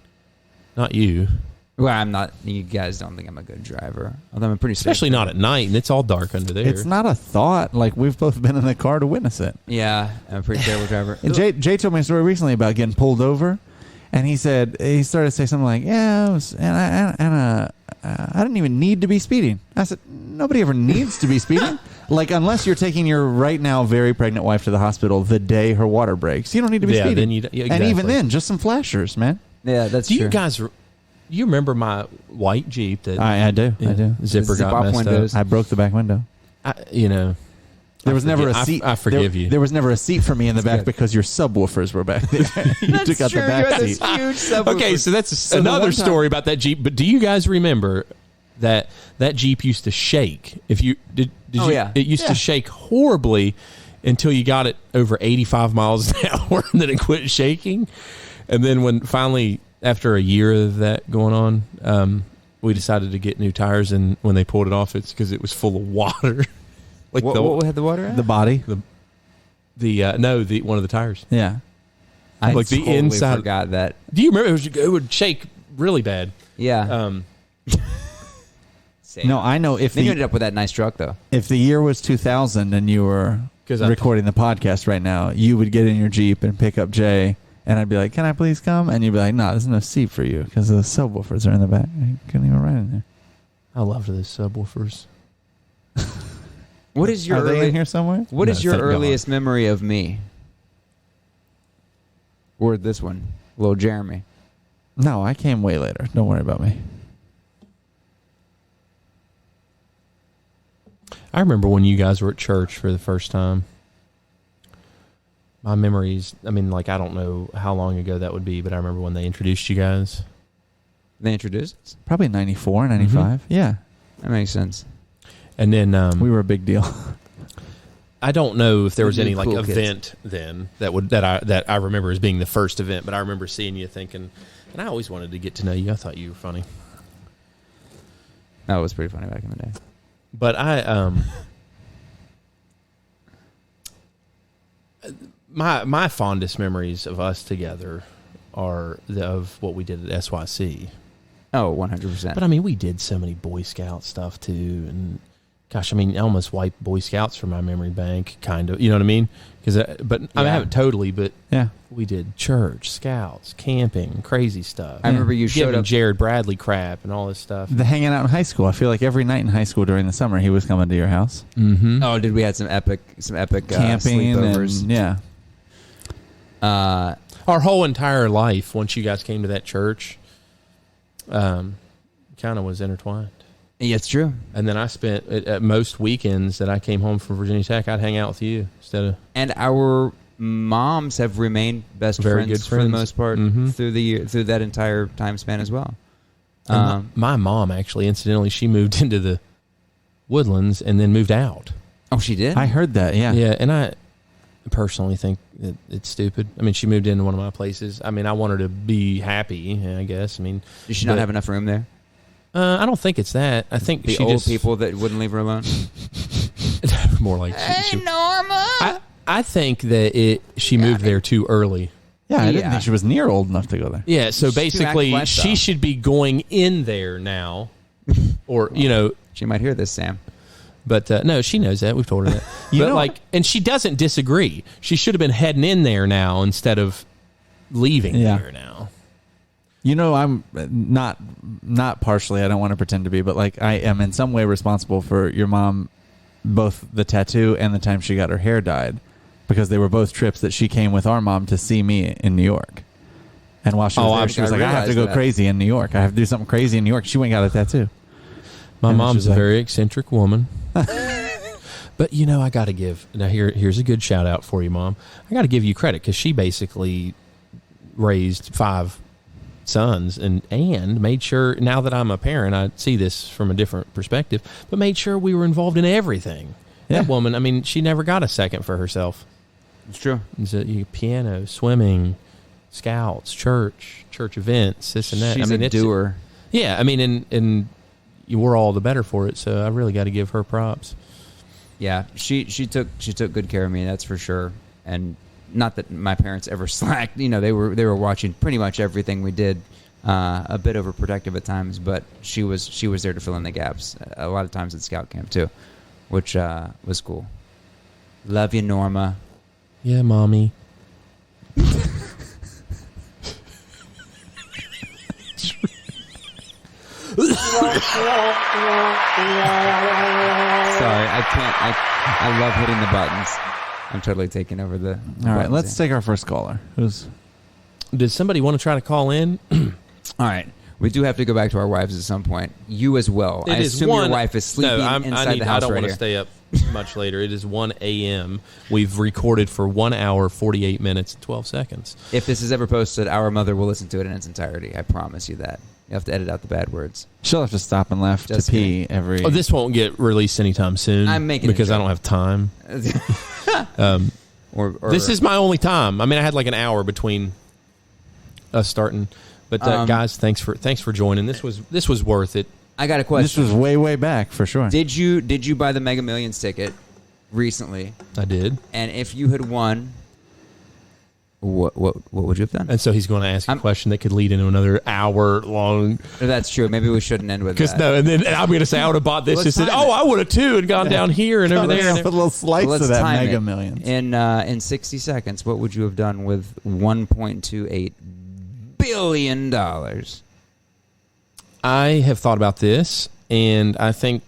Not you. Well, I'm not. You guys don't think I'm a good driver. Although I'm a pretty safe Especially not driver. at night, and it's all dark under there. It's not a thought. Like, we've both been in the car to witness it. Yeah, I'm a pretty terrible driver. And Jay told me a story recently about getting pulled over. And he started to say something like, "Yeah, I didn't even need to be speeding." I said, "Nobody ever needs to be speeding. Like, unless you're taking your right now very pregnant wife to the hospital the day her water breaks, you don't need to be speeding." Then And exactly. even then, just some flashers, man. Yeah, that's Do true. you guys? You remember my white Jeep that I do. yeah, I do. zipper Zip got off messed windows. up? I broke the back window. There was never a seat. I forgive you. There was never a seat for me in the back good. because your subwoofers were back there. You took out the back seat. Huge subwoofer. Okay, so that's the another one time- story about that Jeep. But do you guys remember that Jeep used to shake? If you did Oh, you, yeah. it used to shake horribly until you got it over 85 miles an hour, and then it quit shaking. And then when finally, after a year of that going on, we decided to get new tires. And when they pulled it off, it's because it was full of water. Like what had the water at? The body. one of the tires. Yeah. I like the totally inside- forgot that. Do you remember? It would shake really bad. Yeah. Same. No, I know if Then you the ended up with that nice truck, though. if the year was 2000 and you were 'Cause I- recording the podcast right now, you would get in your Jeep and pick up Jay, and I'd be like, "Can I please come?" And you'd be like, "No, there's no seat for you because the subwoofers are in the back. You couldn't even ride in there." I loved those subwoofers. What is your Are they early- in here somewhere? What is No, your thank God. earliest memory of me? Or this one, little Jeremy. No, I came way later. Don't worry about me. I remember when you guys were at church for the first time. My memories, I mean, like, I don't know how long ago that would be, but I remember when they introduced you guys. They introduced us. Probably 94, 95. Yeah, That makes sense. And then we were a big deal. I don't know if there was The new any like cool kids. event then that I remember as being the first event, but I remember seeing you thinking, and I always wanted to get to know you. I thought you were funny. That was pretty funny back in the day. But my fondest memories of us together are of what we did at SYC. Oh, 100%. But I mean, we did so many Boy Scout stuff too, and gosh, I mean, I almost wiped Boy Scouts from my memory bank, kind of. You know what I mean? I haven't totally, but Yeah. we did church, scouts, camping, crazy stuff. I remember you showed giving up. Jared Bradley crap and all this stuff. The hanging out in high school. I feel like every night in high school during the summer, he was coming to your house, Mm-hmm. Oh, did we had some epic camping, sleepovers? and yeah. Our whole entire life, once you guys came to that church, kind of was intertwined. Yeah, it's true. And then I spent at most weekends that I came home from Virginia Tech, I'd hang out with you instead of. And our moms have remained best Very friends, good for the friends. most part Mhm. through the year, through that entire time span as well. And my mom, actually, incidentally, she moved into the Woodlands and then moved out. Oh, she did? I heard that. Yeah. Yeah, and I personally think that it's stupid. I mean, she moved into one of my places. I mean, I want her to be happy, I guess. I mean, Does she not but- have enough room there? I don't think it's that. I think The she old just people that wouldn't leave her alone? more like Norma. I think that she moved there too early. Yeah, I didn't Yeah. think she was near old enough to go there. Yeah, so She's too basically, act she flat, should be going in there now, or She might hear this, Sam. But no, she knows that. We've told her that. You but know- and she doesn't disagree. She should have been heading in there now instead of leaving Yeah. there now. You know, I'm not partially. I don't want to pretend to be, but like I am in some way responsible for your mom, both the tattoo and the time she got her hair dyed, because they were both trips that she came with our mom to see me in New York. And while she was there, she was I like, "I have to realized go that. crazy in New York. I have to do something crazy in New York." She went and got a tattoo. My And mom's she's a like- very eccentric woman. But I got to give now. Here's a good shout out for you, Mom. I got to give you credit because she basically raised 5 sons and made sure. Now that I'm a parent, I see this from a different perspective. But made sure we were involved in everything. Yeah. That woman. I mean, she never got a second for herself. It's true. Piano, swimming, scouts, church events, this and that. She's I mean, a doer. Yeah, I mean, and we're all the better for it. So I really got to give her props. Yeah, she took good care of me, that's for sure. And not that my parents ever slacked. They were watching pretty much everything we did. A bit overprotective at times, but she was there to fill in the gaps. A lot of times at scout camp too, which was cool. Love you, Norma. Yeah, Mommy. Sorry, I can't. I love hitting the buttons. I'm totally taking over the. All right, let's take our first caller. Who's? Does somebody want to try to call in? All right. We do have to go back to our wives at some point. You as well. I assume your wife is sleeping inside the house I don't right want here. to stay up much later. It is 1 a.m. We've recorded for 1 hour, 48 minutes, and 12 seconds. If this is ever posted, our mother will listen to it in its entirety. I promise you that. You have to edit out the bad words. She'll have to stop and laugh Just to pee every. Oh, this won't get released anytime soon. I'm making it because I joke. don't have time. Or This is my only time. I mean, I had like an hour between us starting. But guys, thanks for joining. This was worth it. I got a This question. was way back for sure. Did you buy the Mega Millions ticket recently? I did. And if you had won, what would you have done? And so he's going to ask a question that could lead into another hour long. That's true. Maybe we shouldn't end with that. And then I'm going to say I would have bought this. Let's and said, time "Oh, it. I would have too," and gone down here and over there. Put a little slice Let's of that time Mega it. Millions. In 60 seconds, what would you have done with $1.28 billion? I have thought about this, and I think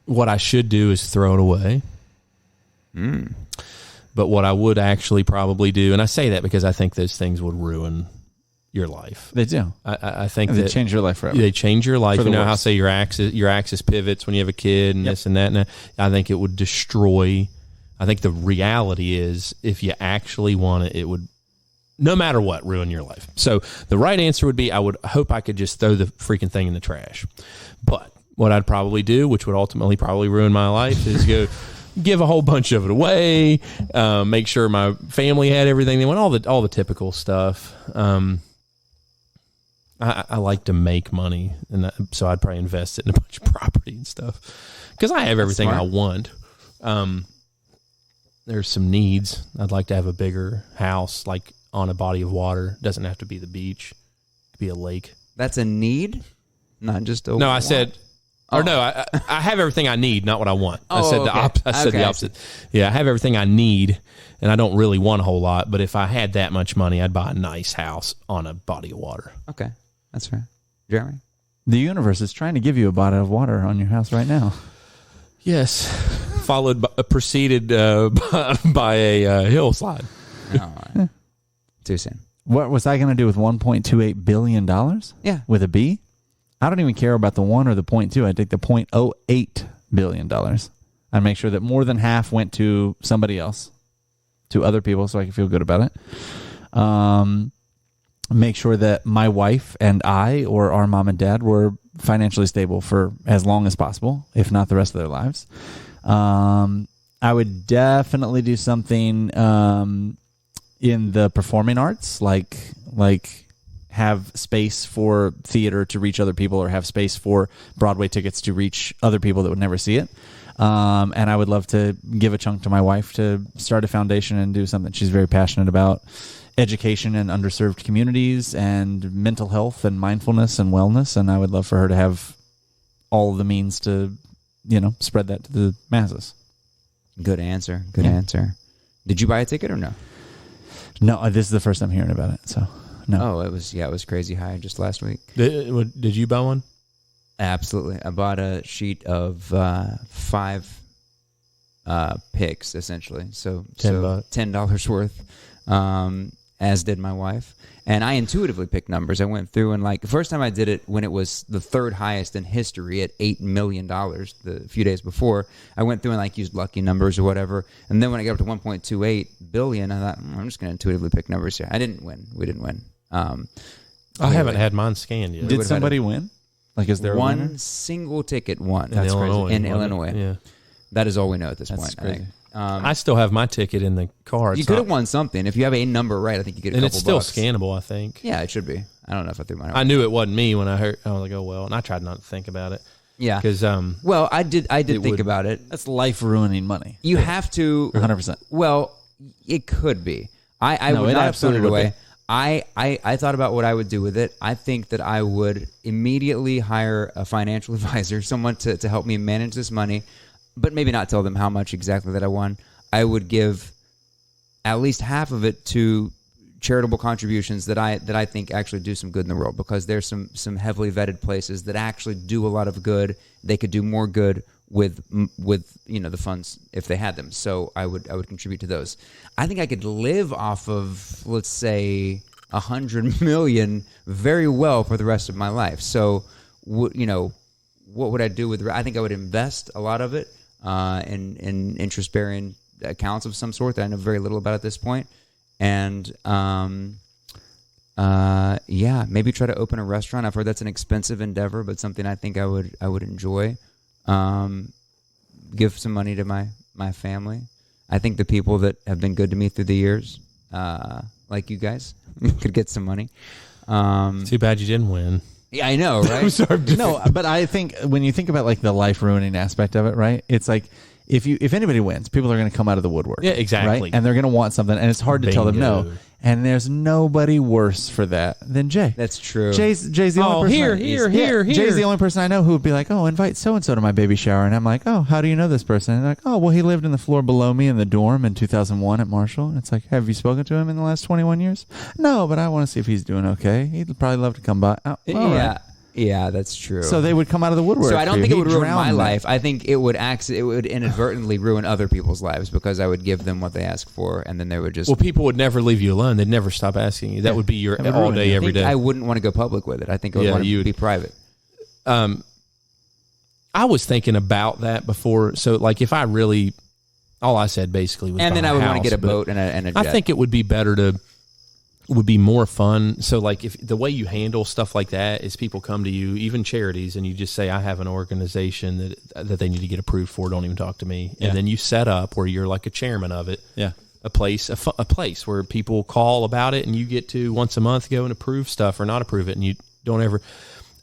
what I should do is throw it away. But what I would actually probably do, and I say that because I think those things would ruin your life. They do. I think They that change your life forever. they change your life. For the You know how worse. say your axis pivots when you have a kid and this and that. And I think it would destroy. I think the reality is, if you actually want it, it would, no matter what, ruin your life. So the right answer would be, I would hope I could just throw the freaking thing in the trash. But what I'd probably do, which would ultimately probably ruin my life, is go give a whole bunch of it away. Make sure my family had everything they want. All the typical stuff. I like to make money, and so I'd probably invest it in a bunch of property and stuff because I have everything I want. There's some needs. I'd like to have a bigger house, like on a body of water. Doesn't have to be the beach. It could be a lake. That's a need, not just a No, I want. said, or no, I have everything I need, not what I want. I Oh, said okay. I said Okay, the I opposite. Yeah, I have everything I need, and I don't really want a whole lot. But if I had that much money, I'd buy a nice house on a body of water. Okay, that's fair. Jeremy? The universe is trying to give you a bottle of water on your house right now. Yes, preceded by a hillslide. No, too soon. What was I going to do with $1.28 billion? Yeah. With a B? I don't even care about the 1 or the 0.2. I'd take the $0.08 billion. I'd make sure that more than half went to somebody else, to other people, so I can feel good about it. Make sure that my wife and I, or our mom and dad, were financially stable for as long as possible, if not the rest of their lives. I would definitely do something in the performing arts, like have space for theater to reach other people, or have space for Broadway tickets to reach other people that would never see it. And I would love to give a chunk to my wife to start a foundation and do something she's very passionate about. Education in underserved communities, and mental health and mindfulness and wellness. And I would love for her to have all of the means to, spread that to the masses. Good answer. Good answer. Did you buy a ticket or no? No, this is the first time hearing about it. So, no. Oh, it was crazy high just last week. Did you buy one? Absolutely. I bought a sheet of 5 picks, essentially. So $10 worth, as did my wife. And I intuitively picked numbers. I went through and, the first time I did it, when it was the third highest in history at $8 million the few days before, I went through and used lucky numbers or whatever. And then when I got up to 1.28 billion, I thought, I'm just going to intuitively pick numbers here. I didn't win. We didn't win. I haven't had mine scanned yet. Did somebody win? Is there one a winner? single ticket won? In Illinois, In wasn't it? Illinois. Yeah. That is all we know at this That's point. crazy. I think. I still have my ticket in the car. You could have won something. If you have a number right, I think you get a and couple it's still bucks. scannable, I think. Yeah, it should be. I don't know if I threw mine out. I knew it wasn't me when I heard. I was like, oh well, and I tried not to think about it. Yeah. Because Well, I did think would- about it. That's life-ruining money. You have to. 100%. Well, it could be. I No, would it not have thrown absolutely it would away. be. I thought about what I would do with it. I think that I would immediately hire a financial advisor, someone to help me manage this money, but maybe not tell them how much exactly that I won. I would give at least half of it to charitable contributions that I think actually do some good in the world, because there's some heavily vetted places that actually do a lot of good. They could do more good with the funds if they had them. So I would contribute to those. I think I could live off of, let's say, 100 million very well for the rest of my life. So what would I do with? I think I would invest a lot of it in interest-bearing accounts of some sort that I know very little about at this point. And maybe try to open a restaurant. I've heard that's an expensive endeavor, but something I think I would enjoy. Give some money to my family. I think the people that have been good to me through the years, like you guys, could get some money. Too bad you didn't win. Yeah, I know, right? No, but I think when you think about like the life ruining aspect of it, right? It's like if anybody wins, people are going to come out of the woodwork. Yeah, exactly. Right? And they're going to want something, and it's hard to tell them no. And there's nobody worse for that than Jay. That's true. Jay's the only person. Here. Jay's the only person I know who would be like, oh, invite so and so to my baby shower, and I'm like, oh, how do you know this person? And they're like, oh, well, he lived in the floor below me in the dorm in 2001 at Marshall. And it's like, have you spoken to him in the last 21 years? No, but I want to see if he's doing okay. He'd probably love to come by. Oh, yeah. Yeah, that's true. So they would come out of the woodwork. So I don't think it would ruin my life. I think it would inadvertently ruin other people's lives, because I would give them what they ask for, and then they would just. Well, people would never leave you alone. They'd never stop asking you. That would be your all day, every day. I wouldn't want to go public with it. I think I would want to be private. I was thinking about that before. So, like, if I really, all I said basically was, and then I would want to get a but boat and a jet. I think it would be better to. Would be more fun. So, like, if the way you handle stuff like that is people come to you, even charities, and you just say, I have an organization that they need to get approved for. Don't even talk to me. Yeah. And then you set up where you're like a chairman of it. Yeah. A place where people call about it, and you get to once a month go and approve stuff or not approve it, and you don't ever.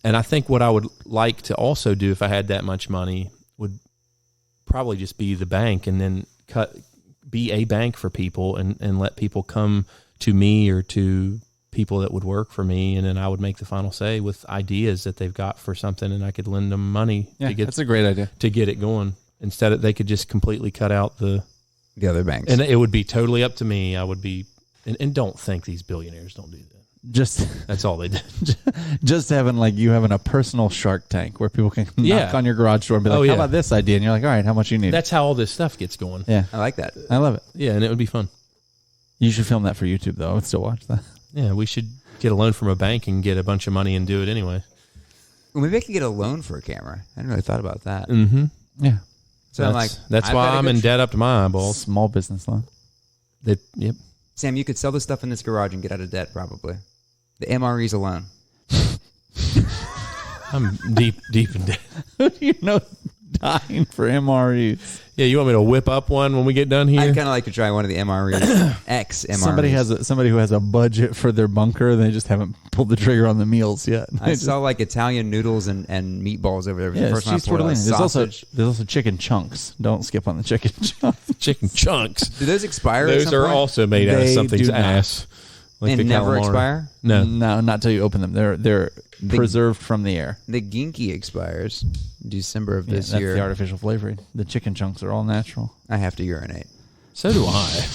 And I think what I would like to also do if I had that much money would probably just be the bank, and then be a bank for people and let people come to me or to people that would work for me, and then I would make the final say with ideas that they've got for something, and I could lend them money to get. That's a great idea. To get it going. Instead of they could just completely cut out the other banks, and it would be totally up to me. I would be, and don't think these billionaires don't do that. That's all they do. Just having a personal Shark Tank where people can knock on your garage door and be like, how about this idea? And you're like, all right, how much you need? That's how all this stuff gets going. Yeah, I like that. I love it. Yeah, and it would be fun. You should film that for YouTube, though. I would still watch that. Yeah, we should get a loan from a bank and get a bunch of money and do it anyway. Well, maybe I could get a loan for a camera. I hadn't really thought about that. Mm-hmm. Yeah. So that's why I'm in debt up to my eyeballs. Small business loan. Yep. Sam, you could sell the stuff in this garage and get out of debt, probably. The MREs alone. I'm deep in debt. Who do you know dying for MREs? Yeah, you want me to whip up one when we get done here? I'd kind of like to try one of the MREs. X-MREs. Somebody who has a budget for their bunker. They just haven't pulled the trigger on the meals yet. I saw like Italian noodles and meatballs over there. Yeah, the first time there's also chicken chunks. Don't skip on the chicken chunks. Chicken chunks. Do those expire? Those are also made out of something's ass. Like and never expire? No, not till you open them. They're preserved from the air. The Ginky expires December of this that's year. The artificial flavoring. The chicken chunks are all natural. I have to urinate. So do I.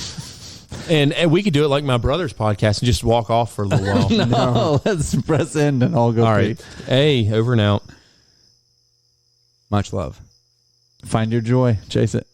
And we could do it like my brother's podcast and just walk off for a little while. No, let's press end and all go. All right. Hey, over and out. Much love. Find your joy. Chase it.